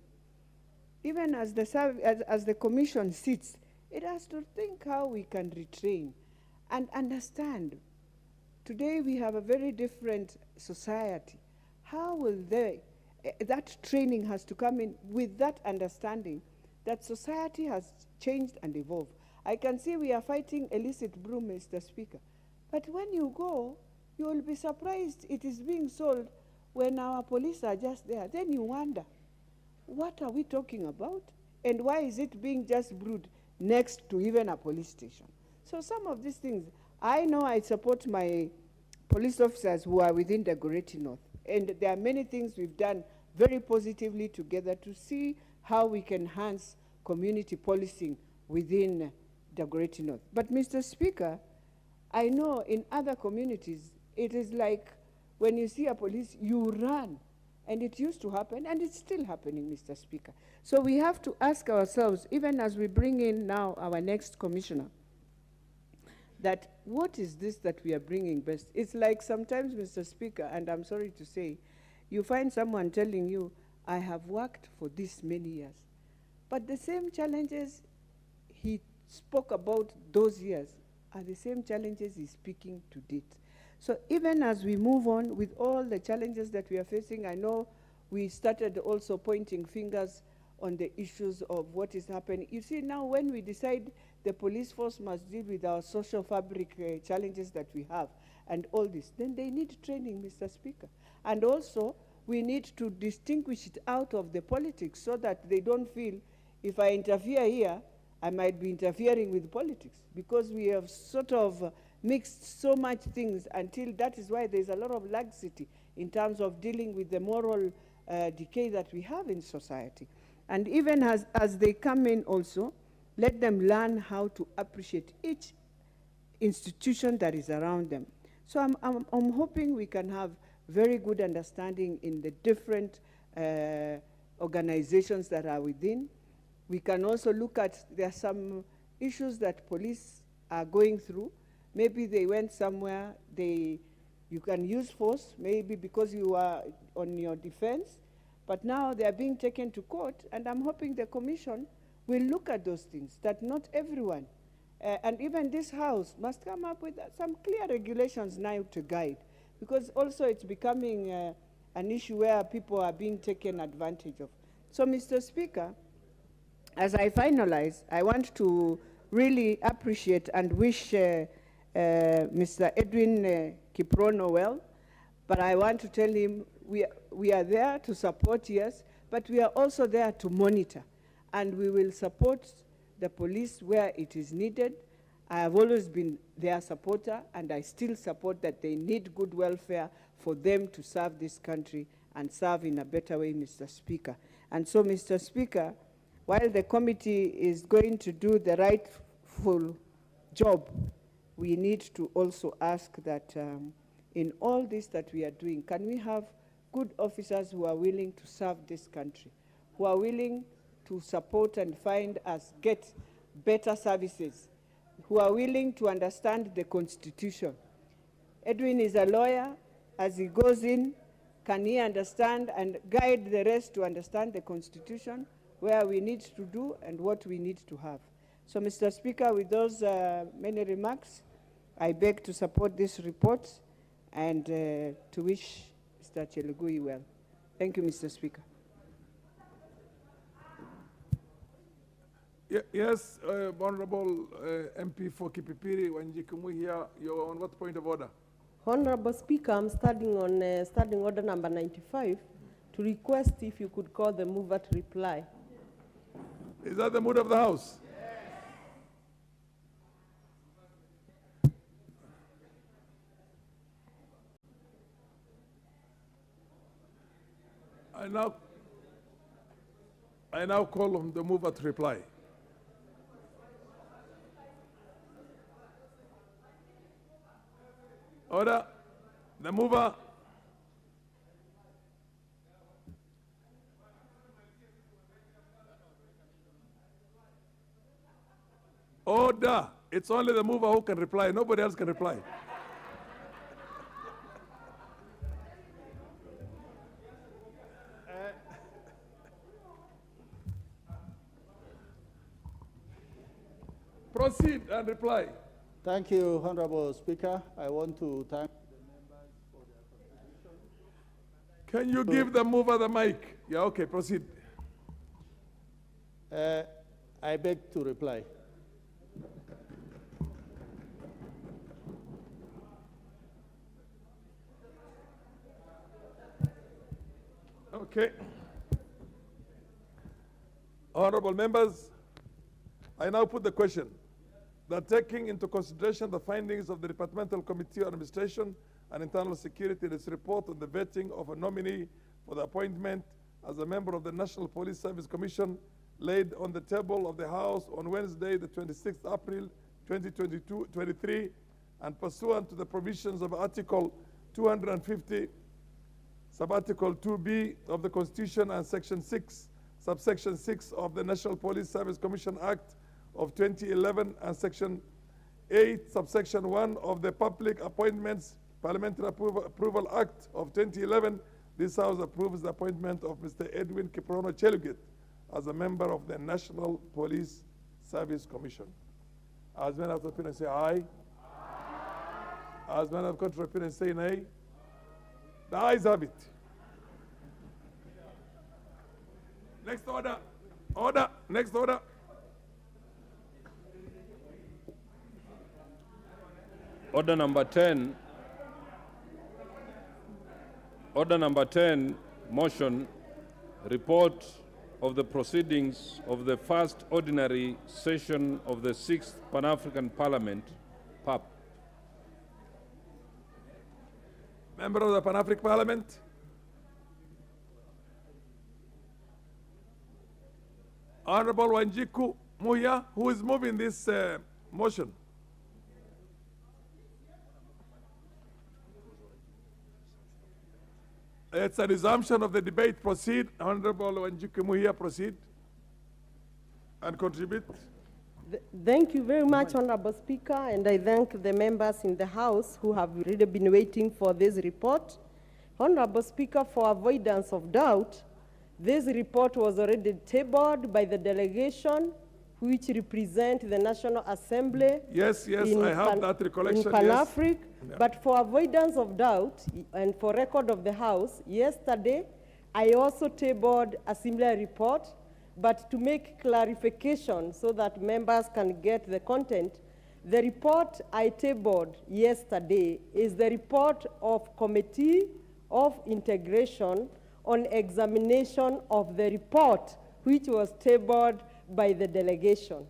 even as the commission sits, it has to think how we can retrain and understand. Today we have a very different society. How will that training has to come in with that understanding that society has changed and evolved. I can see we are fighting illicit brew, Mr. Speaker, but when you go, you will be surprised it is being sold when our police are just there. Then you wonder, what are we talking about? And why is it being just brewed next to even a police station? So some of these things, I know I support my police officers who are within the Dagoretti North. And there are many things we've done very positively together to see how we can enhance community policing within the Dagoretti North. But Mr. Speaker, I know in other communities, it is like when you see a police, you run. And it used to happen, and it's still happening, Mr. Speaker. So we have to ask ourselves, even as we bring in now our next commissioner, that what is this that we are bringing best? It's like sometimes, Mr. Speaker, and I'm sorry to say, you find someone telling you, I have worked for this many years. But the same challenges he spoke about those years are the same challenges he's speaking to date. So even as we move on with all the challenges that we are facing, I know we started also pointing fingers on the issues of what is happening. You see, now when we decide the police force must deal with our social fabric challenges that we have and all this, then they need training, Mr. Speaker. And also, we need to distinguish it out of the politics so that they don't feel, if I interfere here, I might be interfering with politics, because we have sort of mixed so much things until that is why there's a lot of laxity in terms of dealing with the moral decay that we have in society. And even as they come in also, let them learn how to appreciate each institution that is around them. So I'm hoping we can have very good understanding in the different organizations that are within. We can also look at, there are some issues that police are going through. Maybe they went somewhere, you can use force, maybe because you are on your defense, but now they are being taken to court, and I'm hoping the commission will look at those things, that not everyone, and even this house must come up with some clear regulations now to guide, because also it's becoming an issue where people are being taken advantage of. So, Mr. Speaker, as I finalize, I want to really appreciate and wish Mr. Edwin Kiprono well, but I want to tell him we are there to support, yes, but we are also there to monitor, and we will support the police where it is needed. I have always been their supporter, and I still support that they need good welfare for them to serve this country and serve in a better way, Mr. Speaker. And so, Mr. Speaker, while the committee is going to do the rightful job, we need to also ask that in all this that we are doing? Can we have good officers who are willing to serve this country, who are willing to support and find us, get better services, who are willing to understand the Constitution? Edwin is a lawyer. As he goes in, can he understand and guide the rest to understand the Constitution, where we need to do and what we need to have? So, Mr. Speaker, with those many remarks, I beg to support this report and to wish Mr. Chelugui well. Thank you, Mr. Speaker. Yes, Honorable MP for Kipipiri, Wanjiku here, you're on what point of order? Honorable Speaker, I'm starting on standing order number 95 to request if you could call the mover to reply. Is that the mood of the House? I now call on the mover to reply. Order. The mover. Order. It's only the mover who can reply. Nobody else can reply. Proceed and reply. Thank you, Honorable Speaker. I want to thank the members for their contribution. Can you give the mover the mic? Yeah, okay, proceed. I beg to reply. Okay. Honorable members, I now put the question that taking into consideration the findings of the Departmental Committee on Administration and Internal Security in its report on the vetting of a nominee for the appointment as a member of the National Police Service Commission laid on the table of the House on Wednesday, the 26th April 2023, and pursuant to the provisions of Article 250, Subarticle 2B of the Constitution and Section 6, Subsection 6 of the National Police Service Commission Act of 2011 and Section 8, Subsection 1 of the Public Appointments Parliamentary Approval Act of 2011, this House approves the appointment of Mr. Edwin Kiprono Chelugui as a member of the National Police Service Commission. As men of the opinion say aye. As men of contrary opinion say nay. The ayes have it. Next order. Order. Next order. Order number 10. Order number 10, motion, report of the proceedings of the first ordinary session of the 6th Pan-African Parliament, PAP. Member of the Pan-African Parliament. Honorable Wanjiku Muya, who is moving this motion? It's a resumption of the debate. Proceed. Honorable Wanjiku Muya, proceed and contribute. Thank you very much, Honorable Speaker, and I thank the members in the House who have really been waiting for this report. Honorable Speaker, for avoidance of doubt, this report was already tabled by the delegation which represent the National Assembly. Yes, yes, I have that recollection. In Pan-Africa. Yes. Yeah. But for avoidance of doubt and for record of the House, yesterday I also tabled a similar report, but to make clarification so that members can get the content, the report I tabled yesterday is the report of Committee of Integration on examination of the report which was tabled by the delegation.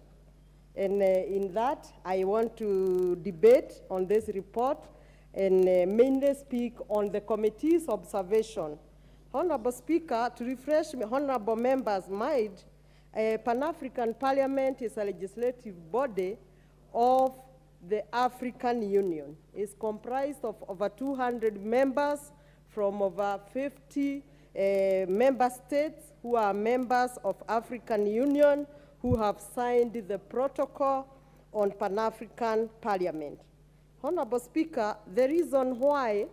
And in that, I want to debate on this report and mainly speak on the committee's observation. Honorable Speaker, to refresh honorable members' mind, Pan-African Parliament is a legislative body of the African Union. It's comprised of over 200 members from over 50 member states who are members of African Union who have signed the protocol on Pan-African Parliament. Honorable Speaker, the reason why,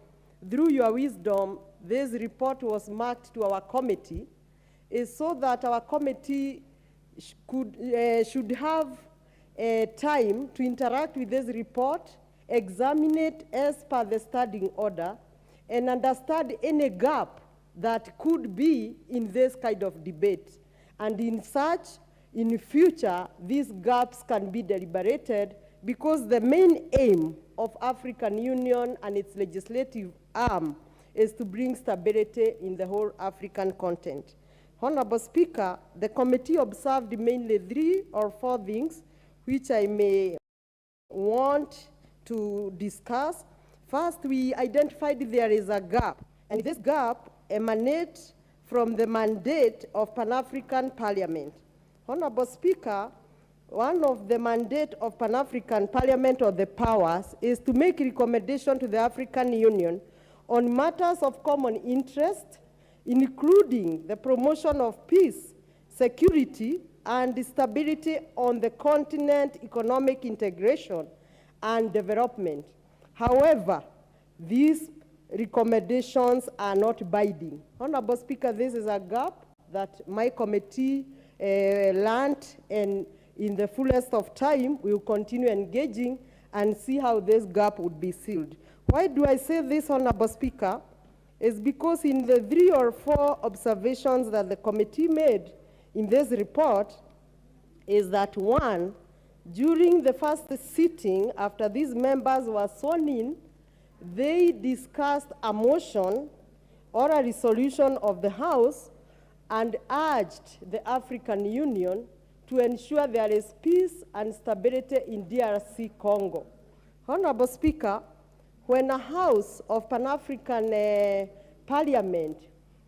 through your wisdom, this report was marked to our committee is so that our committee should have time to interact with this report, examine it as per the standing order, and understand any gap that could be in this kind of debate. And in such, in future, these gaps can be deliberated because the main aim of African Union and its legislative arm is to bring stability in the whole African continent. Honorable Speaker, the committee observed mainly 3 or 4 things which I may want to discuss. First, we identified there is a gap, and this gap emanates from the mandate of Pan-African Parliament. Honorable Speaker, one of the mandate of Pan-African Parliament or the powers is to make recommendation to the African Union on matters of common interest, including the promotion of peace, security, and stability on the continent, economic integration, and development. However, these recommendations are not binding. Honorable Speaker, this is a gap that my committee learned, and in the fullest of time, we will continue engaging and see how this gap would be sealed. Why do I say this, Honorable Speaker? Is because in the 3 or 4 observations that the committee made in this report is that, 1, during the first sitting, after these members were sworn in, they discussed a motion or a resolution of the House and urged the African Union to ensure there is peace and stability in DRC Congo. Honorable Speaker, when a House of Pan-African Parliament,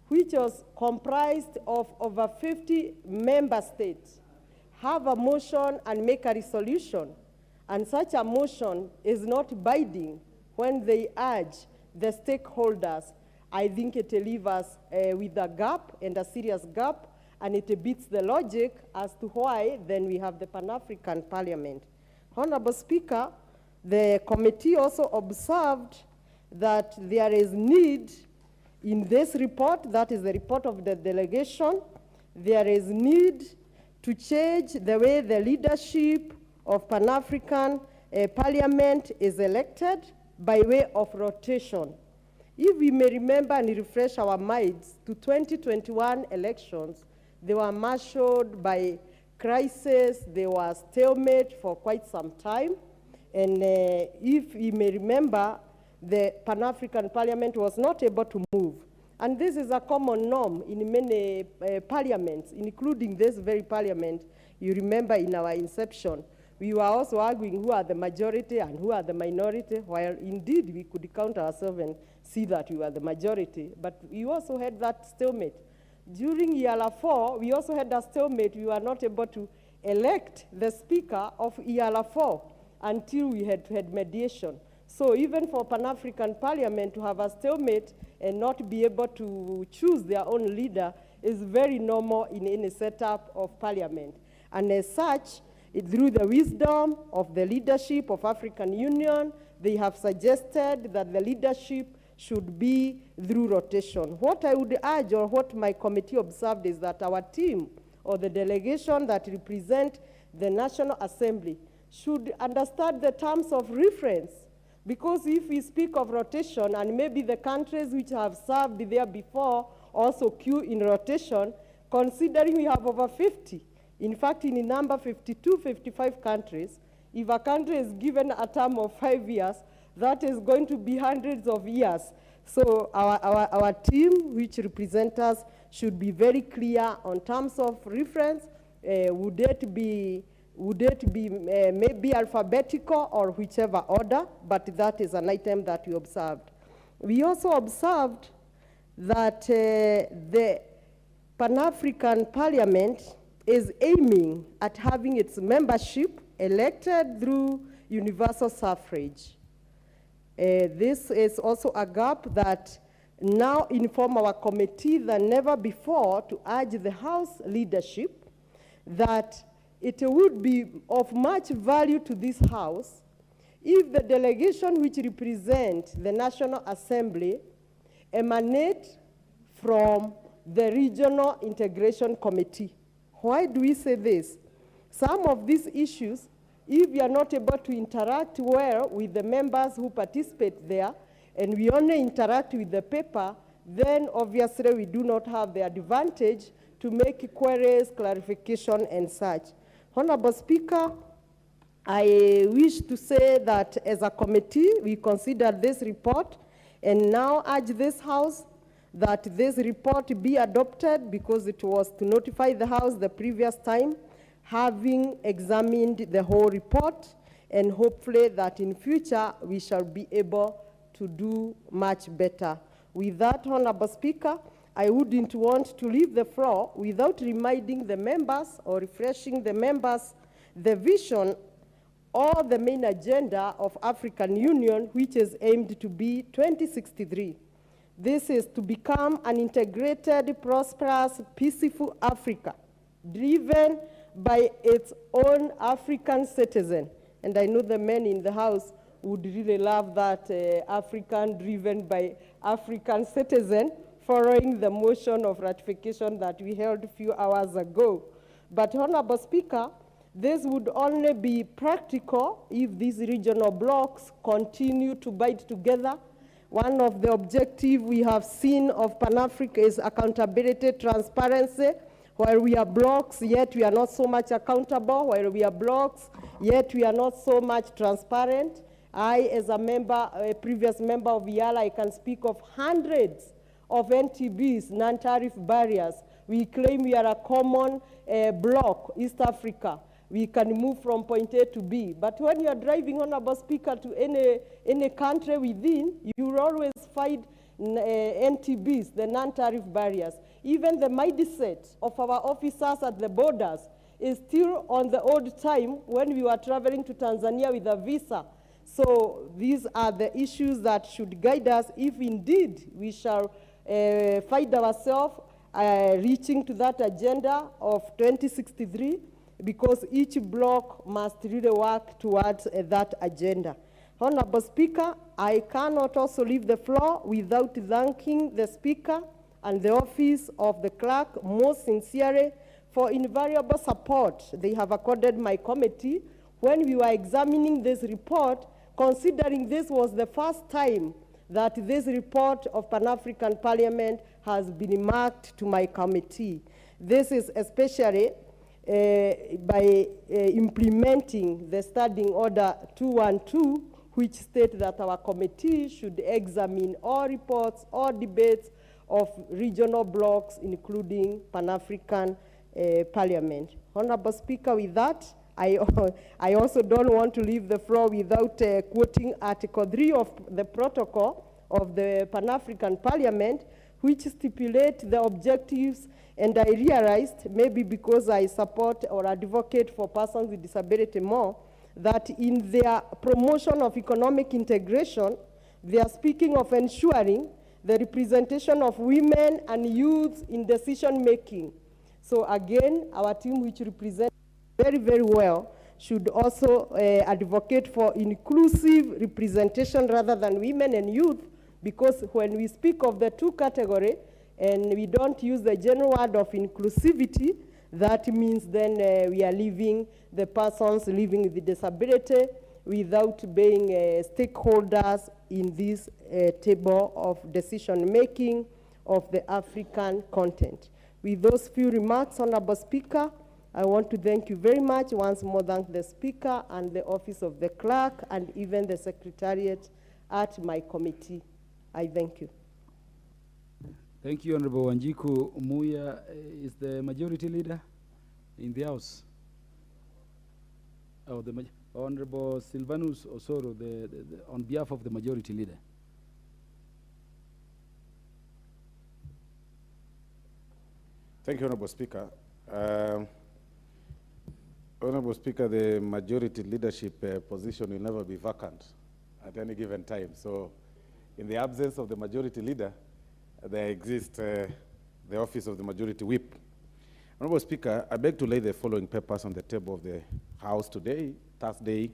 which was comprised of over 50 member states, have a motion and make a resolution, and such a motion is not binding when they urge the stakeholders, I think it leaves us with a gap, and a serious gap, and it beats the logic as to why then we have the Pan-African Parliament. Honorable Speaker, the committee also observed that there is need in this report, that is the report of the delegation, there is need to change the way the leadership of Pan-African Parliament is elected by way of rotation. If we may remember and refresh our minds to 2021 elections, they were marshaled by crisis, they were stalemate for quite some time. And if we may remember, the Pan-African Parliament was not able to move. And this is a common norm in many parliaments, including this very parliament. You remember in our inception, we were also arguing who are the majority and who are the minority, while indeed we could count ourselves and see that we were the majority. But we also had that stalemate. During EALA 4, we also had a stalemate. We were not able to elect the speaker of EALA 4 until we had mediation. So even for Pan-African Parliament to have a stalemate and not be able to choose their own leader is very normal in any setup of parliament. And as such, through the wisdom of the leadership of African Union, they have suggested that the leadership should be through rotation. What I would urge, or what my committee observed, is that our team or the delegation that represent the National Assembly should understand the terms of reference. Because if we speak of rotation, and maybe the countries which have served there before also queue in rotation, considering we have over 50, in fact, in a number 52, 55 countries, if a country is given a term of 5 years, that is going to be hundreds of years. So our team, which represent us, should be very clear on terms of reference. Would it be maybe alphabetical or whichever order, but that is an item that we observed. We also observed that the Pan-African Parliament is aiming at having its membership elected through universal suffrage. This is also a gap that now inform our committee than never before to urge the House leadership that it would be of much value to this House if the delegation which represent the National Assembly emanate from the Regional Integration Committee. Why do we say this? Some of these issues, if we are not able to interact well with the members who participate there, and we only interact with the paper, then obviously we do not have the advantage to make queries, clarification, and such. Honorable Speaker, I wish to say that as a committee, we consider this report and now urge this House that this report be adopted because it was to notify the House the previous time, having examined the whole report, and hopefully that in future we shall be able to do much better. With that, Honorable Speaker, I wouldn't want to leave the floor without reminding the members or refreshing the members the vision or the main agenda of African Union, which is aimed to be 2063. This is to become an integrated, prosperous, peaceful Africa, driven by its own African citizen. And I know the men in the House would really love that African driven by African citizen, following the motion of ratification that we held a few hours ago. But Honorable Speaker, this would only be practical if these regional blocks continue to bite together. One of the objectives we have seen of Pan-Africa is accountability, transparency. While we are blocks, yet we are not so much accountable. While we are blocks, yet we are not so much transparent. I, as a member, a previous member of IALA, I can speak of hundreds of NTBs, non-tariff barriers. We claim we are a common bloc, East Africa. We can move from point A to B. But when you are driving, Honorable Speaker, to any country within, you will always find NTBs, the non-tariff barriers. Even the mindset of our officers at the borders is still on the old time when we were traveling to Tanzania with a visa. So these are the issues that should guide us if indeed we shall find ourselves reaching to that agenda of 2063, because each bloc must really work towards that agenda. Honorable Speaker, I cannot also leave the floor without thanking the Speaker and the office of the clerk most sincerely for invaluable support they have accorded my committee when we were examining this report, considering this was the first time that this report of Pan-African Parliament has been marked to my committee. This is especially by implementing the Standing Order 212, which states that our committee should examine all reports, all debates of regional blocs, including Pan-African Parliament. Honorable Speaker, with that, I also don't want to leave the floor without quoting Article 3 of the Protocol of the Pan-African Parliament, which stipulate the objectives, and I realized, maybe because I support or advocate for persons with disability more, that in their promotion of economic integration, they are speaking of ensuring the representation of women and youth in decision-making. So again, our team, which represents very, very well, should also advocate for inclusive representation rather than women and youth, because when we speak of the two categories, and we don't use the general word of inclusivity, that means then we are leaving the persons living with disability without being stakeholders in this table of decision-making of the African content. With those few remarks, Honorable Speaker, I want to thank you very much. Once more, thank the Speaker and the Office of the Clerk and even the Secretariat at my committee. I thank you. Thank you, Honorable Wanjiku. Muya is the majority leader in the House. Oh, the Honorable Silvanus Osoro, on behalf of the majority leader. Thank you, Honorable Speaker. Honorable Speaker, the majority leadership position will never be vacant at any given time. So in the absence of the majority leader, there exists the office of the majority whip. Honorable Speaker, I beg to lay the following papers on the table of the House today, Thursday,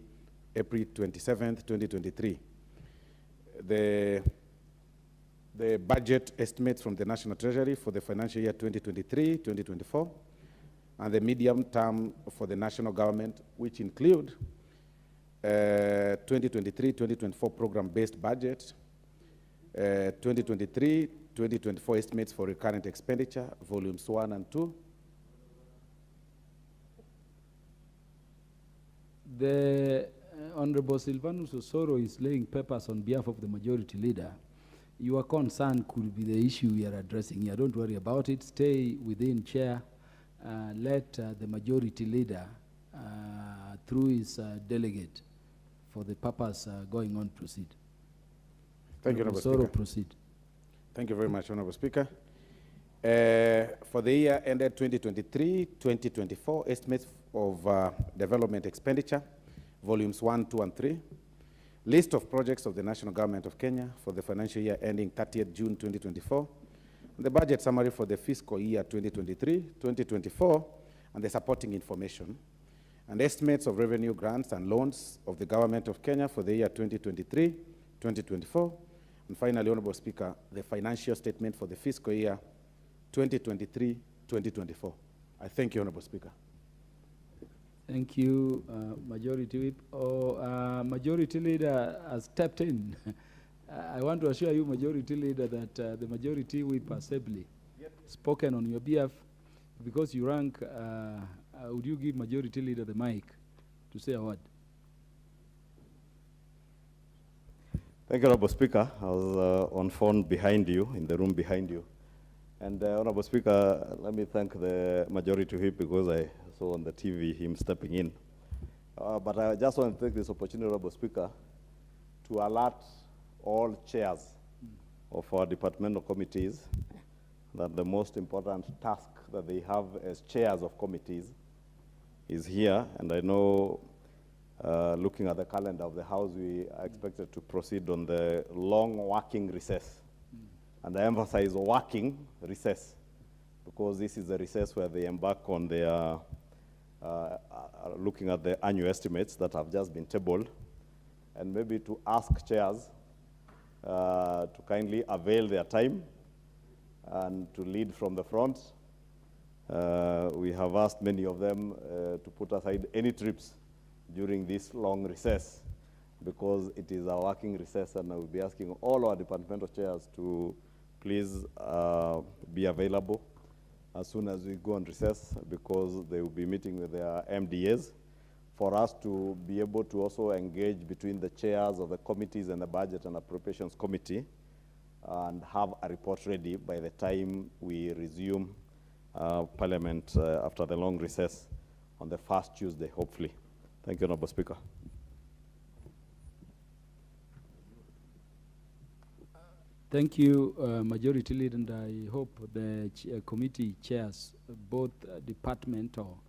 April 27th, 2023. The budget estimates from the National Treasury for the financial year 2023-2024, and the medium term for the national government, which include 2023-2024 program-based budget, 2023-2024 estimates for recurrent expenditure, volumes 1 and 2. The Honorable Silvanus Osoro is laying papers on behalf of the majority leader. Your concern could be the issue we are addressing here. Don't worry about it. Stay within chair. Let the majority leader, through his delegate, for the purpose going on, proceed. Thank you, Honorable Speaker. Proceed. Thank you very much, Honorable Speaker. For the year ended 2023-2024, estimates of development expenditure, volumes 1, 2, and 3. List of projects of the National Government of Kenya for the financial year ending 30th June 2024. The budget summary for the fiscal year 2023-2024, and the supporting information, and estimates of revenue grants and loans of the Government of Kenya for the year 2023-2024. And finally, Honorable Speaker, the financial statement for the fiscal year 2023-2024. I thank you, Honorable Speaker. Thank you, Majority Whip. Majority Leader has stepped in. I want to assure you, Majority Leader, that the Majority Whip Assembly spoken on your behalf. Because you rank, would you give Majority Leader the mic to say a word? Thank you, Honorable Speaker. I was on phone behind you, in the room behind you. And Honorable Speaker, let me thank the Majority Whip because I saw on the TV him stepping in. But I just want to take this opportunity, Honorable Speaker, to alert all chairs of our departmental committees that the most important task that they have as chairs of committees is here. And I know, looking at the calendar of the House, we are expected to proceed on the long working recess. And I emphasize working recess, because this is the recess where they embark on their looking at the annual estimates that have just been tabled, and maybe to ask chairs to kindly avail their time and to lead from the front. We have asked many of them to put aside any trips during this long recess, because it is a working recess, and I will be asking all our departmental chairs to please be available as soon as we go on recess, because they will be meeting with their MDAs, for us to be able to also engage between the chairs of the committees and the Budget and Appropriations Committee, and have a report ready by the time we resume Parliament after the long recess on the first Tuesday, hopefully. Thank you, Honorable Speaker. Thank you, Majority Leader, and I hope the committee chairs, both departmental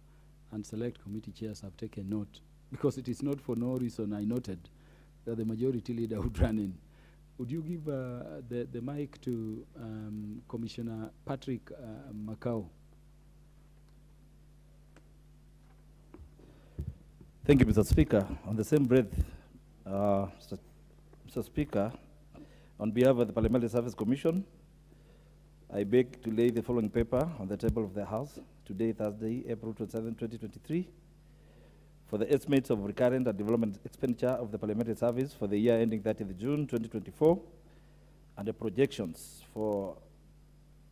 and select committee chairs, have taken note, because it is not for no reason I noted that the Majority Leader would run in. Would you give the mic to Commissioner Patrick Macau? Thank you, Mr. Speaker. On the same breath, Mr. Speaker, on behalf of the Parliamentary Service Commission, I beg to lay the following paper on the table of the House today, Thursday, April 27, 2023, for the estimates of recurrent and development expenditure of the Parliamentary Service for the year ending 30th June 2024, and the projections for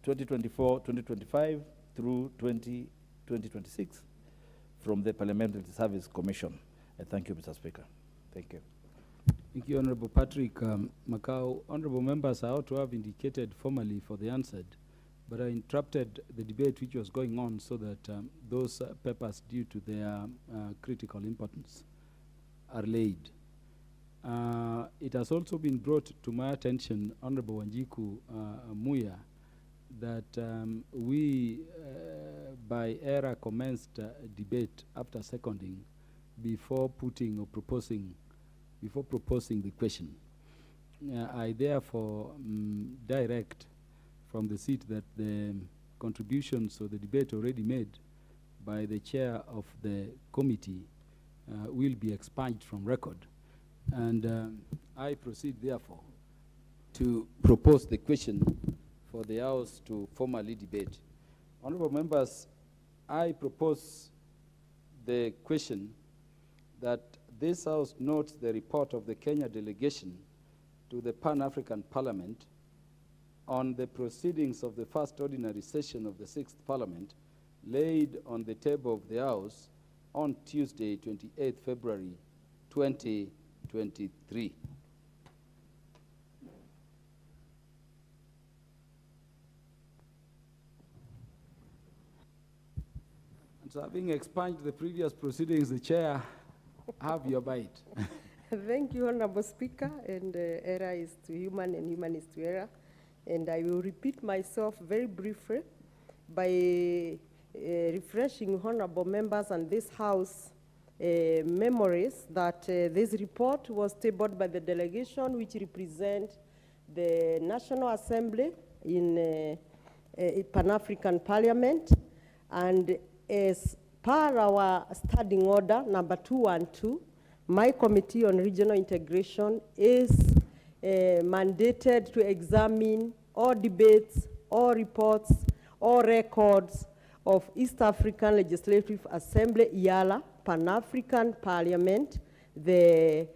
2024-2025 through 2026 from the Parliamentary Service Commission. I thank you, Mr. Speaker. Thank you. Thank you, Honorable Patrick Macau. Honorable members, I ought to have indicated formally for the answered, but I interrupted the debate which was going on so that those papers, due to their critical importance, are laid. It has also been brought to my attention, Honorable Wanjiku Muya, that we, by error, commenced a debate after seconding before putting or proposing, before proposing the question. I therefore direct from the seat that the contributions or the debate already made by the chair of the committee will be expunged from record. And I proceed, therefore, to propose the question for the House to formally debate. Honorable members, I propose the question that this House notes the report of the Kenya delegation to the Pan-African Parliament on the proceedings of the first ordinary session of the 6th Parliament laid on the table of the House on Tuesday, 28 February 2023. And so having expunged the previous proceedings, the chair, have your bite. Thank you, Honorable Speaker, and error is to human and human is to error. And I will repeat myself very briefly by refreshing honorable members and this House memories that this report was tabled by the delegation which represent the National Assembly in Pan-African Parliament, and as per our standing order number 212, my Committee on Regional Integration is mandated to examine all debates, all reports, all records of East African Legislative Assembly, IALA, Pan-African Parliament, the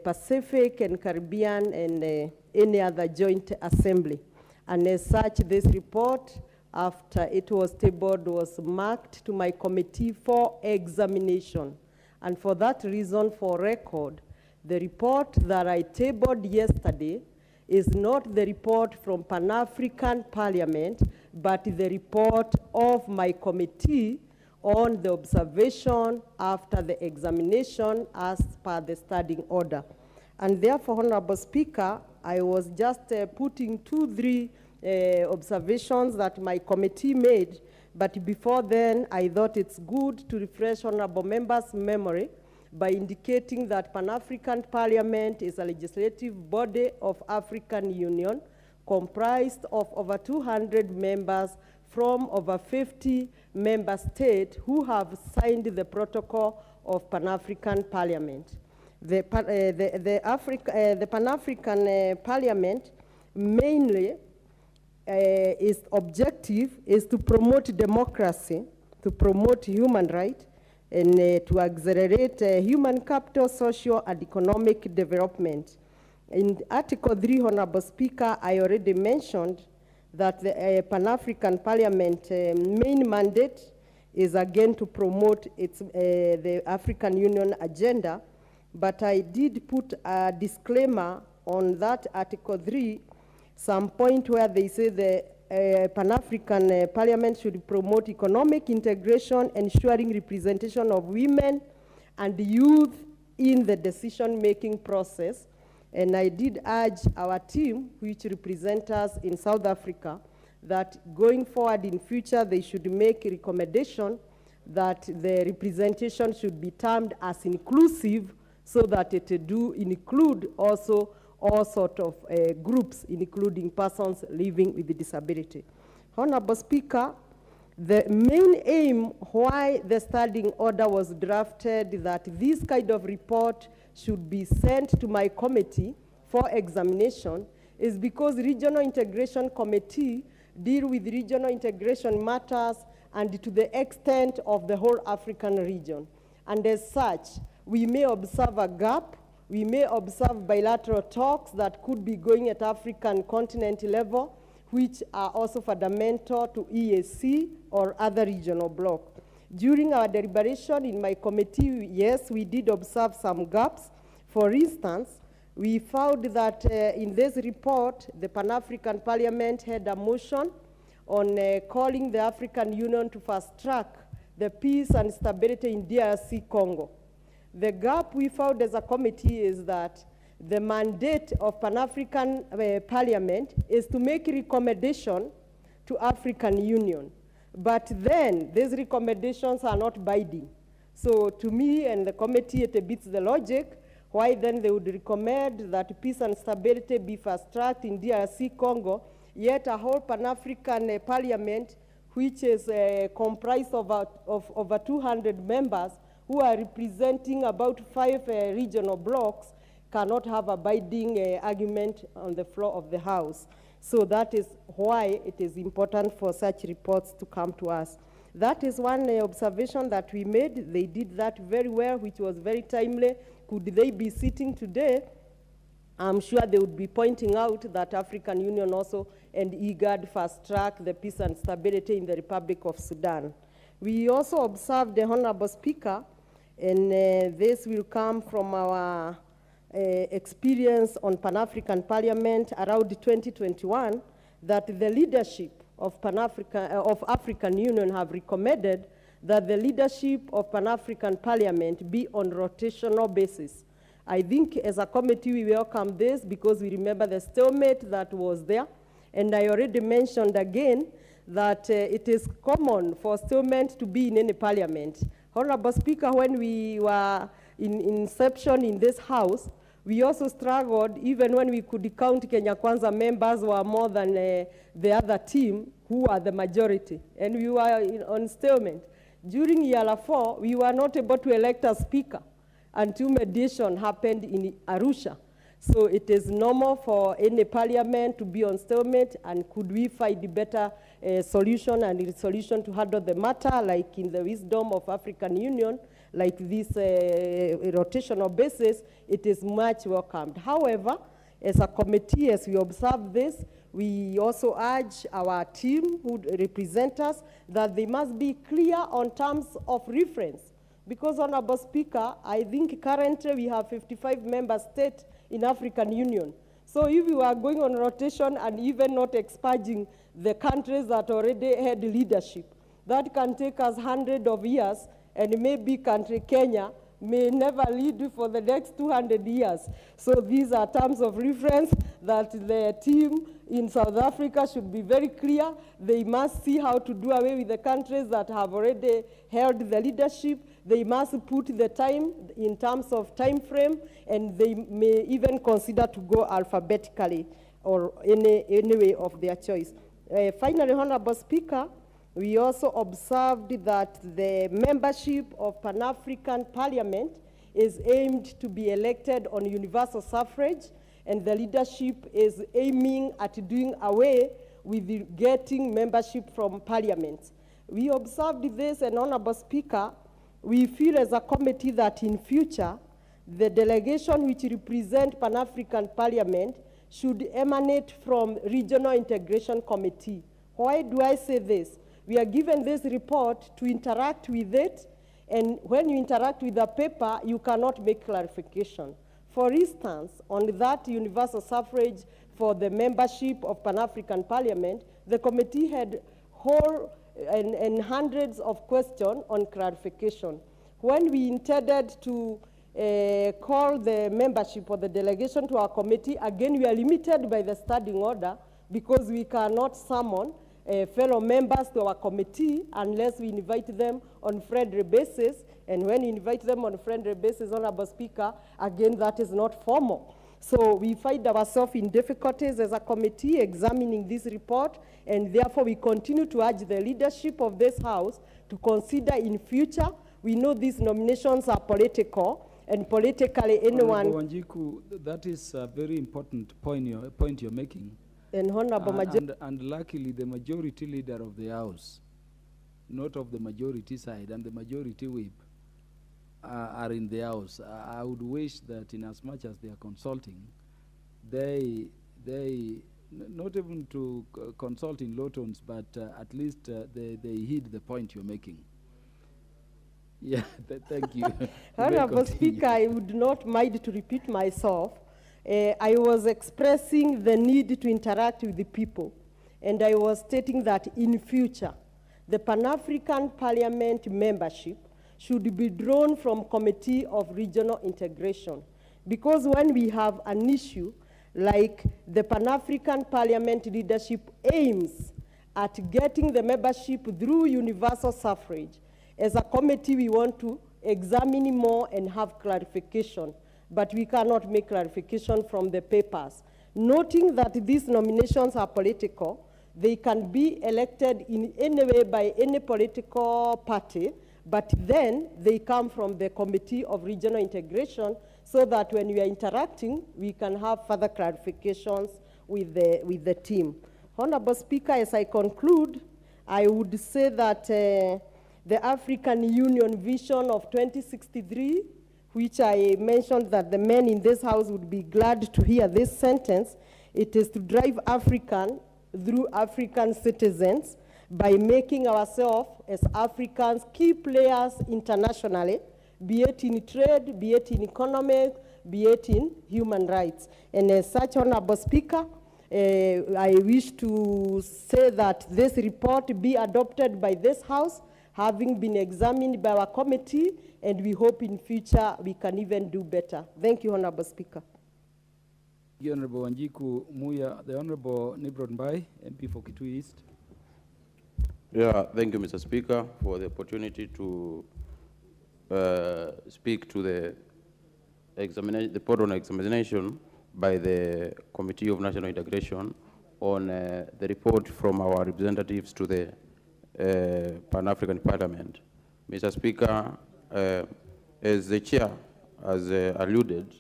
Pacific and Caribbean, and any other joint assembly. And as such, this report, after it was tabled, was marked to my committee for examination. And for that reason, for record, the report that I tabled yesterday is not the report from Pan-African Parliament, but the report of my committee on the observation after the examination as per the standing order. And therefore, Honorable Speaker, I was just putting 2-3 observations that my committee made, but before then, I thought it's good to refresh honorable members' memory by indicating that Pan-African Parliament is a legislative body of African Union comprised of over 200 members from over 50 member states who have signed the protocol of Pan-African Parliament. The Pan-African Parliament mainly its objective is to promote democracy, to promote human rights, and to accelerate human capital, social, and economic development. In Article 3, Honorable Speaker, I already mentioned that the Pan-African Parliament main mandate is again to promote its, the African Union agenda, but I did put a disclaimer on that Article 3, some point where they say the Pan-African Parliament should promote economic integration, ensuring representation of women and youth in the decision-making process. And I did urge our team, which represent us in South Africa, that going forward in future, they should make a recommendation that the representation should be termed as inclusive, so that it do include also all sorts of groups, including persons living with a disability. Honorable Speaker, the main aim why the standing order was drafted that this kind of report should be sent to my committee for examination is because Regional Integration Committee deal with regional integration matters and to the extent of the whole African region. And as such, we may observe a gap. We may observe bilateral talks that could be going at African continent level, which are also fundamental to EAC or other regional bloc. During our deliberation in my committee, yes, we did observe some gaps. For instance, we found that in this report, the Pan-African Parliament had a motion on calling the African Union to fast-track the peace and stability in DRC Congo. The gap we found as a committee is that the mandate of Pan-African Parliament is to make a recommendation to to African Union. But then these recommendations are not binding. So to me and the committee, it beats the logic. Why then they would recommend that peace and stability be fast-tracked in DRC Congo, yet a whole Pan-African parliament, which is comprised of over 200 members who are representing about 5 regional blocks, cannot have a binding argument on the floor of the House. So that is why it is important for such reports to come to us. That is one observation that we made. They did that very well, which was very timely. Could they be sitting today, I'm sure they would be pointing out that African Union also and IGAD fast-track the peace and stability in the Republic of Sudan. We also observed the Honorable Speaker, and this will come from our experience on Pan-African Parliament around 2021, that the leadership of African Union have recommended that the leadership of Pan-African Parliament be on rotational basis. I think as a committee we welcome this because we remember the stalemate that was there. And I already mentioned again that it is common for stalemate to be in any parliament. Honorable Speaker, when we were in inception in this House, we also struggled, even when we could count Kenya Kwanza members were more than the other team who are the majority. And we were on stalemate. During year 4, we were not able to elect a speaker until mediation happened in Arusha. So it is normal for any parliament to be on stalemate, and could we find a better solution and resolution to handle the matter, like in the wisdom of African Union, like this rotational basis, it is much welcomed. However, as a committee, as we observe this, we also urge our team who represent us that they must be clear on terms of reference. Because, Honorable Speaker, I think currently we have 55 member states in African Union. So if we are going on rotation and even not expurging the countries that already had leadership, that can take us hundreds of years, and maybe country Kenya may never lead for the next 200 years. So these are terms of reference that the team in South Africa should be very clear. They must see how to do away with the countries that have already held the leadership. They must put the time in terms of time frame, and they may even consider to go alphabetically or any way of their choice. Finally, Honorable Speaker, we also observed that the membership of Pan-African Parliament is aimed to be elected on universal suffrage, and the leadership is aiming at doing away with getting membership from Parliament. We observed this, and Honorable Speaker, we feel as a committee that in future, the delegation which represent Pan-African Parliament should emanate from Regional Integration Committee. Why do I say this? We are given this report to interact with it, and when you interact with the paper, you cannot make clarification. For instance, on that universal suffrage for the membership of Pan-African Parliament, the committee had whole and hundreds of questions on clarification. When we intended to call the membership or the delegation to our committee, again, we are limited by the standing order because we cannot summon fellow members to our committee unless we invite them on friendly basis. And when you invite them on a friendly basis, Honorable Speaker, again, that is not formal. So we find ourselves in difficulties as a committee examining this report, and therefore we continue to urge the leadership of this House to consider in future. We know these nominations are political, and politically anyone... Wanjiku, that is a very important point you're making. And Honorable and luckily the majority leader of the House, not of the majority side, and the majority whip are in the House. I would wish that in as much as they are consulting, they not even to consult in low tones, but at least they heed the point you're making. Yeah, thank you. Honorable Speaker, I would not mind to repeat myself. I was expressing the need to interact with the people, and I was stating that in future, the Pan-African Parliament membership should be drawn from Committee of Regional Integration. Because when we have an issue like the Pan-African Parliament leadership aims at getting the membership through universal suffrage. As a committee, we want to examine more and have clarification, but we cannot make clarification from the papers. Noting that these nominations are political, they can be elected in any way by any political party, but then they come from the Committee of Regional Integration so that when we are interacting, we can have further clarifications with the team. Honorable Speaker, as I conclude, I would say that the African Union vision of 2063, which I mentioned that the men in this house would be glad to hear this sentence, it is to drive African through African citizens by making ourselves as Africans key players internationally, be it in trade, be it in economic, be it in human rights. And as such, Honorable Speaker, I wish to say that this report be adopted by this House, having been examined by our committee, and we hope in future we can even do better. Thank you, Honorable Speaker. The Honorable Wanjiku Muya, the Honorable Nibron Bai, MP for Kitui East. Yeah, thank you, Mr. Speaker, for the opportunity to speak to the report on examination by the Committee of National Integration on the report from our representatives to the Pan-African Parliament. Mr. Speaker, as the chair has alluded,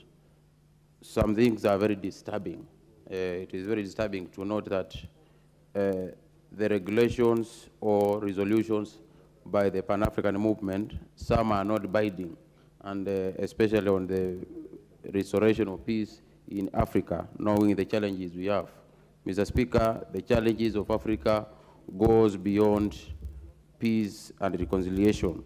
some things are very disturbing. It is very disturbing to note that the regulations or resolutions by the Pan-African movement, some are not binding, and especially on the restoration of peace in Africa, knowing the challenges we have. Mr. Speaker, the challenges of Africa goes beyond peace and reconciliation.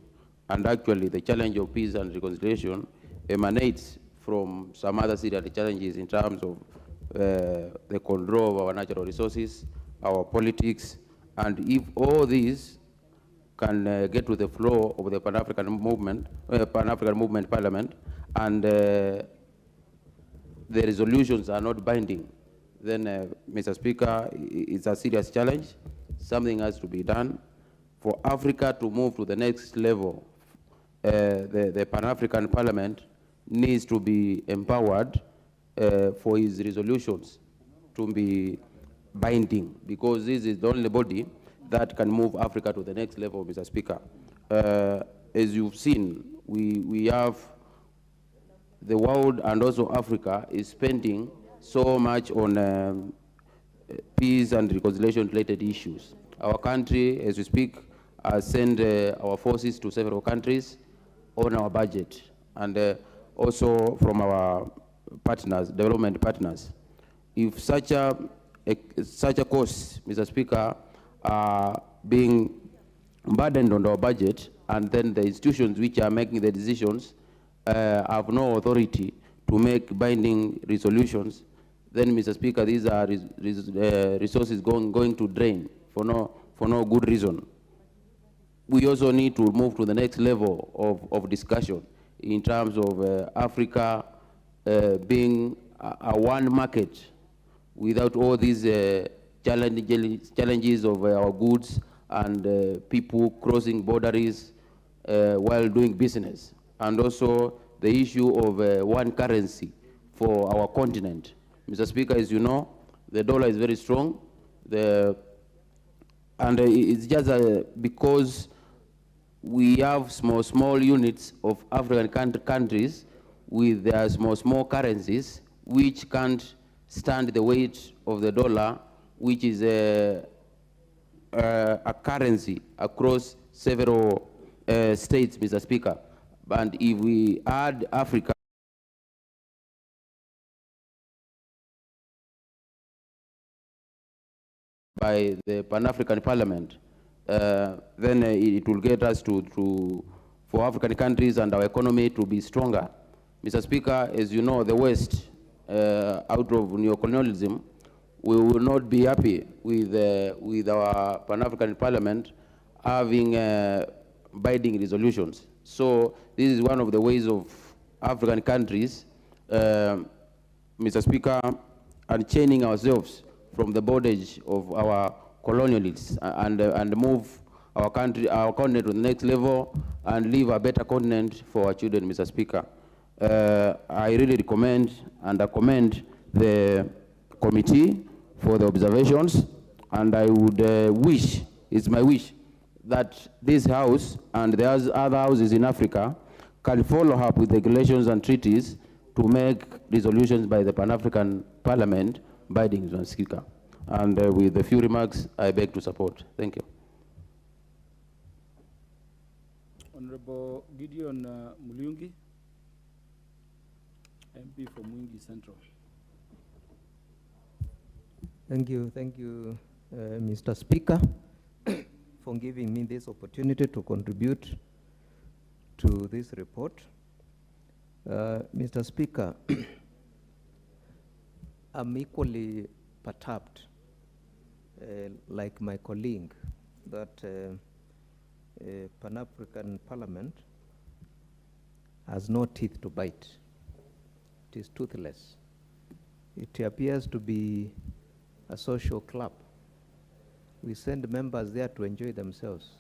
And actually, the challenge of peace and reconciliation emanates from some other serious challenges in terms of the control of our natural resources, our politics, and if all these can get to the floor of the Pan-African movement Parliament, and the resolutions are not binding, then, Mr. Speaker, it's a serious challenge. Something has to be done. For Africa to move to the next level, the Pan-African Parliament needs to be empowered for its resolutions to be binding, because this is the only body that can move Africa to the next level, Mr. Speaker. As you've seen, we have the world and also Africa is spending so much on peace and reconciliation related issues. Our country, as we speak, has sent our forces to several countries on our budget, and also from our partners, development partners. If such a cost, Mr. Speaker, are being burdened on our budget, and then the institutions which are making the decisions have no authority to make binding resolutions, then, Mr. Speaker, these are resources going to drain for no good reason. We also need to move to the next level of discussion in terms of Africa being a one market without all these challenges of our goods and people crossing borders while doing business. And also the issue of one currency for our continent. Mr. Speaker, as you know, the dollar is very strong. And it's just because we have small units of African countries with their small currencies, which can't stand the weight of the dollar, which is a currency across several states, Mr. Speaker. And if we add Africa by the Pan-African Parliament, then it will get us for African countries and our economy to be stronger. Mr. Speaker, as you know, the West, out of neocolonialism, we will not be happy with our Pan-African Parliament having binding resolutions. So this is one of the ways of African countries, Mr. Speaker, unchaining ourselves from the bondage of our colonialists and move our country, our continent to the next level and leave a better continent for our children, Mr. Speaker. I really recommend and I commend the committee for the observations, and I would wish, it's my wish, that this House and the other houses in Africa can follow up with regulations and treaties to make resolutions by the Pan-African Parliament binding, Mr. Speaker. And with a few remarks, I beg to support. Thank you. Honorable Gideon Mulyungi, MP for Mwingi Central. Thank you, Mr. Speaker, for giving me this opportunity to contribute to this report. Mr. Speaker, I'm equally perturbed, like my colleague, that Pan-African Parliament has no teeth to bite. It is toothless. It appears to be a social club. We send members there to enjoy themselves,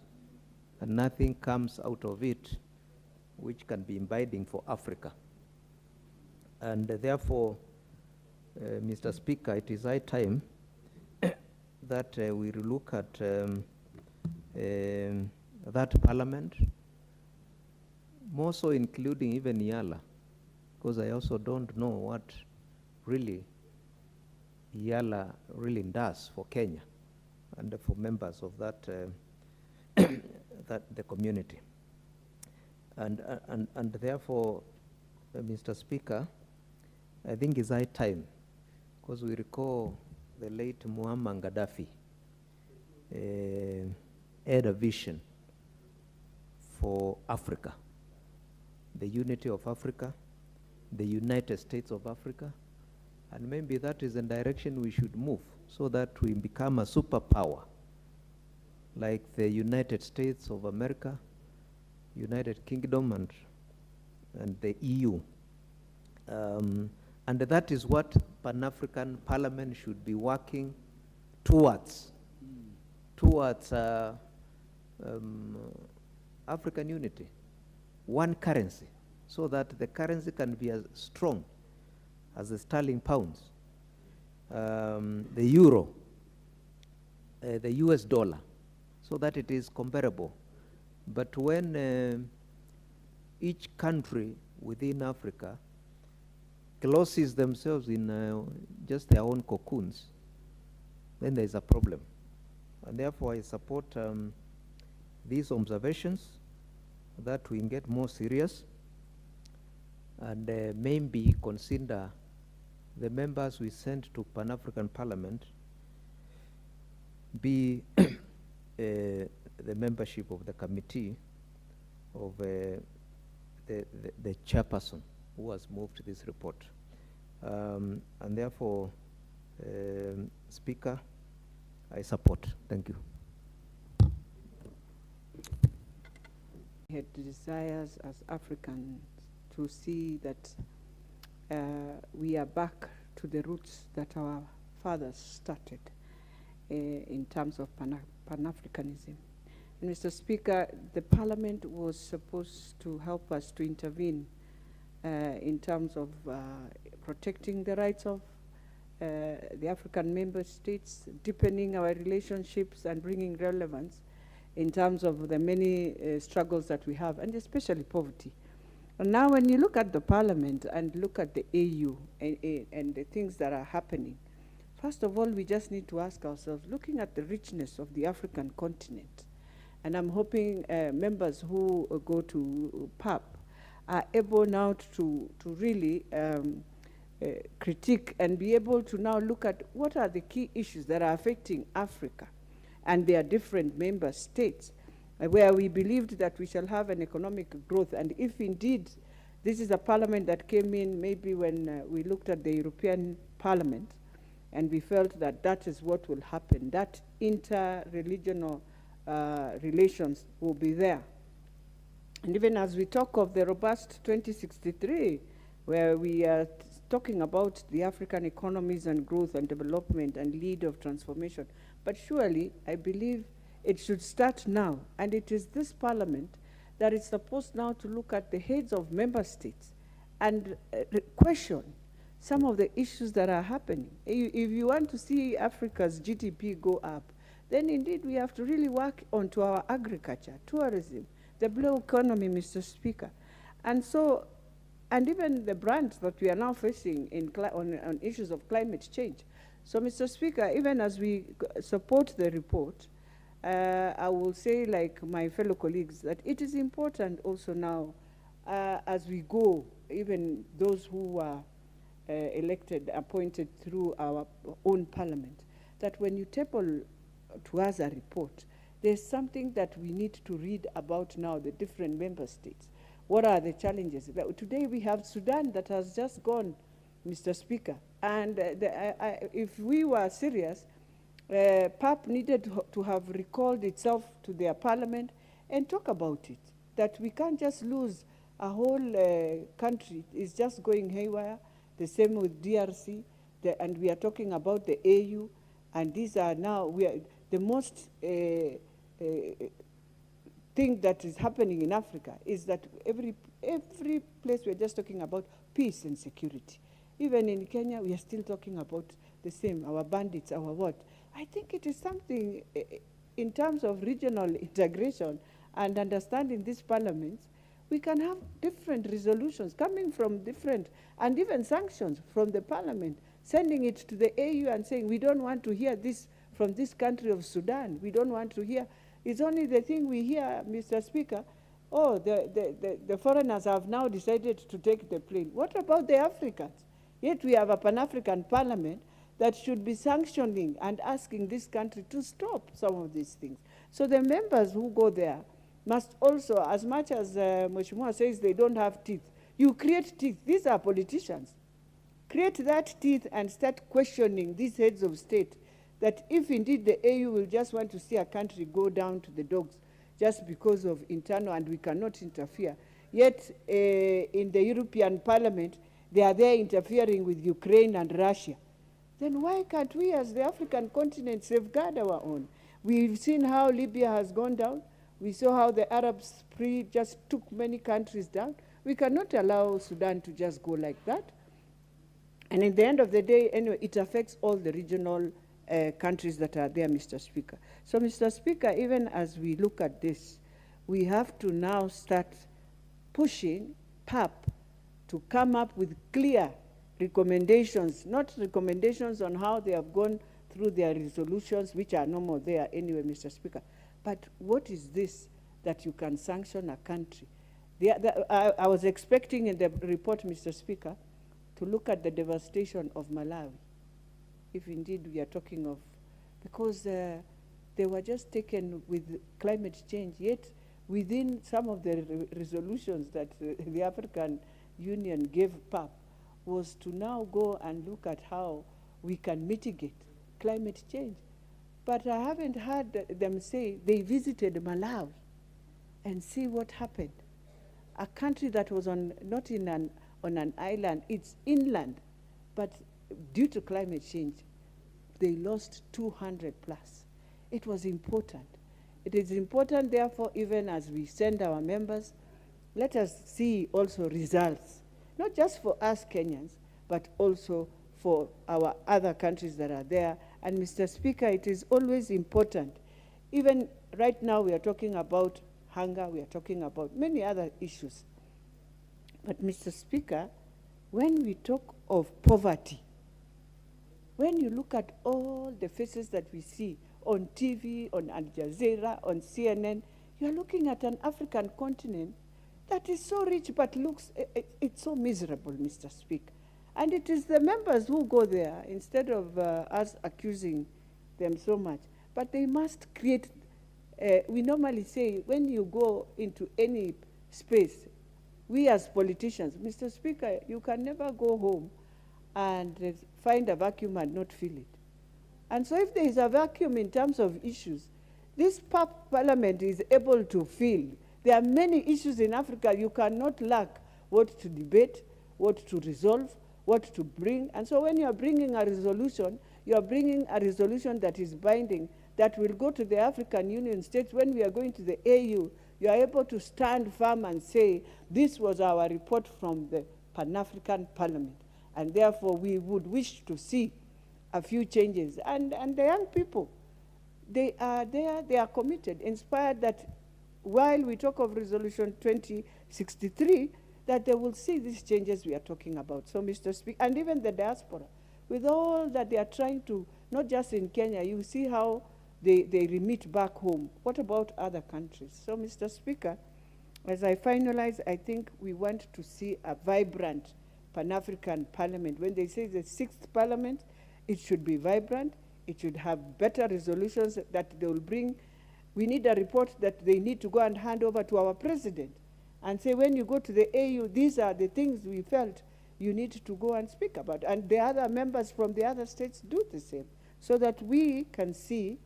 and nothing comes out of it which can be binding for Africa. And therefore, Mr. Speaker, it is high time that we look at that parliament, more so including even Yala, because I also don't know what really Yala really does for Kenya and for members of that, the community. And therefore, Mr. Speaker, I think it's high time, because we recall the late Muammar Gaddafi had a vision for Africa, the unity of Africa, the United States of Africa, and maybe that is the direction we should move, so that we become a superpower, like the United States of America, United Kingdom, and the EU. And that is what Pan-African Parliament should be working towards, African unity, one currency, so that the currency can be as strong as the sterling pounds, the euro, the US dollar, so that it is comparable. But when each country within Africa closes themselves in just their own cocoons, then there is a problem. And therefore I support these observations, that we get more serious and maybe consider the members we send to Pan-African Parliament be the membership of the committee of the chairperson who has moved this report. And therefore, Speaker, I support. Thank you. We had desires as Africans to see that we are back to the roots that our fathers started in terms of Pan-Africanism. And Mr. Speaker, the Parliament was supposed to help us to intervene in terms of protecting the rights of the African member states, deepening our relationships and bringing relevance in terms of the many struggles that we have, and especially poverty. And now when you look at the Parliament and look at the AU and the things that are happening, first of all, we just need to ask ourselves, looking at the richness of the African continent, and I'm hoping members who go to PAP are able now to really critique and be able to now look at what are the key issues that are affecting Africa and their different member states, where we believed that we shall have an economic growth. And if indeed this is a parliament that came in maybe when we looked at the European Parliament, and we felt that that is what will happen, that inter-regional relations will be there. And even as we talk of the robust 2063, where we are talking about the African economies and growth and development and lead of transformation, But surely, I believe it should start now. And it is this parliament that is supposed now to look at the heads of member states and question some of the issues that are happening. If you want to see Africa's GDP go up, then indeed we have to really work onto our agriculture, tourism, the blue economy, Mr. Speaker. And so, and even the brands that we are now facing on issues of climate change. So, Mr. Speaker, even as we support the report, I will say, like my fellow colleagues, that it is important also now, as we go, even those who are elected, appointed through our own parliament, that when you table to us a report, there's something that we need to read about now, the different member states. What are the challenges? Today we have Sudan that has just gone, Mr. Speaker, and if we were serious, PAP needed to have recalled itself to their parliament and talk about it, that we can't just lose a whole country. It's just going haywire. The same with DRC, and we are talking about the AU, and these are now, the most thing that is happening in Africa is that every place we're just talking about peace and security. Even in Kenya, we are still talking about the same, our bandits, our what. I think it is something in terms of regional integration and understanding these parliaments, we can have different resolutions coming from different, and even sanctions from the parliament, sending it to the AU and saying, we don't want to hear this from this country of Sudan. We don't want to hear. It's only the thing we hear, Mr. Speaker, oh, the foreigners have now decided to take the plane. What about the Africans? Yet we have a Pan-African parliament that should be sanctioning and asking this country to stop some of these things. So the members who go there must also, as much as Mheshimiwa says they don't have teeth, you create teeth. These are politicians. Create that teeth and start questioning these heads of state, that if indeed the AU will just want to see a country go down to the dogs just because of internal and we cannot interfere. Yet in the European Parliament, they are there interfering with Ukraine and Russia. Then why can't we as the African continent safeguard our own? We've seen how Libya has gone down. We saw how the Arab Spring just took many countries down. We cannot allow Sudan to just go like that. And in the end of the day, anyway, it affects all the regional countries that are there, Mr. Speaker. So, Mr. Speaker, even as we look at this, we have to now start pushing PAP to come up with clear recommendations, not recommendations on how they have gone through their resolutions, which are no more there anyway, Mr. Speaker. But what is this that you can sanction a country? I was expecting in the report, Mr. Speaker, to look at the devastation of Malawi, if indeed we are talking of, because they were just taken with climate change, yet within some of the resolutions that the African Union gave PAP was to now go and look at how we can mitigate climate change. But I haven't heard them say they visited Malawi and see what happened. A country that was not on an island, it's inland, but due to climate change, they lost 200 plus. It was important. It is important, therefore, even as we send our members, let us see also results, not just for us Kenyans, but also for our other countries that are there. And Mr. Speaker, it is always important. Even right now we are talking about hunger, we are talking about many other issues. But Mr. Speaker, when we talk of poverty, when you look at all the faces that we see on TV, on Al Jazeera, on CNN, you're looking at an African continent that is so rich but looks, it's so miserable, Mr. Speaker. And it is the members who go there instead of us accusing them so much. But they must create, we normally say when you go into any space, we as politicians, Mr. Speaker, you can never go home and find a vacuum and not fill it. And so if there is a vacuum in terms of issues, this parliament is able to fill. There are many issues in Africa you cannot lack what to debate, what to resolve, what to bring. And so when you are bringing a resolution, You are bringing a resolution that is binding, that will go to the African Union states. When we are going to the AU, you are able to stand firm and say, this was our report from the Pan-African Parliament. And therefore, we would wish to see a few changes. And the young people, they are there, they are committed, inspired that while we talk of Resolution 2063, that they will see these changes we are talking about. So, Mr. Speaker, and even the diaspora, with all that they are trying to, not just in Kenya, you see how they remit back home. What about other countries? So, Mr. Speaker, as I finalize, I think we want to see a vibrant Pan-African Parliament. When they say the 6th Parliament, it should be vibrant, it should have better resolutions that they will bring. We need a report that they need to go and hand over to our president and say, when you go to the AU, these are the things we felt you need to go and speak about. And the other members from the other states do the same, so that we can see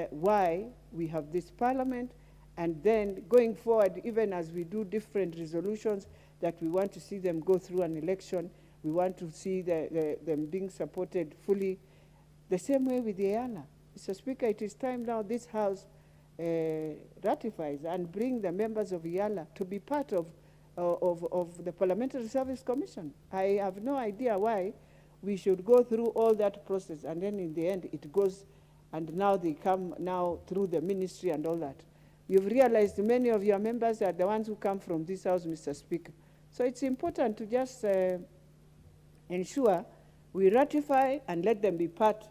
why we have this parliament, and then going forward, even as we do different resolutions, that we want to see them go through an election, we want to see them being supported fully. The same way with the EALA. Mr. Speaker, it is time now this House ratifies and bring the members of EALA to be part of the Parliamentary Service Commission. I have no idea why we should go through all that process, and then in the end it goes, and now they come now through the ministry and all that. You've realized many of your members are the ones who come from this House, Mr. Speaker. So it's important to just ensure we ratify and let them be part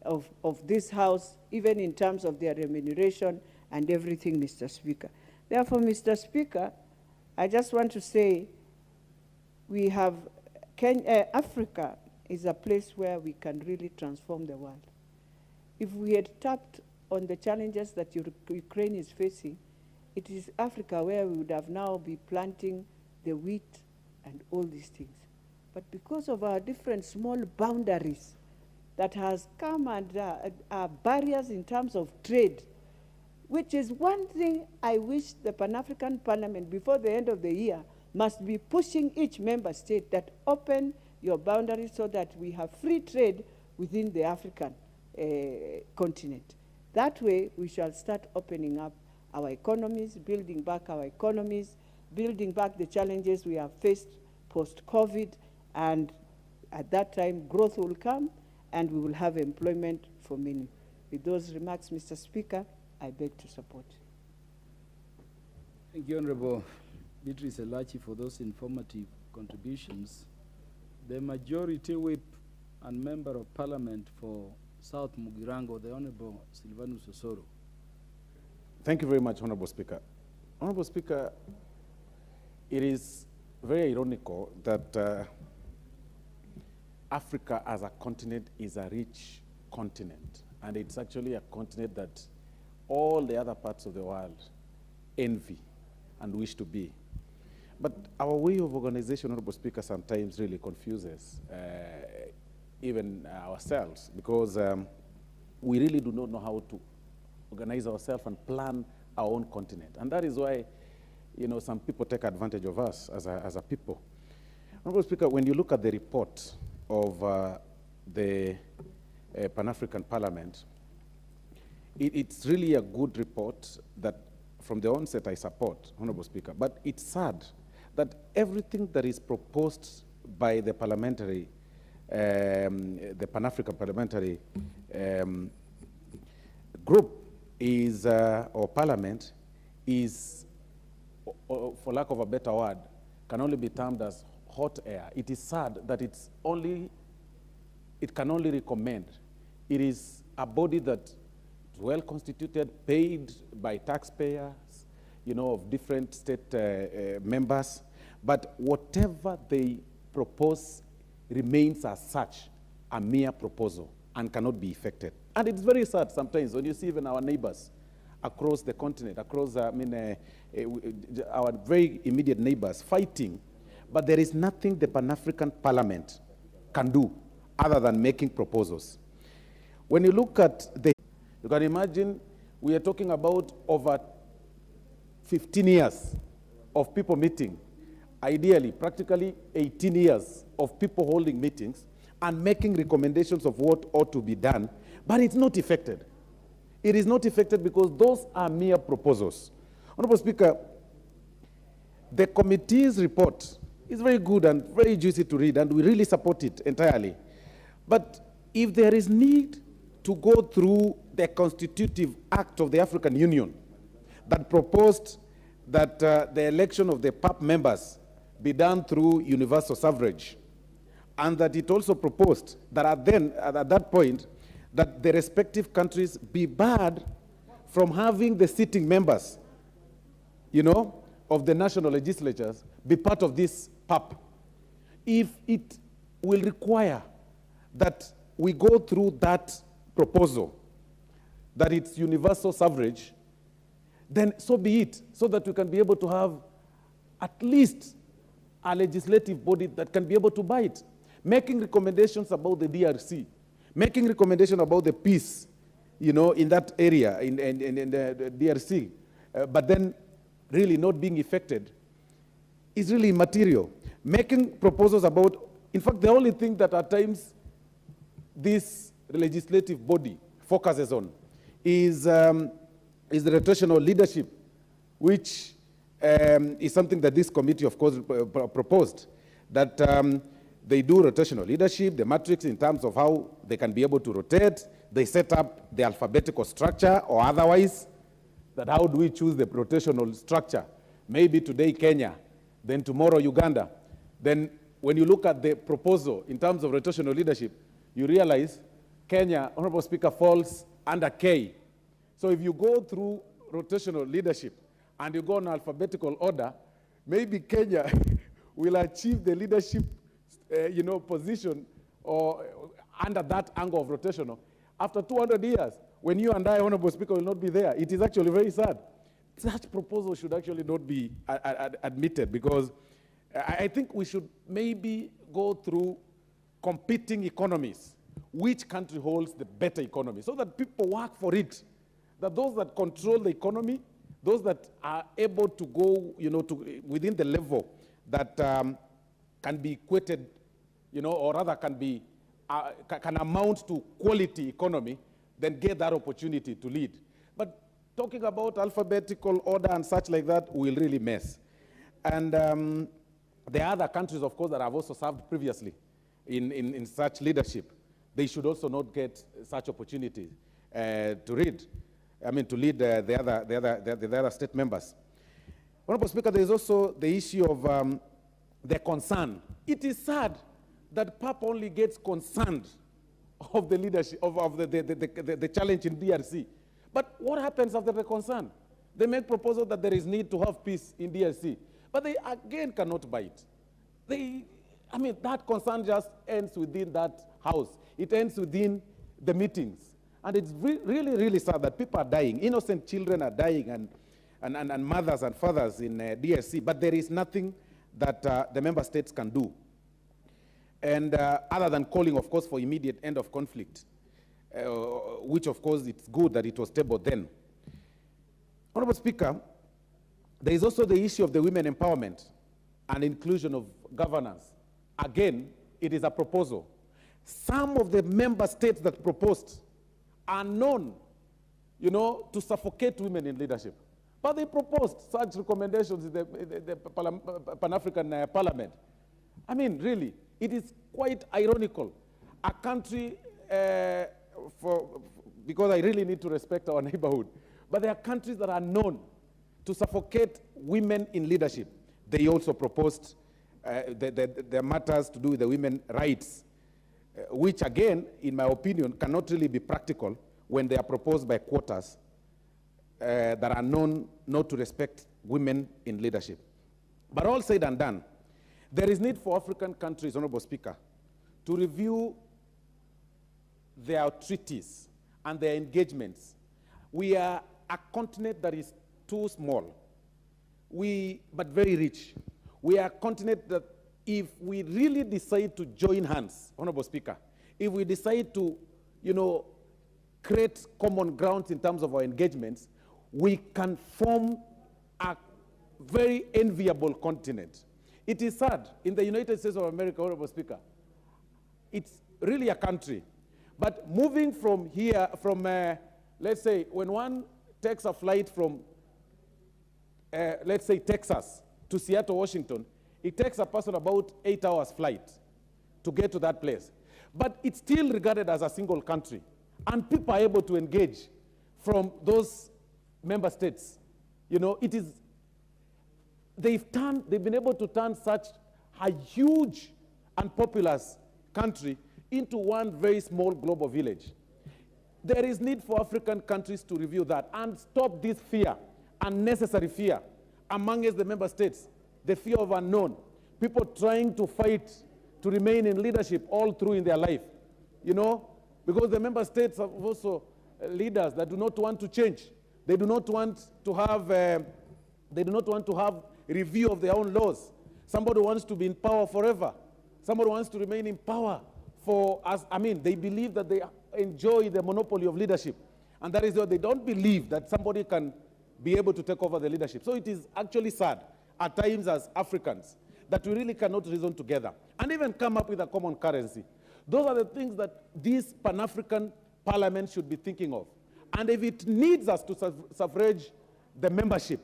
of this House, even in terms of their remuneration and everything, Mr. Speaker. Therefore, Mr. Speaker, I just want to say we have Africa is a place where we can really transform the world. If we had tapped on the challenges that Ukraine is facing, it is Africa where we would have now been planting the wheat and all these things. But because of our different small boundaries that has come and barriers in terms of trade, which is one thing I wish the Pan-African Parliament, before the end of the year, must be pushing each member state that open your boundaries so that we have free trade within the African continent. That way, we shall start opening up our economies, building back our economies, building back the challenges we have faced post-COVID, and at that time, growth will come, and we will have employment for many. With those remarks, Mr. Speaker, I beg to support. Thank you, Honorable Beatrice Elachi, for those informative contributions. The Majority Whip and Member of Parliament for South Mugirango, the Honorable Silvanus Osoro. Thank you very much, Honorable Speaker. Honorable Speaker, it is very ironical that Africa as a continent is a rich continent, and it's actually a continent that all the other parts of the world envy and wish to be. But our way of organization, Honorable Speaker, sometimes really confuses even ourselves, because we really do not know how to organize ourselves and plan our own continent. And that is why, you know, some people take advantage of us as a people. Honorable Speaker, when you look at the report of the Pan-African Parliament, it's really a good report that from the onset I support, Honorable Speaker. But it's sad that everything that is proposed by the parliamentary, the Pan-African Parliamentary group is, or parliament, is, for lack of a better word, can only be termed as hot air. It is sad that it can only recommend. It is a body that is well constituted, paid by taxpayers, you know, of different state members, but whatever they propose remains as such a mere proposal and cannot be effected. And it's very sad sometimes when you see even our neighbors across the continent, across, our very immediate neighbors fighting, but there is nothing the Pan-African Parliament can do other than making proposals. When you look at you can imagine we are talking about over 15 years of people meeting, ideally, practically 18 years of people holding meetings, and making recommendations of what ought to be done, but it's not effected. It is not effected because those are mere proposals. Honorable Speaker, the committee's report is very good and very juicy to read, and we really support it entirely. But if there is need to go through the constitutive act of the African Union that proposed that the election of the PAP members be done through universal suffrage, and that it also proposed that at that point, that the respective countries be barred from having the sitting members, of the national legislatures be part of this PAP. If it will require that we go through that proposal, that it's universal suffrage, then so be it, so that we can be able to have at least a legislative body that can be able to buy it, making recommendations about the DRC, making recommendations about the peace, in that area, in the DRC, but then really not being effected is really immaterial. Making proposals about, in fact, the only thing that at times this legislative body focuses on is the rotational leadership, which is something that this committee, of course, proposed, that they do rotational leadership, the matrix in terms of how they can be able to rotate. They set up the alphabetical structure or otherwise, that how do we choose the rotational structure? Maybe today Kenya, then tomorrow Uganda. Then when you look at the proposal in terms of rotational leadership, you realize Kenya, Honorable Speaker, falls under K. So if you go through rotational leadership and you go in alphabetical order, maybe Kenya will achieve the leadership position or under that angle of rotational after 200 years. When you and I, Honorable Speaker, will not be there, it is actually very sad. Such proposal should actually not be admitted, because I think we should maybe go through competing economies. Which country holds the better economy, so that people work for it. That those that control the economy, those that are able to go, to within the level that can be equated, or rather can amount to quality economy, then get that opportunity to lead. But talking about alphabetical order and such like that will really mess. And there are other countries, of course, that have also served previously in such leadership. They should also not get such opportunities to lead the other state members. Honorable Speaker, there is also the issue of the concern. It is sad that PAP only gets concerned of the leadership, of the challenge in DRC. But what happens after the concern? They make proposal that there is need to have peace in DRC, but they again cannot buy it. That concern just ends within that house. It ends within the meetings. And it's really, really sad that people are dying. Innocent children are dying, and mothers and fathers in DRC, but there is nothing that the member states can do. And other than calling, of course, for immediate end of conflict, which, of course, it's good that it was tabled then. Honorable Speaker, there is also the issue of the women empowerment and inclusion of governance. Again, it is a proposal. Some of the member states that proposed are known, to suffocate women in leadership. But they proposed such recommendations in the Pan-African Parliament. Really, it is quite ironical. A country, because I really need to respect our neighborhood, but there are countries that are known to suffocate women in leadership. They also proposed the matters to do with the women's rights, which again, in my opinion, cannot really be practical when they are proposed by quotas that are known not to respect women in leadership. But all said and done, there is need for African countries, Honorable Speaker, to review their treaties and their engagements. We are a continent that is too small, but very rich. We are a continent that if we really decide to join hands, Honorable Speaker, if we decide to, create common grounds in terms of our engagements, we can form a very enviable continent. It is sad, in the United States of America, Honorable Speaker, it's really a country. But moving from here, let's say, when one takes a flight from, let's say, Texas to Seattle, Washington, it takes a person about 8 hours flight to get to that place. But it's still regarded as a single country. And people are able to engage from those member states. You know, it is, they've been able to turn such a huge and populous country into one very small global village. There is need for African countries to review that and stop this fear, unnecessary fear, amongst the member states, the fear of unknown, people trying to fight to remain in leadership all through in their life, you know, because the member states have also leaders that do not want to change. They do not want to have, review of their own laws. Somebody wants to be in power forever. Somebody wants to remain in power they believe that they enjoy the monopoly of leadership. And that is why they don't believe that somebody can be able to take over the leadership. So it is actually sad at times as Africans that we really cannot reason together and even come up with a common currency. Those are the things that this Pan-African Parliament should be thinking of. And if it needs us to suffrage the membership,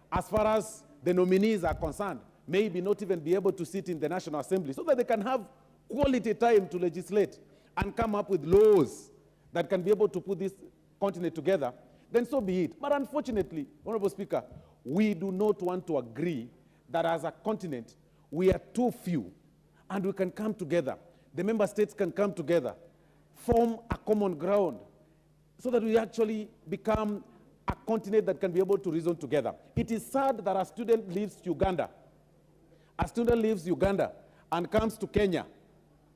as far as the nominees are concerned, maybe not even be able to sit in the National Assembly so that they can have quality time to legislate and come up with laws that can be able to put this continent together, then so be it. But unfortunately, Honorable Speaker, we do not want to agree that as a continent, we are too few and we can come together. The member states can come together, form a common ground so that we actually become a continent that can be able to reason together. It is sad that a student leaves Uganda. A student leaves Uganda and comes to Kenya,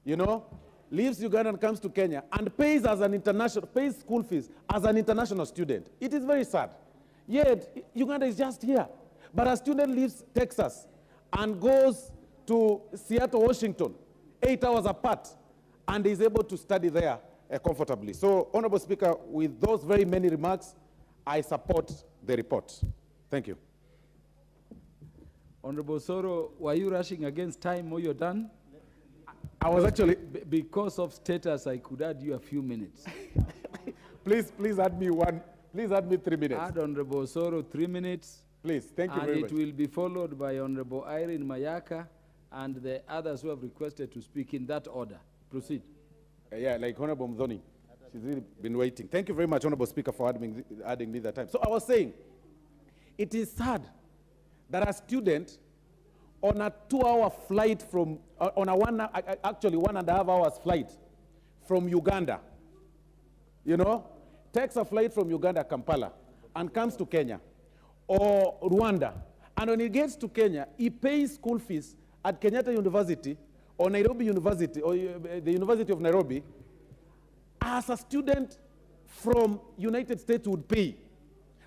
you know, leaves Uganda and comes to Kenya and pays school fees as an international student. It is very sad. Yet, Uganda is just here. But a student leaves Texas and goes to Seattle, Washington, 8 hours apart, and is able to study there comfortably. So, Honorable Speaker, with those very many remarks, I support the report. Thank you. Honorable Soro, were you rushing against time or you're done? I was actually... Because of status, I could add you a few minutes. Please add me 3 minutes. Add Honorable Soro 3 minutes. Please, thank you very much. And it will be followed by Honorable Irene Mayaka and the others who have requested to speak in that order. Proceed. Yeah, like Honorable Mdhoni. She's really been waiting. Thank you very much, Honorable Speaker, for adding me that time. So I was saying, it is sad that a student on a 2-hour flight from, actually 1.5 hours flight from Uganda, you know, takes a flight from Uganda, Kampala, and comes to Kenya or Rwanda. And when he gets to Kenya, he pays school fees at Kenyatta University or Nairobi University or the University of Nairobi as a student from United States would pay,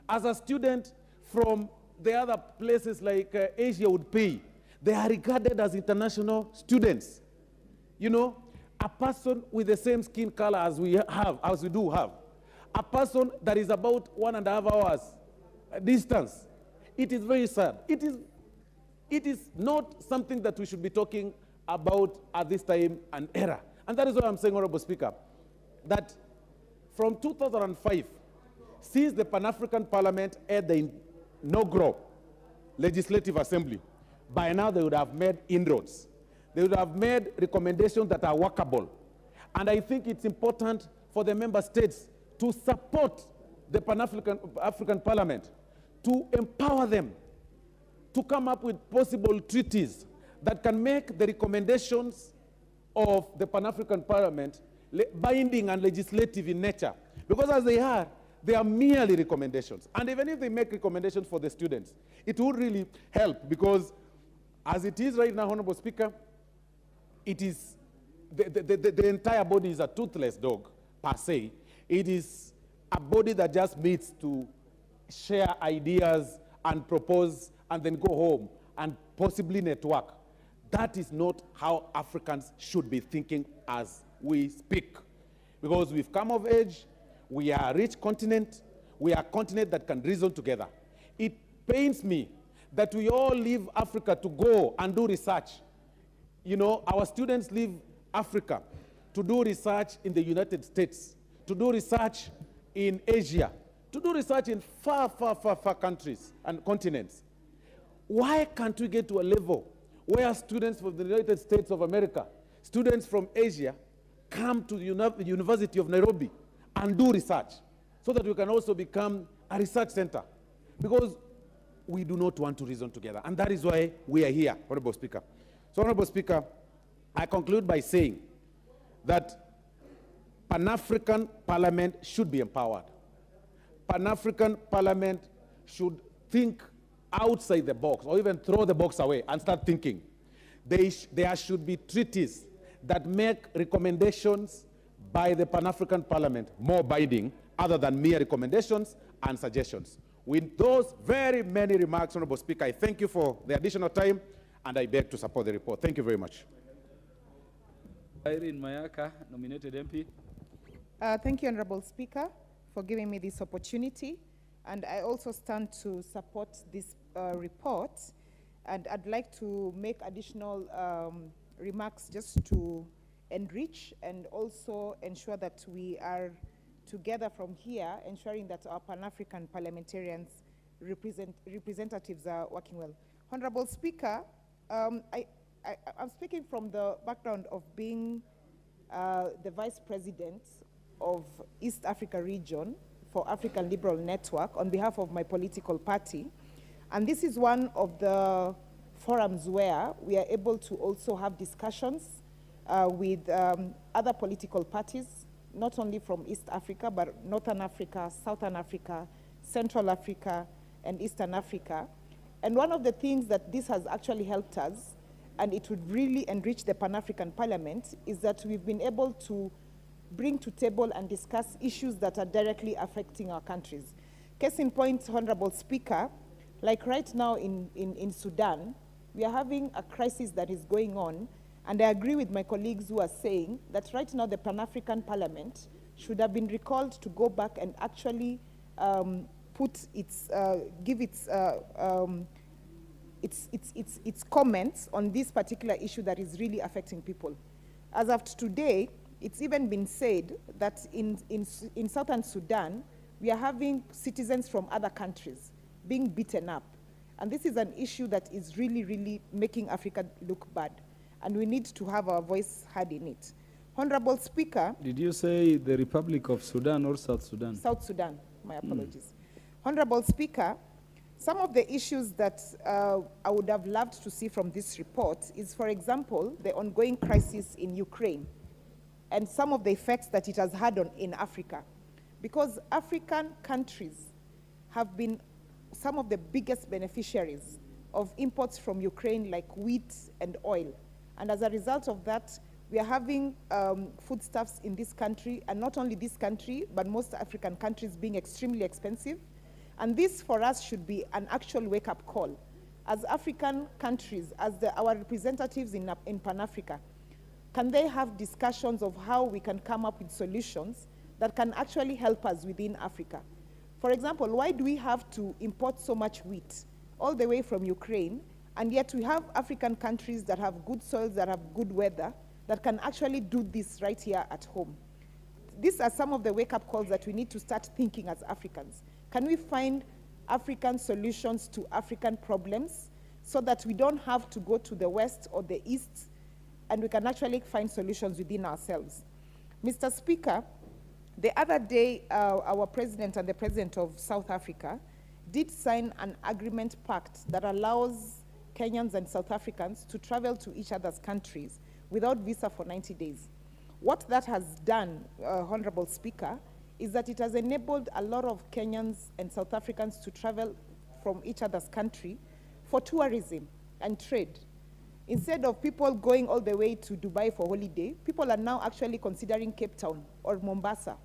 as a student from the other places like Asia would pay. They are regarded as international students. You know, a person with the same skin color as we do have, a person that is about 1.5 hours distance. It is very sad. It is not something that we should be talking about at this time and era. And that is why I'm saying, Honorable Speaker, that from 2005, since the Pan-African Parliament had the inaugural Legislative Assembly, by now they would have made inroads. They would have made recommendations that are workable. And I think it's important for the member states to support the Pan-African Parliament, to empower them to come up with possible treaties that can make the recommendations of the Pan-African Parliament binding and legislative in nature. Because as they are merely recommendations. And even if they make recommendations for the students, it would really help because as it is right now, Honorable Speaker, it is, the entire body is a toothless dog, per se. It is a body that just meets to share ideas and propose and then go home and possibly network. That is not how Africans should be thinking as we speak. Because we've come of age, we are a rich continent, we are a continent that can reason together. It pains me that we all leave Africa to go and do research. You know, our students leave Africa to do research in the United States, to do research in Asia, to do research in far, far, far, far countries and continents. Why can't we get to a level where students from the United States of America, students from Asia, come to the University of Nairobi and do research so that we can also become a research center? Because we do not want to reason together, and that is why we are here, Honorable Speaker. So, Honorable Speaker, I conclude by saying that Pan-African Parliament should be empowered. Pan-African Parliament should think outside the box, or even throw the box away and start thinking. There should be treaties that make recommendations by the Pan-African Parliament more binding, other than mere recommendations and suggestions. With those very many remarks, Honorable Speaker, I thank you for the additional time, and I beg to support the report. Thank you very much. Irene Mayaka, nominated MP. Thank you, Honorable Speaker, for giving me this opportunity. And I also stand to support this report. And I'd like to make additional remarks just to enrich and also ensure that we are together from here, ensuring that our Pan-African parliamentarians representatives are working well. Honorable Speaker, I'm speaking from the background of being the Vice President of East Africa region for African Liberal Network on behalf of my political party. And this is one of the forums where we are able to also have discussions with other political parties, not only from East Africa, but Northern Africa, Southern Africa, Central Africa, and Eastern Africa. And one of the things that this has actually helped us, and it would really enrich the Pan-African Parliament, is that we've been able to bring to table and discuss issues that are directly affecting our countries. Case in point, Honorable Speaker, like right now in Sudan, we are having a crisis that is going on, and I agree with my colleagues who are saying that right now the Pan-African Parliament should have been recalled to go back and actually give its comments on this particular issue that is really affecting people. As of today, it's even been said that in Southern Sudan, we are having citizens from other countries being beaten up. And this is an issue that is really, really making Africa look bad. And we need to have our voice heard in it. Honorable Speaker. Did you say the Republic of Sudan or South Sudan? South Sudan, my apologies. Honorable Speaker, some of the issues that I would have loved to see from this report is, for example, the ongoing crisis in Ukraine and some of the effects that it has had in Africa. Because African countries have been some of the biggest beneficiaries of imports from Ukraine, like wheat and oil. And as a result of that, we are having foodstuffs in this country, and not only this country, but most African countries being extremely expensive. And this, for us, should be an actual wake-up call. As African countries, as our representatives in Pan-Africa, can they have discussions of how we can come up with solutions that can actually help us within Africa? For example, why do we have to import so much wheat all the way from Ukraine, and yet we have African countries that have good soils, that have good weather, that can actually do this right here at home? These are some of the wake-up calls that we need to start thinking as Africans. Can we find African solutions to African problems so that we don't have to go to the West or the East, and we can actually find solutions within ourselves? Mr. Speaker, the other day, our president and the president of South Africa did sign an agreement pact that allows Kenyans and South Africans to travel to each other's countries without visa for 90 days. What that has done, Honorable Speaker, is that it has enabled a lot of Kenyans and South Africans to travel from each other's country for tourism and trade. Instead of people going all the way to Dubai for holiday, people are now actually considering Cape Town or Mombasa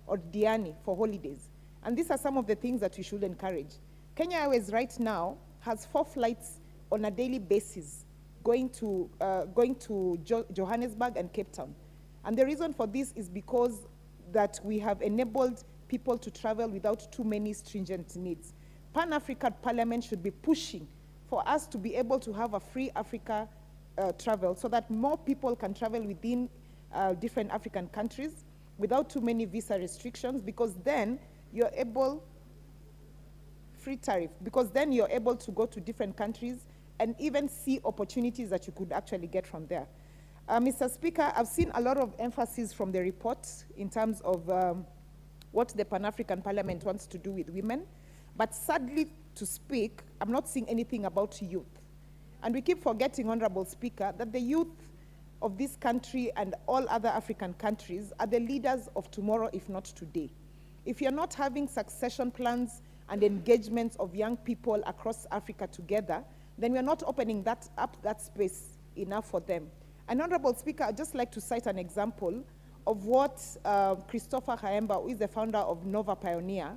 or Diani for holidays. And these are some of the things that we should encourage. Kenya Airways right now has 4 flights on a daily basis going to Johannesburg and Cape Town. And the reason for this is because that we have enabled people to travel without too many stringent needs. Pan-African Parliament should be pushing for us to be able to have a free Africa travel so that more people can travel within different African countries without too many visa restrictions, because then you're able, free tariff, because then you're able to go to different countries and even see opportunities that you could actually get from there. Mr. Speaker, I've seen a lot of emphasis from the report in terms of what the Pan-African Parliament wants to do with women, but sadly to speak, I'm not seeing anything about youth. And we keep forgetting, Honorable Speaker, that the youth of this country and all other African countries are the leaders of tomorrow, if not today. If you're not having succession plans and engagements of young people across Africa together, then we're not opening up that space enough for them. And Honorable Speaker, I'd just like to cite an example of what Christopher Haemba, who is the founder of Nova Pioneer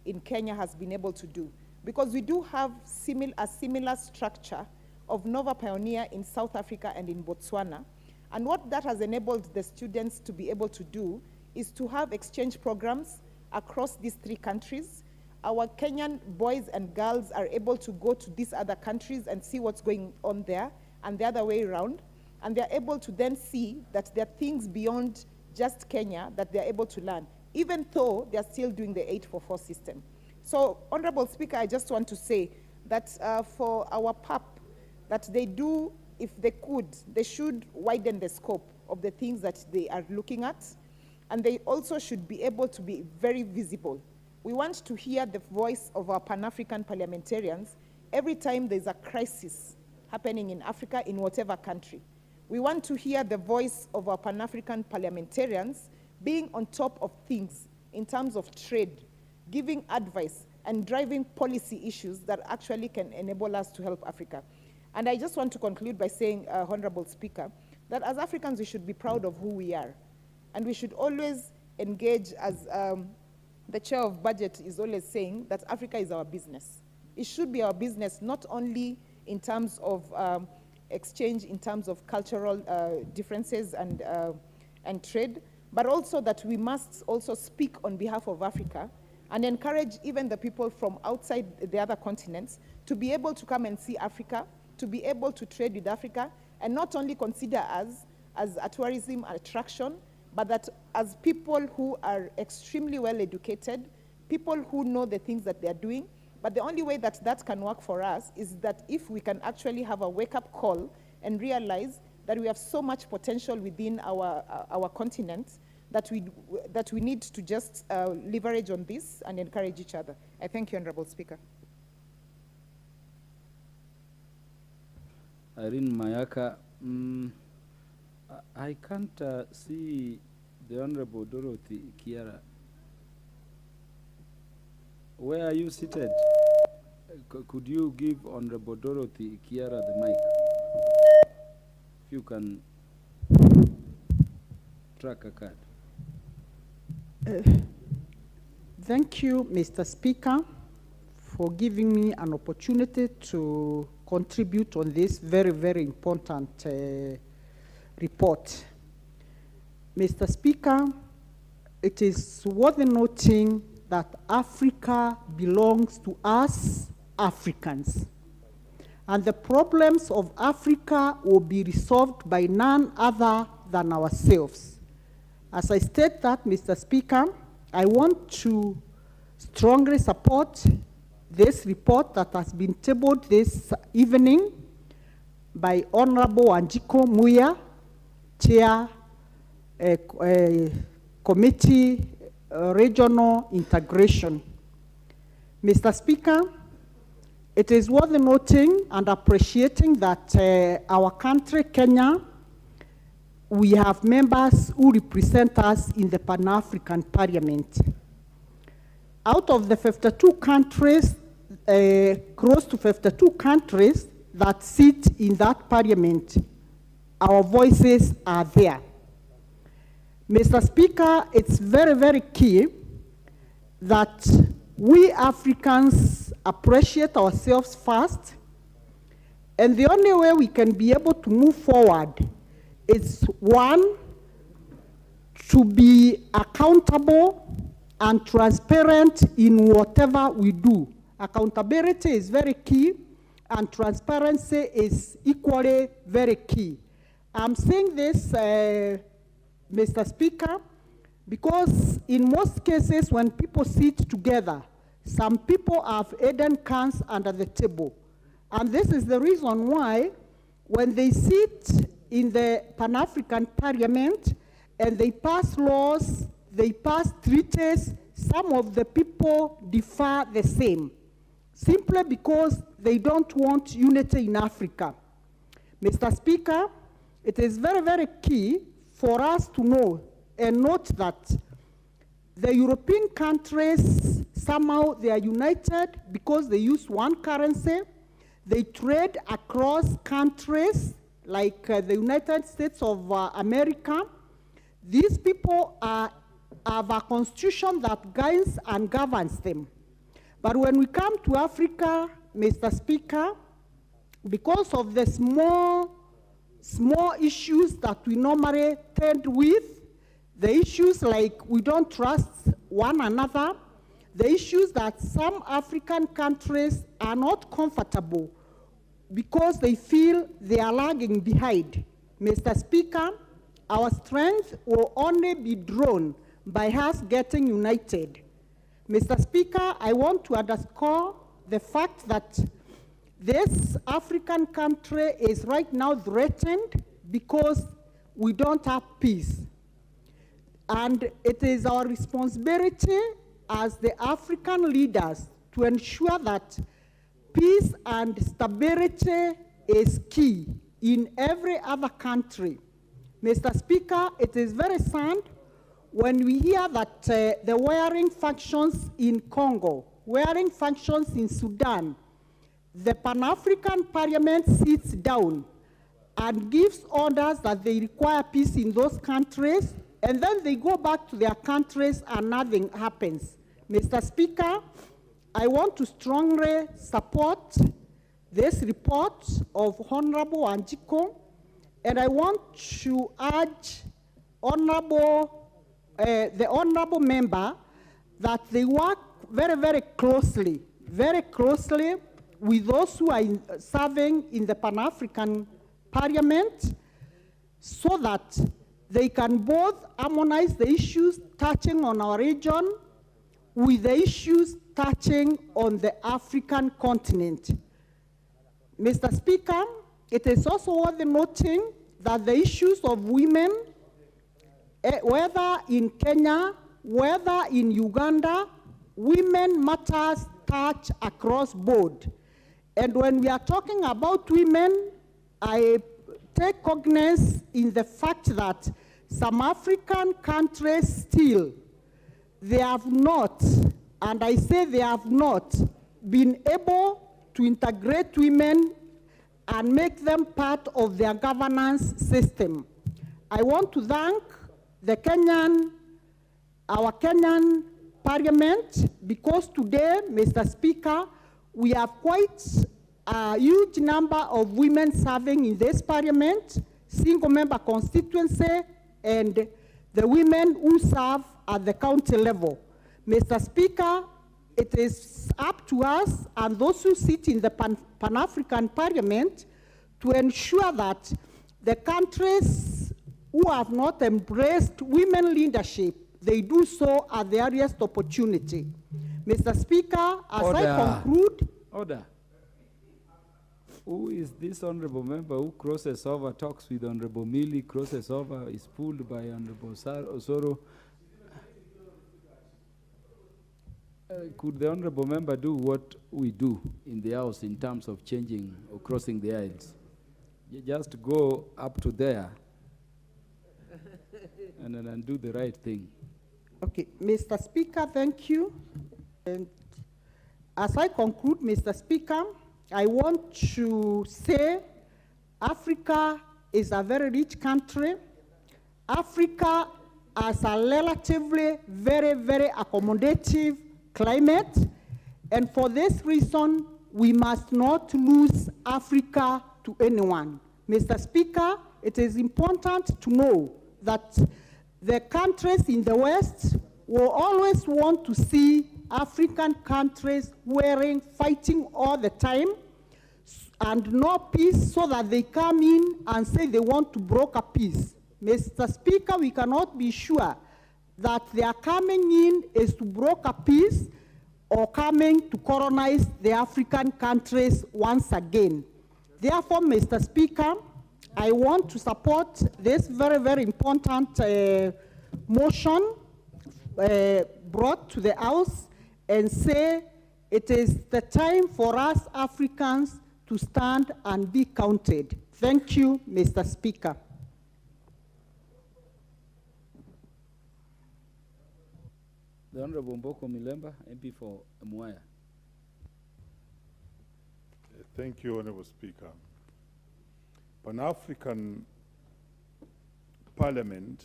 in Kenya, has been able to do. Because we do have a similar structure of Nova Pioneer in South Africa and in Botswana. And what that has enabled the students to be able to do is to have exchange programs across these 3 countries. Our Kenyan boys and girls are able to go to these other countries and see what's going on there, and the other way around. And they're able to then see that there are things beyond just Kenya that they're able to learn, even though they're still doing the 844 system. So, Honorable Speaker, I just want to say that for our PAP, that they do, if they could, they should widen the scope of the things that they are looking at, and they also should be able to be very visible. We want to hear the voice of our Pan-African parliamentarians every time there's a crisis happening in Africa, in whatever country. We want to hear the voice of our Pan-African parliamentarians being on top of things in terms of trade, giving advice, and driving policy issues that actually can enable us to help Africa. And I just want to conclude by saying, Honorable Speaker, that as Africans, we should be proud of who we are. And we should always engage, as the chair of budget is always saying, that Africa is our business. It should be our business, not only in terms of exchange, in terms of cultural differences and trade, but also that we must also speak on behalf of Africa and encourage even the people from outside the other continents to be able to come and see Africa, to be able to trade with Africa, and not only consider us as a tourism attraction, but that as people who are extremely well educated, people who know the things that they're doing. But the only way that that can work for us is that if we can actually have a wake-up call and realize that we have so much potential within our continent that we need to just leverage on this and encourage each other. I thank you, Honorable Speaker. Irene Mayaka, I can't see the Honorable Dorothy Kiara. Where are you seated? Could you give Honorable Dorothy Kiara the mic? If you can track a card. Thank you, Mr. Speaker, for giving me an opportunity to contribute on this very, very important report. Mr. Speaker, it is worth noting that Africa belongs to us Africans. And the problems of Africa will be resolved by none other than ourselves. As I state that, Mr. Speaker, I want to strongly support this report that has been tabled this evening by Honorable Wanjiko Muya, Chair, Committee Regional Integration. Mr. Speaker, it is worth noting and appreciating that our country, Kenya, we have members who represent us in the Pan-African Parliament. Out of the 52 countries, close to 52 countries that sit in that parliament, our voices are there. Mr. Speaker, it's very, very key that we Africans appreciate ourselves first, and the only way we can be able to move forward is, one, to be accountable and transparent in whatever we do. Accountability is very key, and transparency is equally very key. I'm saying this Mr. Speaker, because in most cases when people sit together, some people have hidden cans under the table. And this is the reason why when they sit in the Pan-African Parliament and they pass laws, they pass treaties, some of the people differ the same, simply because they don't want unity in Africa. Mr. Speaker, it is very, very key for us to know and note that the European countries, somehow they are united because they use one currency. They trade across countries like the United States of America. These people have a constitution that guides and governs them. But when we come to Africa, Mr. Speaker, because of the small issues that we normally tend with, the issues like we don't trust one another, the issues that some African countries are not comfortable because they feel they are lagging behind. Mr. Speaker, our strength will only be drawn by us getting united. Mr. Speaker, I want to underscore the fact that this African country is right now threatened because we don't have peace. And it is our responsibility as the African leaders to ensure that peace and stability is key in every other country. Mr. Speaker, it is very sad when we hear that the warring factions in Congo, warring factions in Sudan, the Pan-African Parliament sits down and gives orders that they require peace in those countries, and then they go back to their countries and nothing happens. Mr. Speaker, I want to strongly support this report of Honorable Wanjiko, and I want to urge the Honorable Member that they work very, very closely with those who are serving in the Pan-African Parliament so that they can both harmonize the issues touching on our region with the issues touching on the African continent. Mr. Speaker, it is also worth noting that the issues of women, whether in Kenya, whether in Uganda, women matters touch across board. And when we are talking about women, I take cognizance in the fact that some African countries still, they have not, and I say they have not, been able to integrate women and make them part of their governance system. I want to thank our Kenyan Parliament, because today, Mr. Speaker, we have quite a huge number of women serving in this Parliament, single-member constituency, and the women who serve at the county level. Mr. Speaker, it is up to us and those who sit in the Pan-African Parliament to ensure that the countries who have not embraced women leadership, they do so at the earliest opportunity. Mr. Speaker, as I conclude... Order. Who is this honorable member who crosses over, talks with Honorable Millie, crosses over, is pulled by Honorable Osoro? Could the honorable member do what we do in the House in terms of changing or crossing the aisles? You just go up to there and then do the right thing. Okay, Mr. Speaker, thank you. And as I conclude, Mr. Speaker, I want to say Africa is a very rich country. Africa has a relatively very, very accommodative climate, and for this reason, we must not lose Africa to anyone. Mr. Speaker, it is important to know that the countries in the West will always want to see African countries fighting all the time and no peace, so that they come in and say they want to broker peace. Mr. Speaker, we cannot be sure that they are coming in is to broker peace or coming to colonize the African countries once again. Therefore, Mr. Speaker, I want to support this very, very important motion brought to the House and say it is the time for us Africans to stand and be counted. Thank you, Mr. Speaker. The Honorable Mboko Milemba, MP for Mwaya. Thank you, Honorable Speaker. Pan-African Parliament,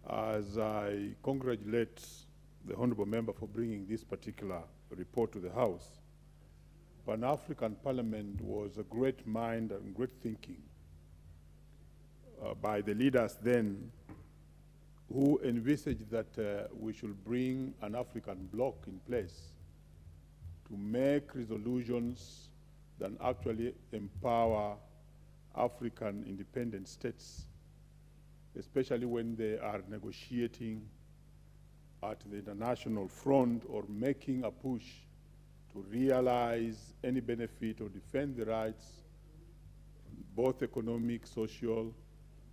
as I congratulate the Honorable Member for bringing this particular report to the House, Pan-African Parliament was a great mind and great thinking by the leaders then who envisaged that we should bring an African bloc in place to make resolutions that actually empower African independent states, especially when they are negotiating at the international front or making a push to realize any benefit or defend the rights, both economic, social,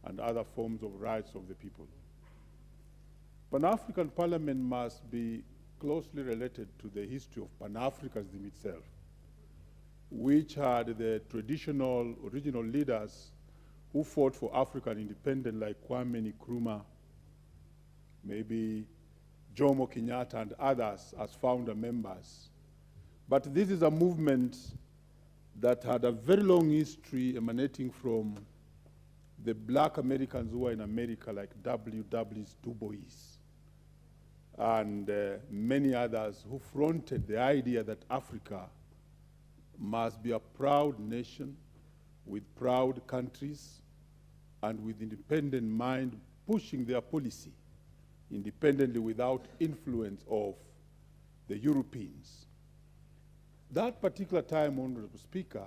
and other forms of rights of the people. Pan-African Parliament must be closely related to the history of Pan-Africanism itself, which had the traditional original leaders who fought for African independence like Kwame Nkrumah, maybe Jomo Kenyatta and others as founder members. But this is a movement that had a very long history emanating from the black Americans who were in America like W.W. Du Bois and many others who fronted the idea that Africa must be a proud nation with proud countries and with independent mind pushing their policy independently without influence of the Europeans. That particular time, Honorable Speaker,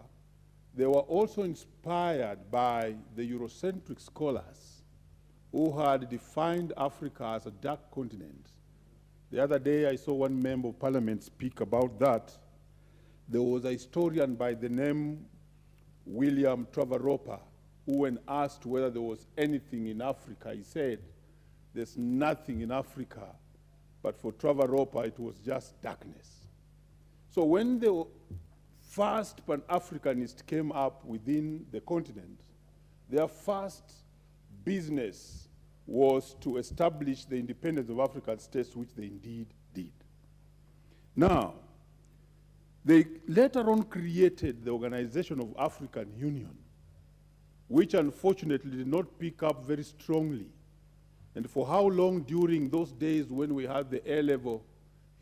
they were also inspired by the Eurocentric scholars who had defined Africa as a dark continent. The other day I saw one member of parliament speak about that. There was a historian by the name William Travaropa who, when asked whether there was anything in Africa, he said, there's nothing in Africa, but for Travaropa it was just darkness. So when the first Pan-Africanists came up within the continent, their first business was to establish the independence of African states, which they indeed did. Now, they later on created the Organization of African Union, which unfortunately did not pick up very strongly. And for how long during those days when we had the A-level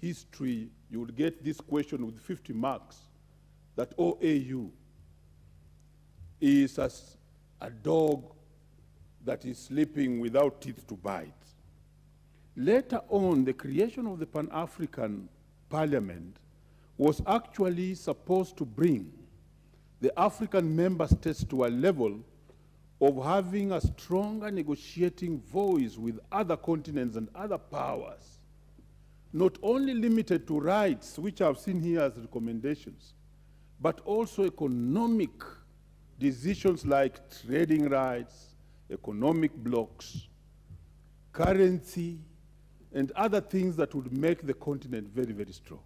history, you would get this question with 50 marks, that OAU is as a dog that is sleeping without teeth to bite. Later on, the creation of the Pan-African Parliament was actually supposed to bring the African member states to a level of having a stronger negotiating voice with other continents and other powers, not only limited to rights, which I've seen here as recommendations, but also economic decisions like trading rights, economic blocks, currency, and other things that would make the continent very, very strong.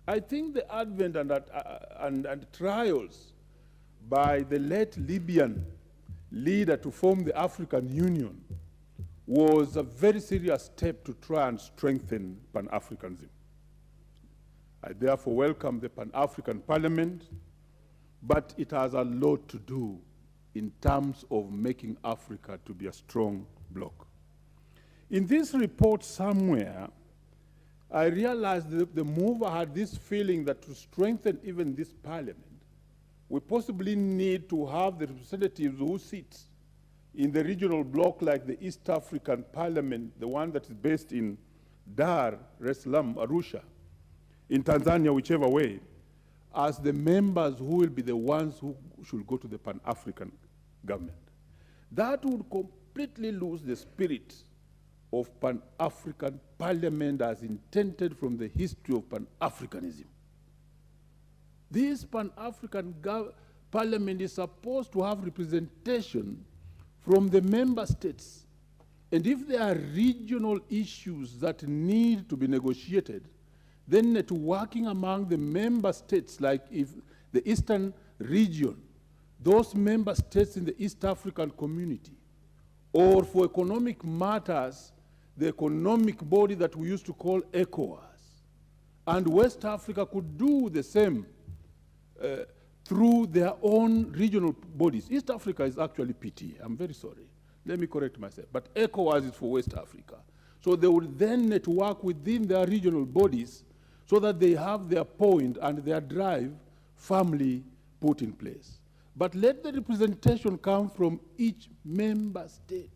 I think the advent and trials by the late Libyan leader to form the African Union was a very serious step to try and strengthen Pan-Africanism. I therefore welcome the Pan-African Parliament, but it has a lot to do in terms of making Africa to be a strong bloc. In this report somewhere, I realized that the mover had this feeling that to strengthen even this parliament, we possibly need to have the representatives who sit in the regional bloc like the East African Parliament, the one that is based in Dar es Salaam, Arusha, in Tanzania, whichever way, as the members who will be the ones who should go to the Pan-African government. That would completely lose the spirit of Pan-African Parliament as intended from the history of Pan-Africanism. This Pan-African Parliament is supposed to have representation from the member states. And if there are regional issues that need to be negotiated, then networking among the member states, like if the Eastern region, those member states in the East African community, or for economic matters, the economic body that we used to call ECOWAS, and West Africa could do the same through their own regional bodies. East Africa is actually PTA, I'm very sorry. Let me correct myself, but ECOWAS is for West Africa. So they would then network within their regional bodies so that they have their point and their drive firmly put in place. But let the representation come from each member state,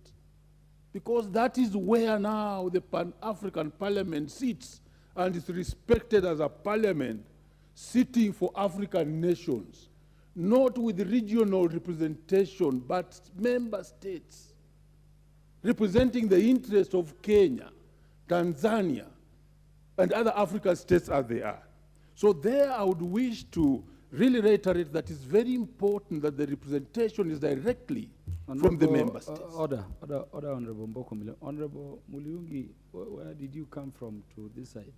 because that is where now the Pan-African Parliament sits and is respected as a parliament sitting for African nations, not with regional representation, but member states representing the interests of Kenya, Tanzania, and other African states as they are. So there I would wish to really reiterate that it's very important that the representation is directly from the member states. Order, Honorable Mboko. Honorable Muliungi, where did you come from to this side?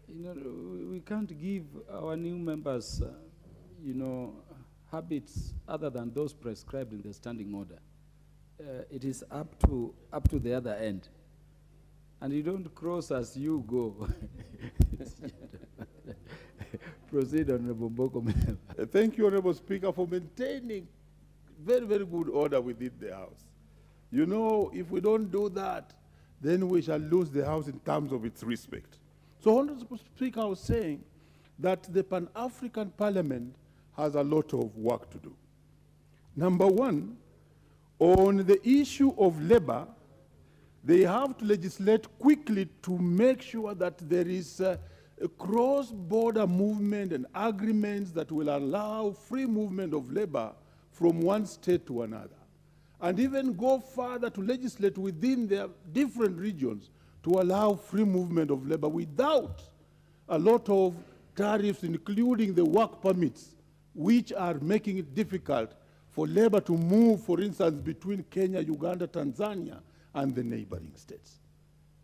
You know, we can't give our new members, you know, habits other than those prescribed in the standing order. It is up to the other end. And you don't cross as you go. Proceed, Honorable Mboko. Thank you, Honorable Speaker, for maintaining very, very good order within the House. You know, if we don't do that, then we shall lose the House in terms of its respect. So, Honorable Speaker, I was saying that the Pan-African Parliament has a lot of work to do. Number one, on the issue of labor, they have to legislate quickly to make sure that there is a cross-border movement and agreements that will allow free movement of labor from one state to another. And even go further to legislate within their different regions to allow free movement of labor without a lot of tariffs, including the work permits, which are making it difficult for labor to move, for instance, between Kenya, Uganda, Tanzania, and the neighboring states.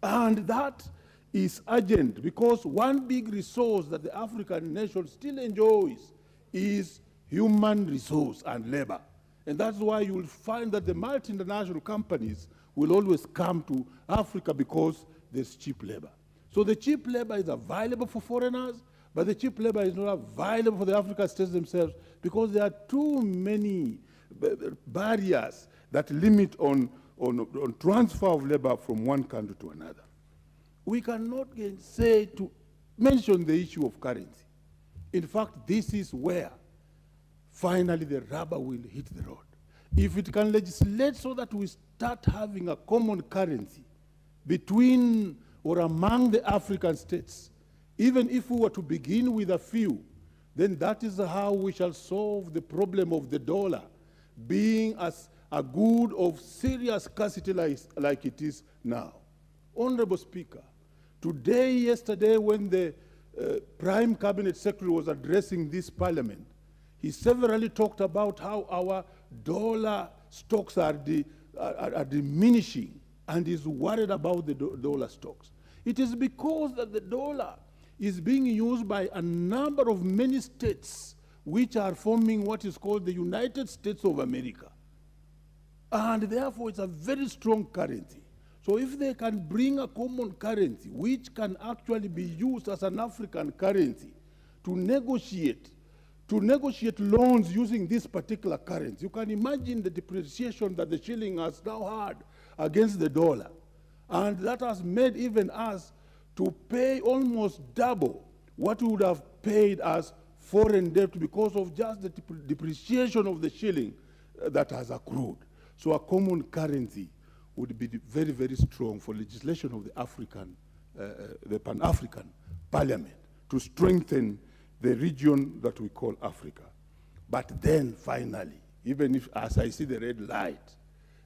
And that is urgent because one big resource that the African nation still enjoys is human resource and labor. And that's why you will find that the multinational companies will always come to Africa because there's cheap labor. So the cheap labor is available for foreigners, but the cheap labor is not available for the African states themselves because there are too many barriers that limit on transfer of labor from one country to another. We cannot say to mention the issue of currency. In fact, this is where finally the rubber will hit the road. If it can legislate so that we start having a common currency between or among the African states, even if we were to begin with a few, then that is how we shall solve the problem of the dollar being as a good of serious scarcity like it is now. Honorable Speaker, today, yesterday, when the Prime Cabinet Secretary was addressing this Parliament, he severally talked about how our dollar stocks are diminishing and is worried about the dollar stocks. It is because that the dollar is being used by a number of many states which are forming what is called the United States of America. And therefore, it's a very strong currency. So if they can bring a common currency, which can actually be used as an African currency to negotiate loans using this particular currency, you can imagine the depreciation that the shilling has now had against the dollar. And that has made even us to pay almost double what we would have paid as foreign debt because of just the depreciation of the shilling that has accrued. So a common currency would be very, very strong for legislation of the Pan-African Parliament to strengthen the region that we call Africa. But then finally, even if, as I see the red light,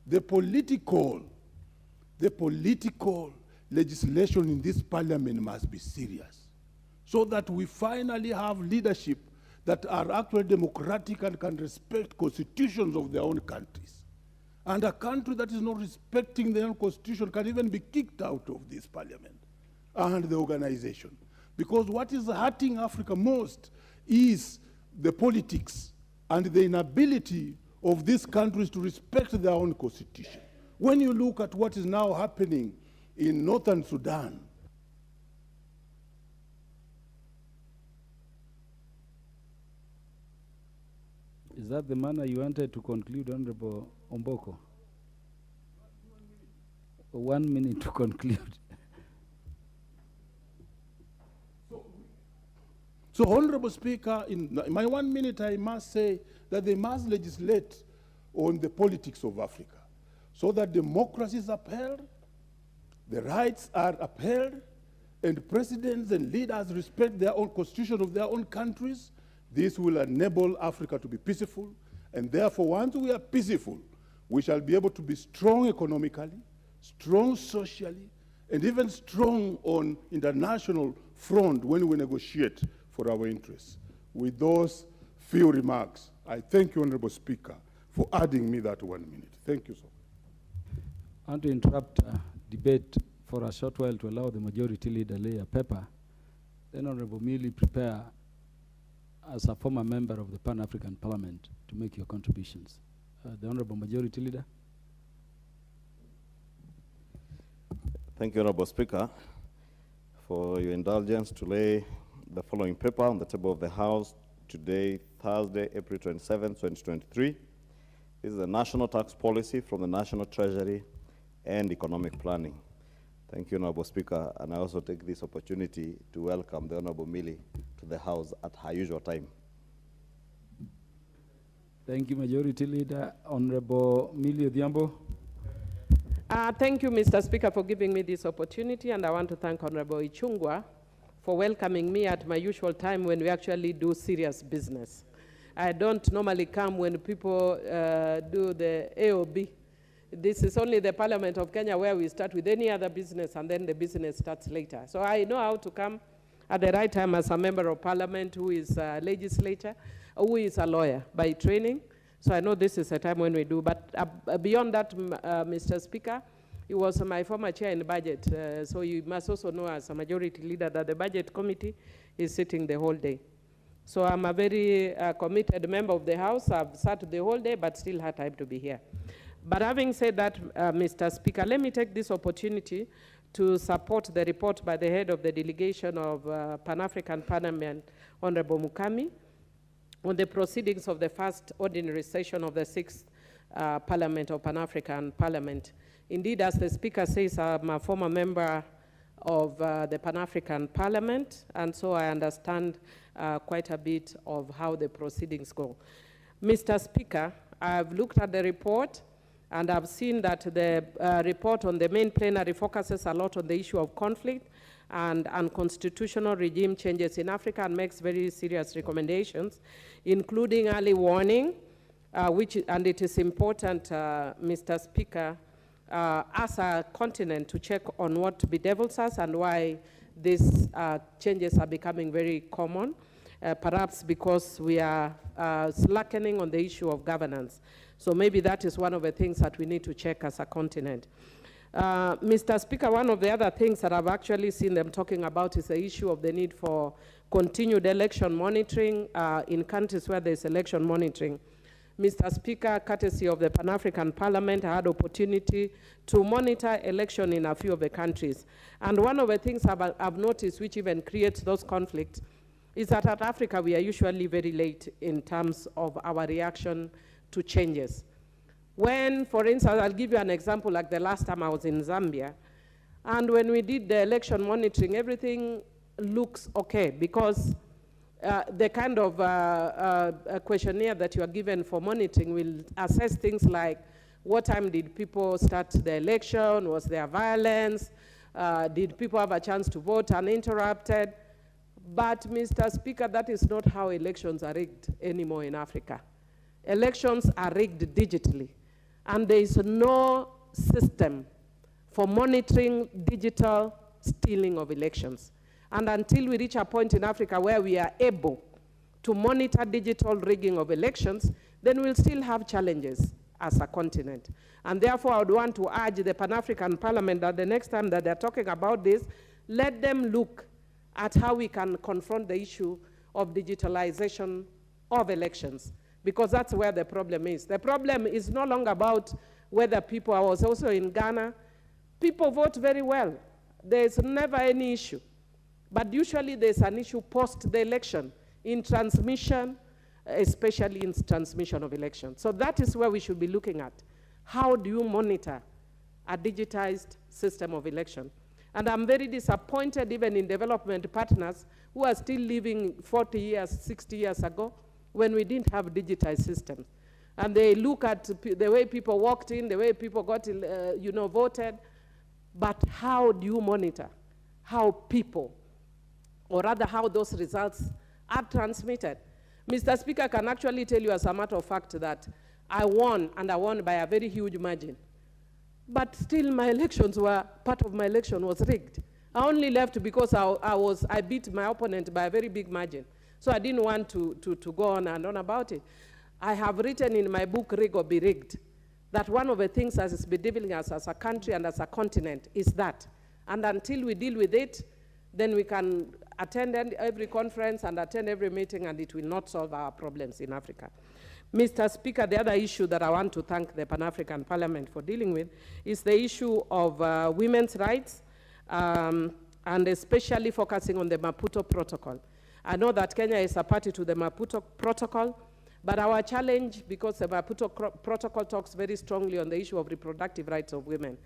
the political legislation in this parliament must be serious, so that we finally have leadership that are actually democratic and can respect constitutions of their own countries. And a country that is not respecting their own constitution can even be kicked out of this parliament and the organization. Because what is hurting Africa most is the politics and the inability of these countries to respect their own constitution. When you look at what is now happening in northern Sudan, is that the manner you wanted to conclude, Honorable Omboko? 1 minute to conclude. So, Honorable Speaker, in my 1 minute, I must say that they must legislate on the politics of Africa so that democracy is upheld, the rights are upheld, and presidents and leaders respect their own constitution of their own countries. This will enable Africa to be peaceful, and therefore, once we are peaceful, we shall be able to be strong economically, strong socially, and even strong on international front when we negotiate for our interests. With those few remarks, I thank you, Honorable Speaker, for adding me that 1 minute. Thank you so much. I want to interrupt debate for a short while to allow the majority leader lay a paper. Then Honorable Millie prepare as a former member of the Pan-African Parliament to make your contributions. The Honorable Majority Leader. Thank you, Honorable Speaker, for your indulgence to lay the following paper on the table of the House today, Thursday, April 27, 2023. This is a national tax policy from the National Treasury and Economic Planning. Thank you, Honorable Speaker, and I also take this opportunity to welcome the Honorable Millie to the House at her usual time. Thank you, Majority Leader. Honorable Millie Odhiambo. Thank you, Mr. Speaker, for giving me this opportunity, and I want to thank Honorable Ichung'wah for welcoming me at my usual time when we actually do serious business. I don't normally come when people do the AOB. This is only the Parliament of Kenya where we start with any other business and then the business starts later. So I know how to come at the right time as a member of Parliament who is a legislator, who is a lawyer by training. So I know this is a time when we do. But beyond that, Mr. Speaker, he was my former chair in the budget. So you must also know as a majority leader that the budget committee is sitting the whole day. So I'm a very committed member of the House. I've sat the whole day, but still had time to be here. But having said that, Mr. Speaker, let me take this opportunity to support the report by the head of the delegation of Pan-African Parliament, Honorable Mukami, on the proceedings of the first ordinary session of the 6th Parliament of Pan-African Parliament. Indeed, as the Speaker says, I'm a former member of the Pan-African Parliament, and so I understand quite a bit of how the proceedings go. Mr. Speaker, I've looked at the report, and I've seen that the report on the main plenary focuses a lot on the issue of conflict and unconstitutional regime changes in Africa and makes very serious recommendations, including early warning, and it is important, Mr. Speaker, as a continent to check on what bedevils us and why these changes are becoming very common, perhaps because we are slackening on the issue of governance. So maybe that is one of the things that we need to check as a continent. Mr. Speaker, one of the other things that I've actually seen them talking about is the issue of the need for continued election monitoring in countries where there's election monitoring. Mr. Speaker, courtesy of the Pan-African Parliament, I had opportunity to monitor election in a few of the countries. And one of the things I've noticed, which even creates those conflicts, is that at Africa, we are usually very late in terms of our reaction to changes. When, for instance, I'll give you an example, like the last time I was in Zambia, and when we did the election monitoring, everything looks okay, because the kind of questionnaire that you are given for monitoring will assess things like what time did people start the election, was there violence, did people have a chance to vote uninterrupted? But Mr. Speaker, that is not how elections are rigged anymore in Africa. elections are rigged digitally, and there is no system for monitoring digital stealing of elections. And until we reach a point in Africa where we are able to monitor digital rigging of elections, then we'll still have challenges as a continent. And therefore, I would want to urge the Pan-African Parliament that the next time that they're talking about this, let them look at how we can confront the issue of digitalization of elections, because that's where the problem is. The problem is no longer about whether people, I was also in Ghana, people vote very well. There's never any issue. But usually there's an issue post the election in transmission, especially in transmission of elections. So that is where we should be looking at. How do you monitor a digitized system of election? And I'm very disappointed even in development partners who are still living 40 years, 60 years ago when we didn't have digitized systems. And they look at the way people walked in, the way people got, voted. But how do you monitor how people, or rather how those results are transmitted? Mr. Speaker can actually tell you as a matter of fact that I won, and I won by a very huge margin. But still part of my election was rigged. I only left because I beat my opponent by a very big margin. So I didn't want to go on and on about it. I have written in my book, Rig or Be Rigged, that one of the things that is bedeviling us as a country and as a continent is that. And until we deal with it, then we can attend every conference and attend every meeting, and it will not solve our problems in Africa. Mr. Speaker, the other issue that I want to thank the Pan-African Parliament for dealing with is the issue of women's rights, and especially focusing on the Maputo Protocol. I know that Kenya is a party to the Maputo Protocol, but our challenge, because the Maputo Protocol talks very strongly on the issue of reproductive rights of women.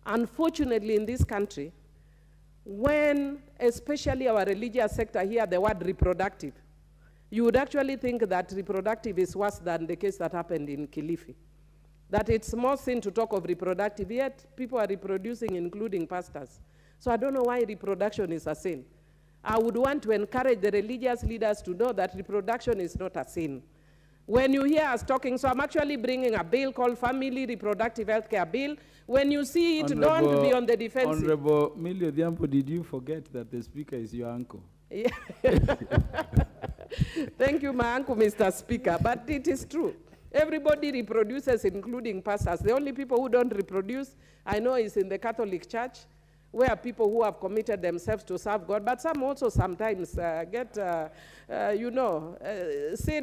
Unfortunately, in this country, when especially our religious sector hear the word reproductive, you would actually think that reproductive is worse than the case that happened in Kilifi. That it's more sin to talk of reproductive, yet people are reproducing, including pastors. So I don't know why reproduction is a sin. I would want to encourage the religious leaders to know that reproduction is not a sin. When you hear us talking, so I'm actually bringing a bill called Family Reproductive Healthcare Bill. When you see it, don't be on the defensive. Honorable Millie Odhiambo, did you forget that the speaker is your uncle? Yeah. Thank you, my uncle, Mr. Speaker, but it is true. Everybody reproduces, including pastors. The only people who don't reproduce, I know, is in the Catholic Church, where people who have committed themselves to serve God, but some also sometimes sin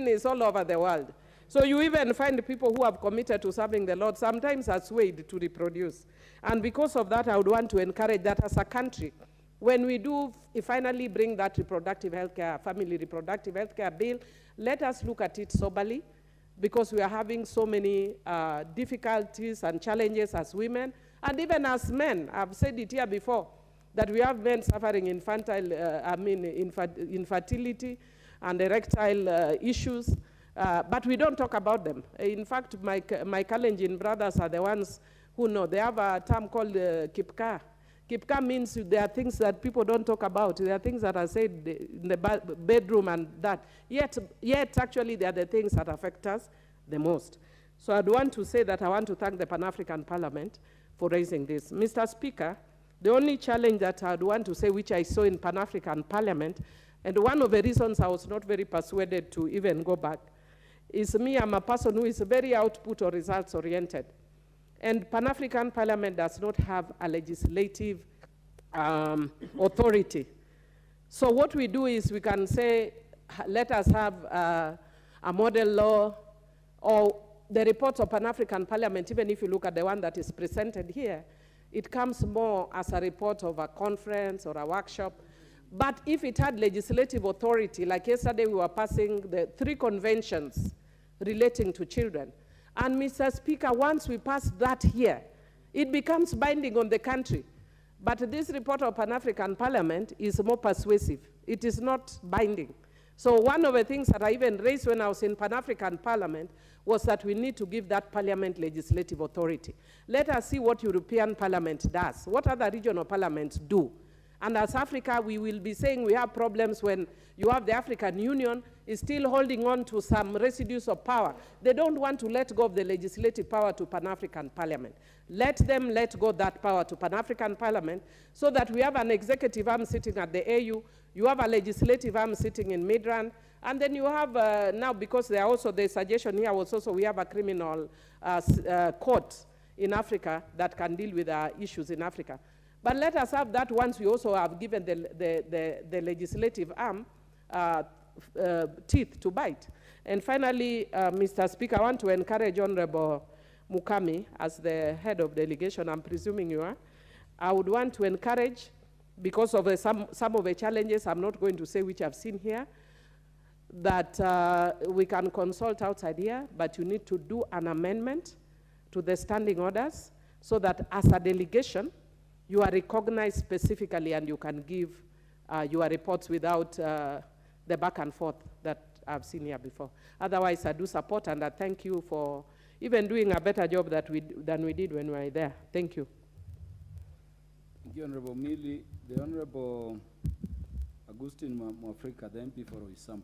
is all over the world. So you even find people who have committed to serving the Lord sometimes are swayed to reproduce. And because of that, I would want to encourage that as a country, when we do finally bring that reproductive healthcare, family reproductive healthcare bill, let us look at it soberly, because we are having so many difficulties and challenges as women, and even as men. I've said it here before, that we have men suffering infertility and erectile issues, but we don't talk about them. In fact, my Kalenjin brothers are the ones who know. They have a term called kipka. Kipka means there are things that people don't talk about. There are things that are said in the bedroom and that. Yet actually, they are the things that affect us the most. So I'd want to say that I want to thank the Pan-African Parliament for raising this. Mr. Speaker, the only challenge that I'd want to say, which I saw in Pan-African Parliament, and one of the reasons I was not very persuaded to even go back, is I'm a person who is very output or results oriented. And Pan-African Parliament does not have a legislative authority. So what we do is we can say, let us have a model law, or the reports of Pan-African Parliament, even if you look at the one that is presented here, it comes more as a report of a conference or a workshop. But if it had legislative authority, like yesterday we were passing the 3 conventions relating to children. And Mr. Speaker, once we pass that here, it becomes binding on the country. But this report of Pan-African Parliament is more persuasive. It is not binding. So one of the things that I even raised when I was in Pan-African Parliament was that we need to give that parliament legislative authority. Let us see what European Parliament does, what other regional parliaments do, And as Africa, we will be saying we have problems when you have the African Union is still holding on to some residues of power. They don't want to let go of the legislative power to Pan-African Parliament. Let them let go that power to Pan-African Parliament so that we have an executive arm sitting at the AU, you have a legislative arm sitting in Midrand, and then you have now, because there are also, the suggestion here was also we have a criminal court in Africa that can deal with issues in Africa. But let us have that once we also have given the legislative arm teeth to bite. And finally, Mr. Speaker, I want to encourage Honorable Mukami as the head of delegation, I'm presuming you are. I would want to encourage, because of some of the challenges, I'm not going to say which I've seen here, that we can consult outside here, but you need to do an amendment to the standing orders so that as a delegation, you are recognized specifically and you can give your reports without the back and forth that I've seen here before. Otherwise, I do support and I thank you for even doing a better job than we did when we were there. Thank you. Thank you, Honorable Mili. The Honorable Augustine Mwafrika, the MP for Oisambu.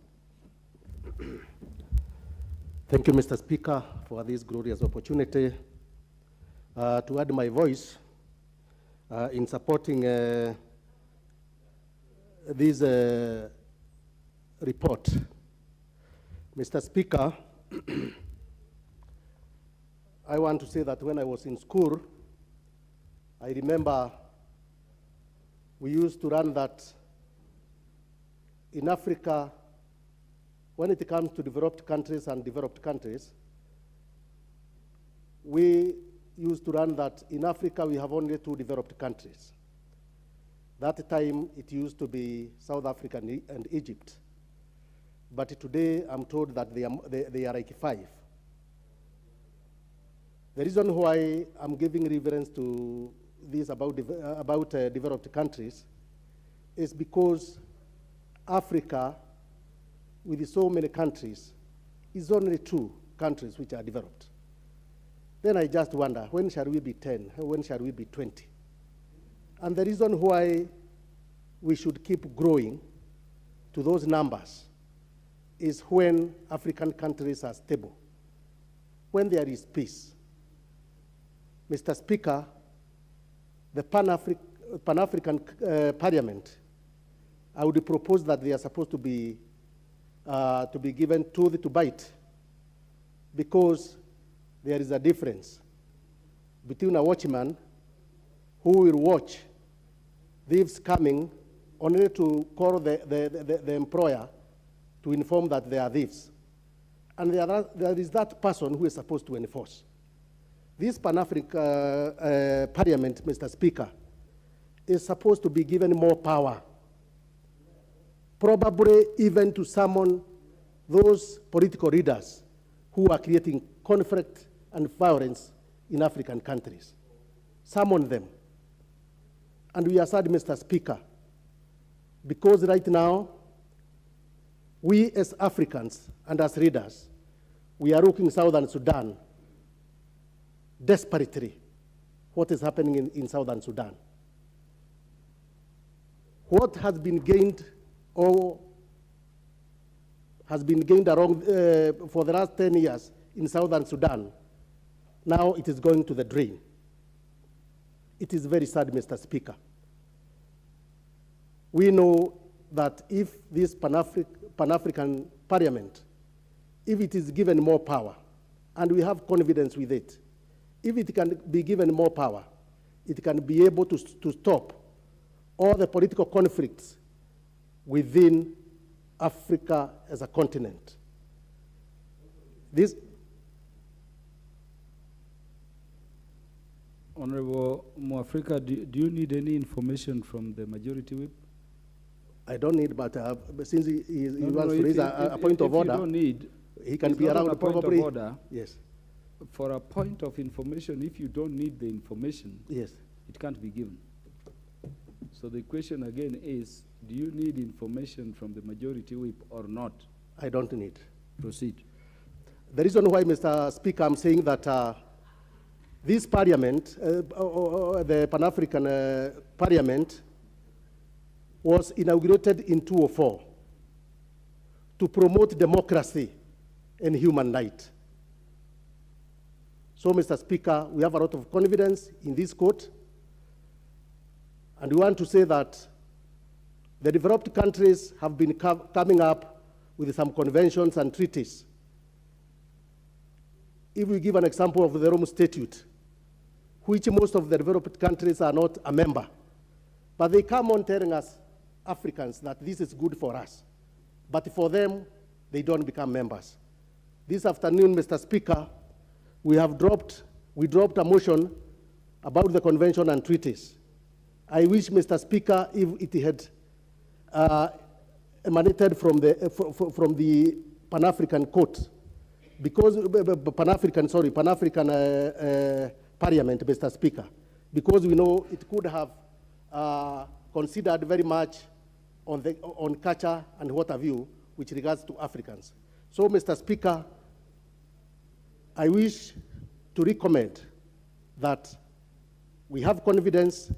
Thank you, Mr. Speaker, for this glorious opportunity to add my voice in supporting this report. Mr. Speaker, I want to say that when I was in school, I remember we used to run that in Africa, when it comes to developed countries and developed countries, we used to run that in Africa we have only 2 developed countries. That time it used to be South Africa and Egypt. But today I'm told that they are like 5. The reason why I'm giving reference to this about developed countries is because Africa, with so many countries, is only 2 countries which are developed. Then I just wonder, when shall we be 10? When shall we be 20? And the reason why we should keep growing to those numbers is when African countries are stable, when there is peace. Mr. Speaker, the Pan-African Parliament, I would propose that they are supposed to be given tooth to bite, because there is a difference between a watchman who will watch thieves coming only to call the employer to inform that they are thieves. And there is that person who is supposed to enforce. This Pan-African Parliament, Mr. Speaker, is supposed to be given more power, probably even to summon those political leaders who are creating conflict and violence in African countries. Summon them. And we are sad, Mr. Speaker, because right now, we as Africans and as leaders, we are looking Southern Sudan desperately what is happening in Southern Sudan. What has been gained or has been gained around for the last 10 years in Southern Sudan, now it is going to the drain. It is very sad, Mr. Speaker. We know that if this Pan-African Parliament, if it is given more power, and we have confidence with it, if it can be given more power, it can be able to stop all the political conflicts within Africa as a continent. This Honorable Mwafrika, do you need any information from the majority whip? I don't need, but since he wants to raise a point of order, you don't need, he can be around probably. Point of order. Yes. For a point of information, if you don't need the information, yes, it can't be given. So the question again is, do you need information from the majority whip or not? I don't need. Proceed. The reason why, Mr. Speaker, I'm saying that this parliament, the Pan-African Parliament, was inaugurated in 2004 to promote democracy and human rights. So, Mr. Speaker, we have a lot of confidence in this court, and we want to say that the developed countries have been coming up with some conventions and treaties. If we give an example of the Rome Statute, which most of the developed countries are not a member, but they come on telling us, Africans, that this is good for us. But for them, they don't become members. This afternoon, Mr. Speaker, we dropped a motion about the convention and treaties. I wish, Mr. Speaker, if it had emanated from the Pan-African Court, because Pan-African Parliament, Mr. Speaker, because we know it could have considered very much on culture and what have you, which regards to Africans. So, Mr. Speaker, I wish to recommend that we have confidence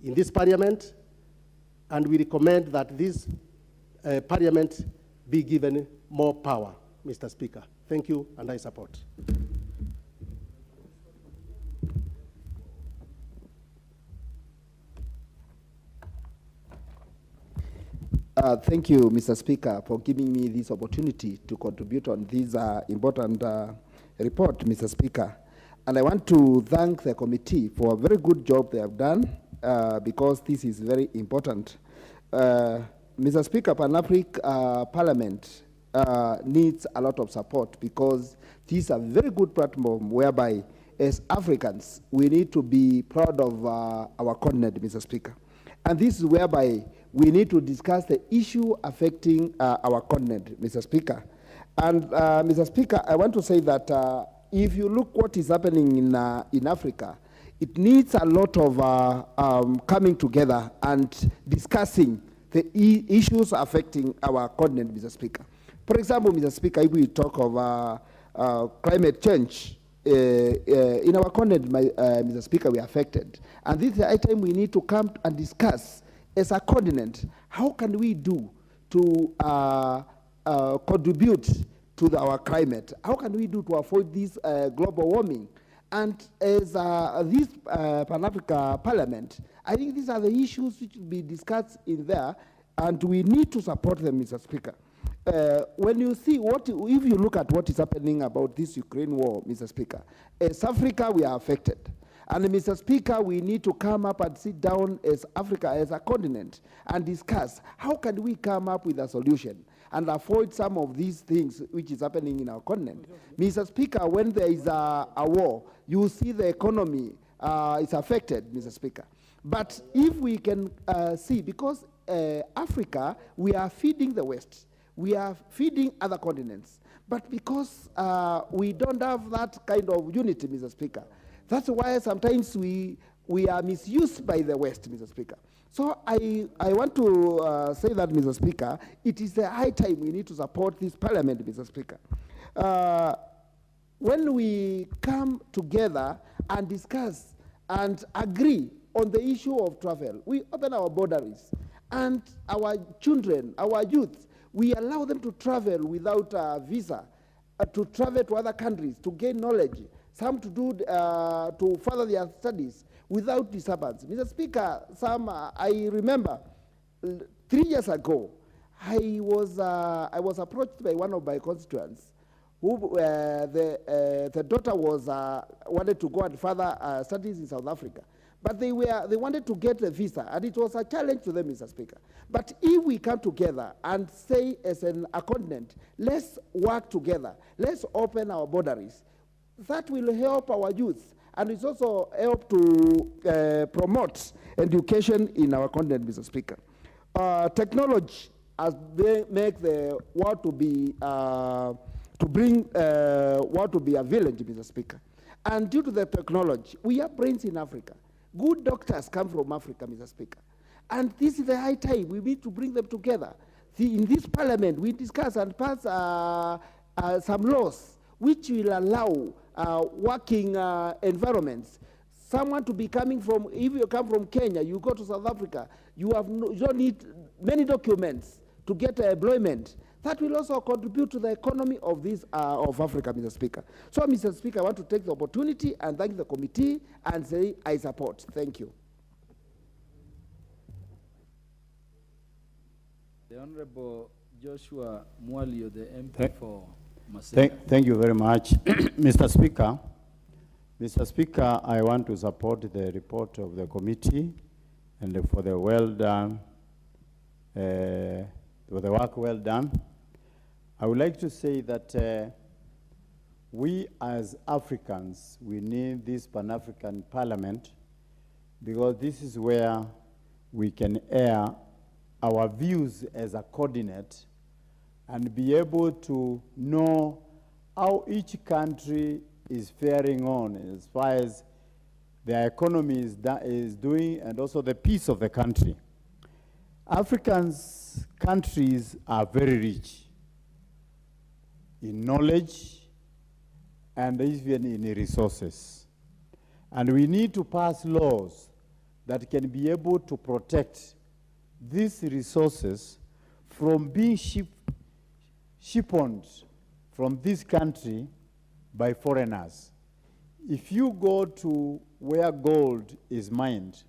in this Parliament, and we recommend that this Parliament be given more power, Mr. Speaker. Thank you, and I support. Thank you, Mr. Speaker, for giving me this opportunity to contribute on this important report, Mr. Speaker. And I want to thank the committee for a very good job they have done, because this is very important. Mr. Speaker, Pan-African Parliament needs a lot of support, because this is a very good platform whereby, as Africans, we need to be proud of our continent, Mr. Speaker. And this is whereby we need to discuss the issue affecting our continent, Mr. Speaker. And Mr. Speaker, I want to say that if you look what is happening in Africa, it needs a lot of coming together and discussing the issues affecting our continent, Mr. Speaker. For example, Mr. Speaker, if we talk of climate change, in our continent, Mr. Speaker, we are affected. And this is the time we need to come and discuss as a continent, how can we do to contribute to our climate? How can we do to avoid this global warming? And as this Pan-African Parliament, I think these are the issues which will be discussed in there, and we need to support them, Mr. Speaker. When you see if you look at what is happening about this Ukraine war, Mr. Speaker, as Africa, we are affected. And Mr. Speaker, we need to come up and sit down as Africa, as a continent, and discuss how can we come up with a solution and avoid some of these things which is happening in our continent. Mr. Speaker, when there is a war, you see the economy is affected, Mr. Speaker. But if we can see, because Africa, we are feeding the West, we are feeding other continents, but because we don't have that kind of unity, Mr. Speaker, that's why sometimes we are misused by the West, Mr. Speaker. So I want to say that, Mr. Speaker, it is a high time we need to support this Parliament, Mr. Speaker. When we come together and discuss and agree on the issue of travel, we open our borders, and our children, our youth, we allow them to travel without a visa, to travel to other countries, to gain knowledge, some to do to further their studies without disturbance. Mr. Speaker, I remember 3 years ago, I was approached by one of my constituents, who the daughter was wanted to go and further studies in South Africa, but they wanted to get a visa, and it was a challenge to them, Mr. Speaker. But if we come together and say, as a continent, let's work together, let's open our borders, that will help our youth, and it's also help to promote education in our continent, Mr. Speaker. Technology has made the world to be world to be a village, Mr. Speaker. And due to the technology, we have brains in Africa. Good doctors come from Africa, Mr. Speaker. And this is the high time. We need to bring them together. In this Parliament, we discuss and pass some laws which will allow working environments. Someone to be coming from, if you come from Kenya, you go to South Africa, you don't need many documents to get employment. That will also contribute to the economy of this of Africa, Mr. Speaker. So, Mr. Speaker, I want to take the opportunity and thank the committee and say I support. Thank you. The Honorable Joshua Mwalio, the MP for Maseka. Thank you very much, Mr. Speaker. Mr. Speaker, I want to support the report of the committee and for the well done, for the work well done. I would like to say that we as Africans, we need this Pan-African Parliament because this is where we can air our views as a coordinate and be able to know how each country is faring on as far as their economy is doing and also the peace of the country. Africans' countries are very rich in knowledge and even in resources. And we need to pass laws that can be able to protect these resources from being shipped from this country by foreigners. If you go to where gold is mined,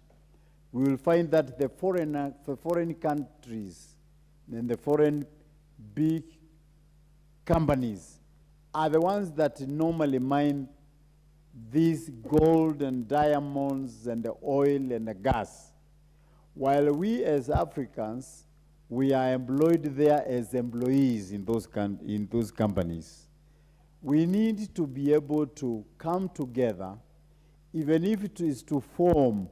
we will find that the foreign countries and the foreign big companies are the ones that normally mine these gold and diamonds and the oil and the gas. While we as Africans, we are employed there as employees in those companies. We need to be able to come together, even if it is to form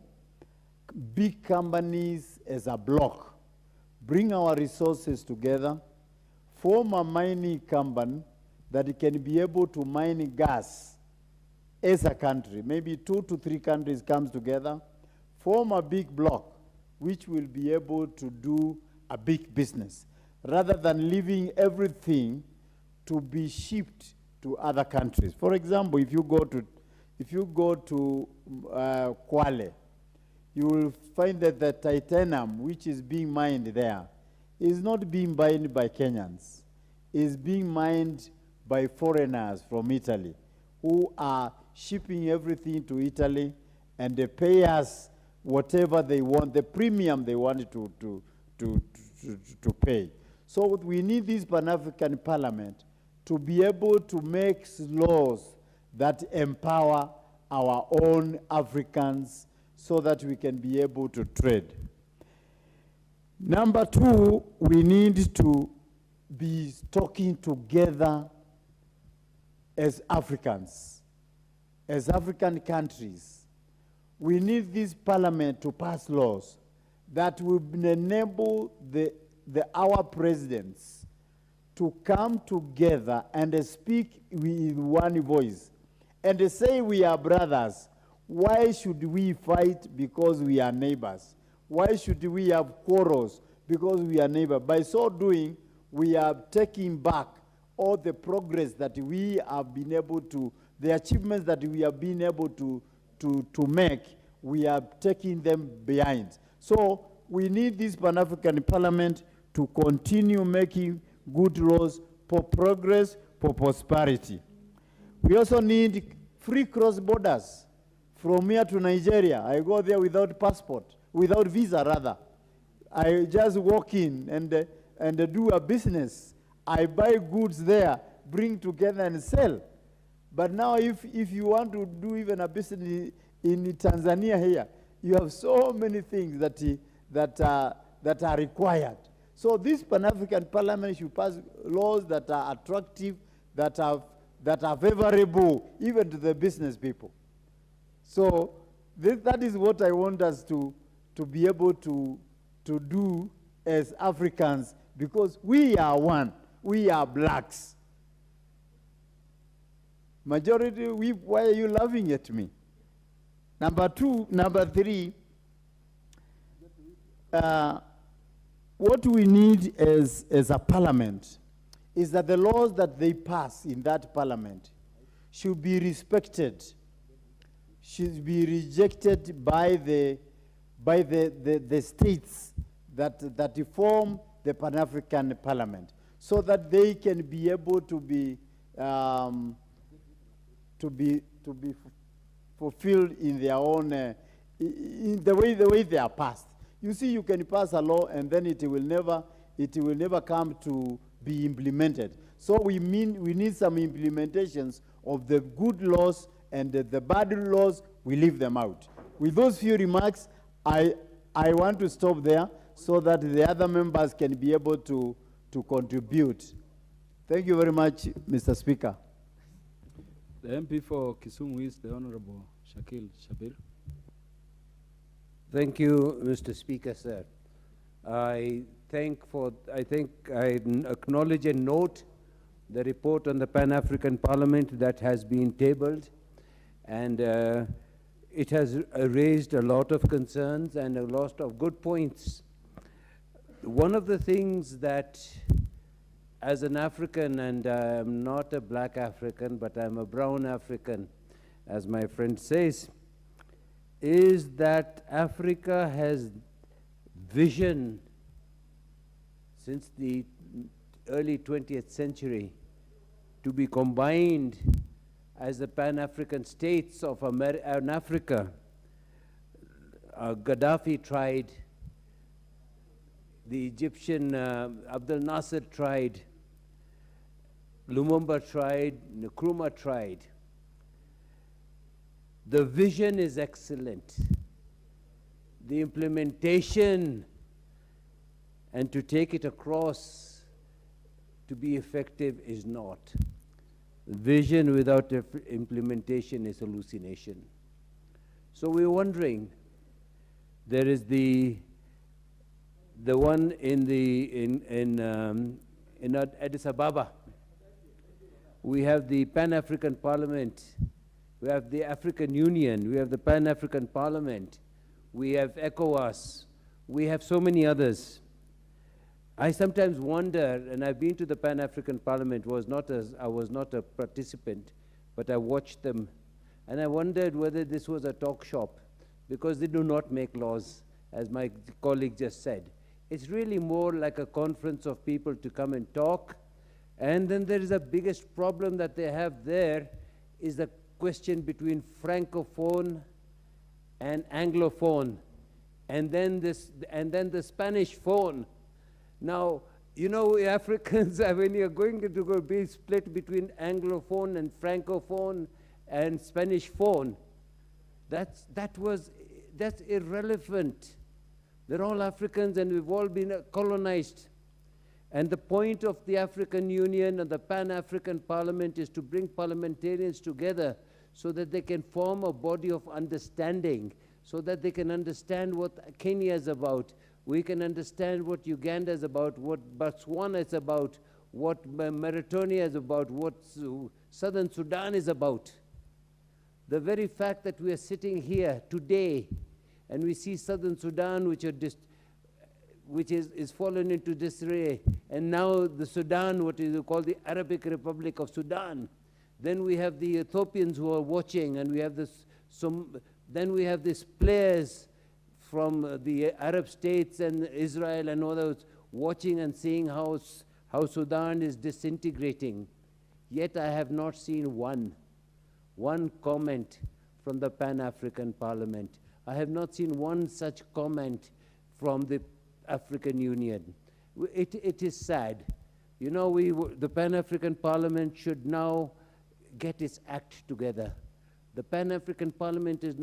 big companies as a block, bring our resources together, form a mining company that can be able to mine gas as a country. Maybe 2 to 3 countries come together, form a big block, which will be able to do a big business, rather than leaving everything to be shipped to other countries. For example, if you go to Kwale, you will find that the titanium which is being mined there is not being mined by Kenyans, is being mined by foreigners from Italy who are shipping everything to Italy, and they pay us whatever they want, the premium they want to pay. So we need this Pan-African Parliament to be able to make laws that empower our own Africans so that we can be able to trade. Number 2, we need to be talking together as Africans, as African countries. We need this parliament to pass laws that will enable our presidents to come together and speak with one voice and say we are brothers. Why should we fight because we are neighbors? Why should we have quarrels because we are neighbors? By so doing, we are taking back all the progress that we have been able to, the achievements that we have been able to make, we are taking them behind. So we need this Pan-African Parliament to continue making good laws for progress, for prosperity. We also need free cross borders. From here to Nigeria, I go there without passport, without visa rather. I just walk in and do a business. I buy goods there, bring together and sell. But now if you want to do even a business in Tanzania here, you have so many things that are required. So this Pan-African Parliament should pass laws that are attractive, that are favorable even to the business people. So that is what I want us to be able to do as Africans, because we are one. We are blacks. Majority, why are you laughing at me? Number 3, what we need as a parliament is that the laws that they pass in that parliament should be respected, should be rejected by the states that form the Pan-African Parliament, so that they can be able to be fulfilled in their own in the way they are passed. You see, you can pass a law and then it will never come to be implemented. So we need some implementations of the good laws, and the bad laws, we leave them out. With those few remarks, I want to stop there so that the other members can be able to contribute. Thank you very much, Mr. Speaker. The MP for Kisumu is the Honorable Shakil Shabir. Thank you, Mr. Speaker, sir. I acknowledge and note the report on the Pan-African Parliament that has been tabled, and it has raised a lot of concerns and a lot of good points. One of the things that, as an African, and I'm not a black African, but I'm a brown African, as my friend says, is that Africa has vision since the early 20th century to be combined as the Pan-African states of Africa. Gaddafi tried, the Egyptian Abdel Nasser tried, Lumumba tried, Nkrumah tried. The vision is excellent. The implementation and to take it across to be effective is not. Vision without implementation is hallucination. So we're wondering, there is the one in Addis Ababa. We have the Pan-African Parliament. We have the African Union. We have the Pan-African Parliament. We have ECOWAS. We have so many others. I sometimes wonder, and I've been to the Pan-African Parliament, I was not a participant, but I watched them, and I wondered whether this was a talk shop, because they do not make laws, as my colleague just said. It's really more like a conference of people to come and talk, and then there is a biggest problem that they have there is the question between Francophone and Anglophone, and then the Spanish phone. Now, you know, Africans, when you're going to be split between Anglophone and Francophone and Spanish phone, that's irrelevant. They're all Africans and we've all been colonized. And the point of the African Union and the Pan-African Parliament is to bring parliamentarians together so that they can form a body of understanding, so that they can understand what Kenya is about. We can understand what Uganda is about, what Botswana is about, what Mauritania is about, what Southern Sudan is about. The very fact that we are sitting here today and we see Southern Sudan, which is fallen into disarray, and now the Sudan, what is called the Arabic Republic of Sudan. Then we have the Ethiopians who are watching, and we have then we have these players from the Arab states and Israel and others watching and seeing how Sudan is disintegrating. Yet I have not seen one comment from the Pan-African Parliament. I have not seen one such comment from the African Union. It is sad. You know, the Pan-African Parliament should now get its act together. The Pan-African Parliament should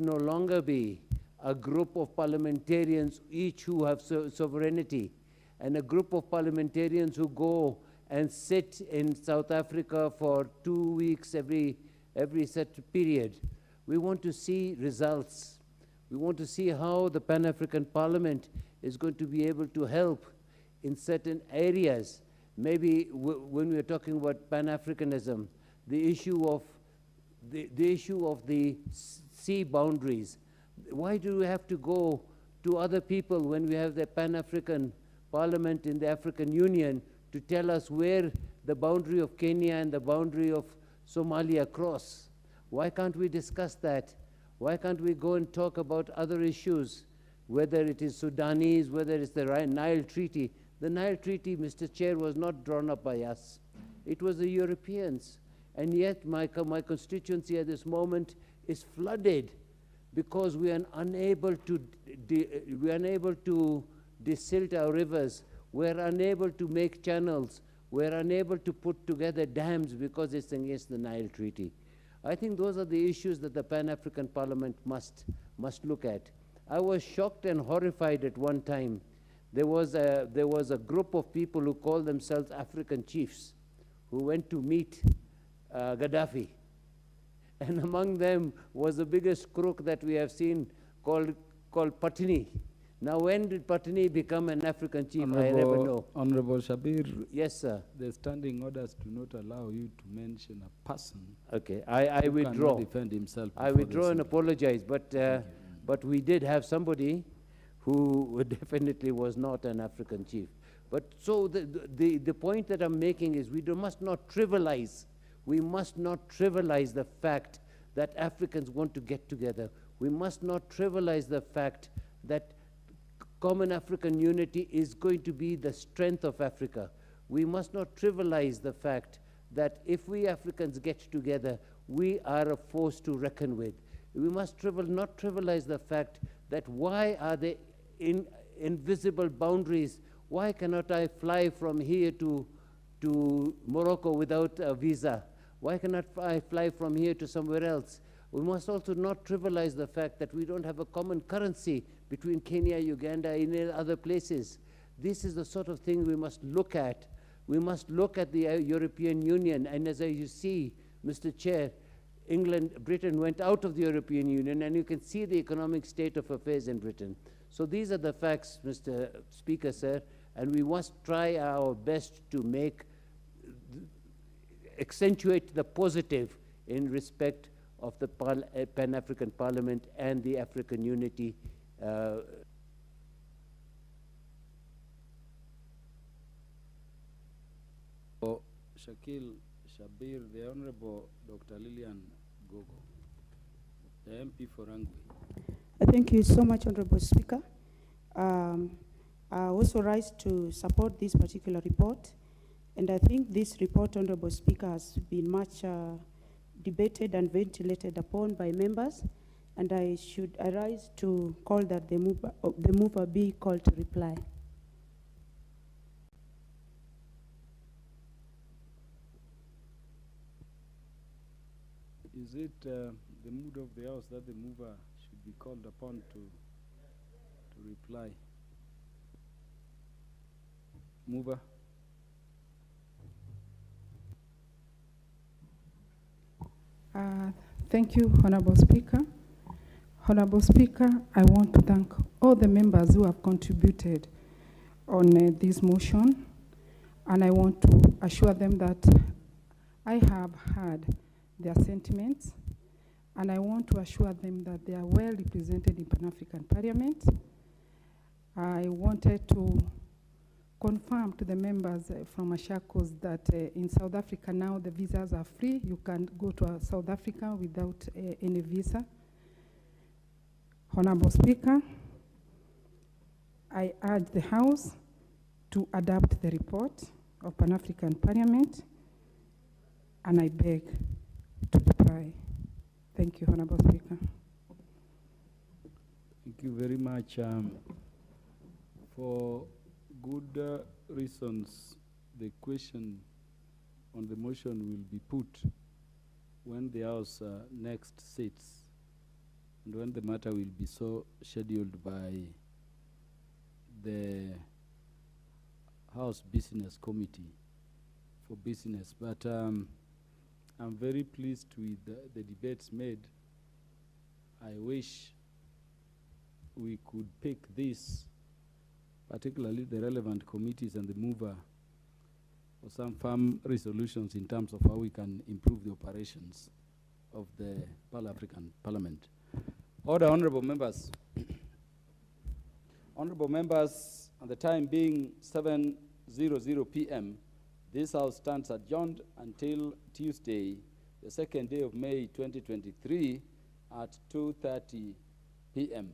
no longer be a group of parliamentarians, each who have sovereignty, and a group of parliamentarians who go and sit in South Africa for 2 weeks every set period. We want to see results. We want to see how the Pan-African Parliament is going to be able to help in certain areas. Maybe when we are talking about Pan-Africanism, the issue of the sea boundaries. Why do we have to go to other people when we have the Pan-African Parliament in the African Union to tell us where the boundary of Kenya and the boundary of Somalia cross? Why can't we discuss that? Why can't we go and talk about other issues? whether it is Sudanese, whether it's the Nile Treaty. The Nile Treaty, Mr. Chair, was not drawn up by us. It was the Europeans. And yet my constituency at this moment is flooded because we are unable to desilt our rivers. We're unable to make channels. We're unable to put together dams because it's against the Nile Treaty. I think those are the issues that the Pan-African Parliament must look at. I was shocked and horrified at one time. There was a group of people who called themselves African chiefs who went to meet Gaddafi. And among them was the biggest crook that we have seen called Patini. Now, when did Patini become an African chief? I never know. Honorable Shabir. Yes, sir. The standing orders do not allow you to mention a person. Okay, I withdraw. Cannot defend himself. I withdraw and apologize, but we did have somebody who definitely was not an African chief. But so the point that I'm making is we must not trivialize. We must not trivialize the fact that Africans want to get together. We must not trivialize the fact that common African unity is going to be the strength of Africa. We must not trivialize the fact that if we Africans get together, we are a force to reckon with. We must not trivialize the fact that why are there invisible boundaries? Why cannot I fly from here to Morocco without a visa? Why cannot I fly from here to somewhere else? We must also not trivialize the fact that we don't have a common currency between Kenya, Uganda, and other places. This is the sort of thing we must look at. We must look at the European Union, and as you see, Mr. Chair, Britain went out of the European Union, and you can see the economic state of affairs in Britain. So these are the facts, Mr. Speaker, sir, and we must try our best to accentuate the positive in respect of the Pan-African Parliament and the African unity. Shakil Shabir, the Honorable Dr. Lillian Gogo, the MP for Rangwe. Thank you so much, Honorable Speaker. I also rise to support this particular report, and I think this report, Honorable Speaker, has been much debated and ventilated upon by members, and I rise to call that the mover be called to reply. Is it the mood of the House that the mover should be called upon to reply? Mover. Thank you, Honorable Speaker. Honorable Speaker, I want to thank all the members who have contributed on this motion, and I want to assure them that I have heard their sentiments, and I want to assure them that they are well represented in Pan-African Parliament. I wanted to confirm to the members from Machakos that in South Africa now the visas are free. You can go to South Africa without any visa. Honorable Speaker, I urge the House to adopt the report of Pan-African Parliament, and I beg to reply. Thank you, Honorable Speaker. Thank you very much. For good reasons, the question on the motion will be put when the House next sits, and when the matter will be so scheduled by the House Business Committee for Business. But I'm very pleased with the debates made. I wish we could pick this, particularly the relevant committees and the mover, for some firm resolutions in terms of how we can improve the operations of the Pan-African Parliament. Order, honorable members. Honorable members, at the time being 7:00 p.m., this House stands adjourned until Tuesday, the 2nd day of May 2023 at 2:30 p.m.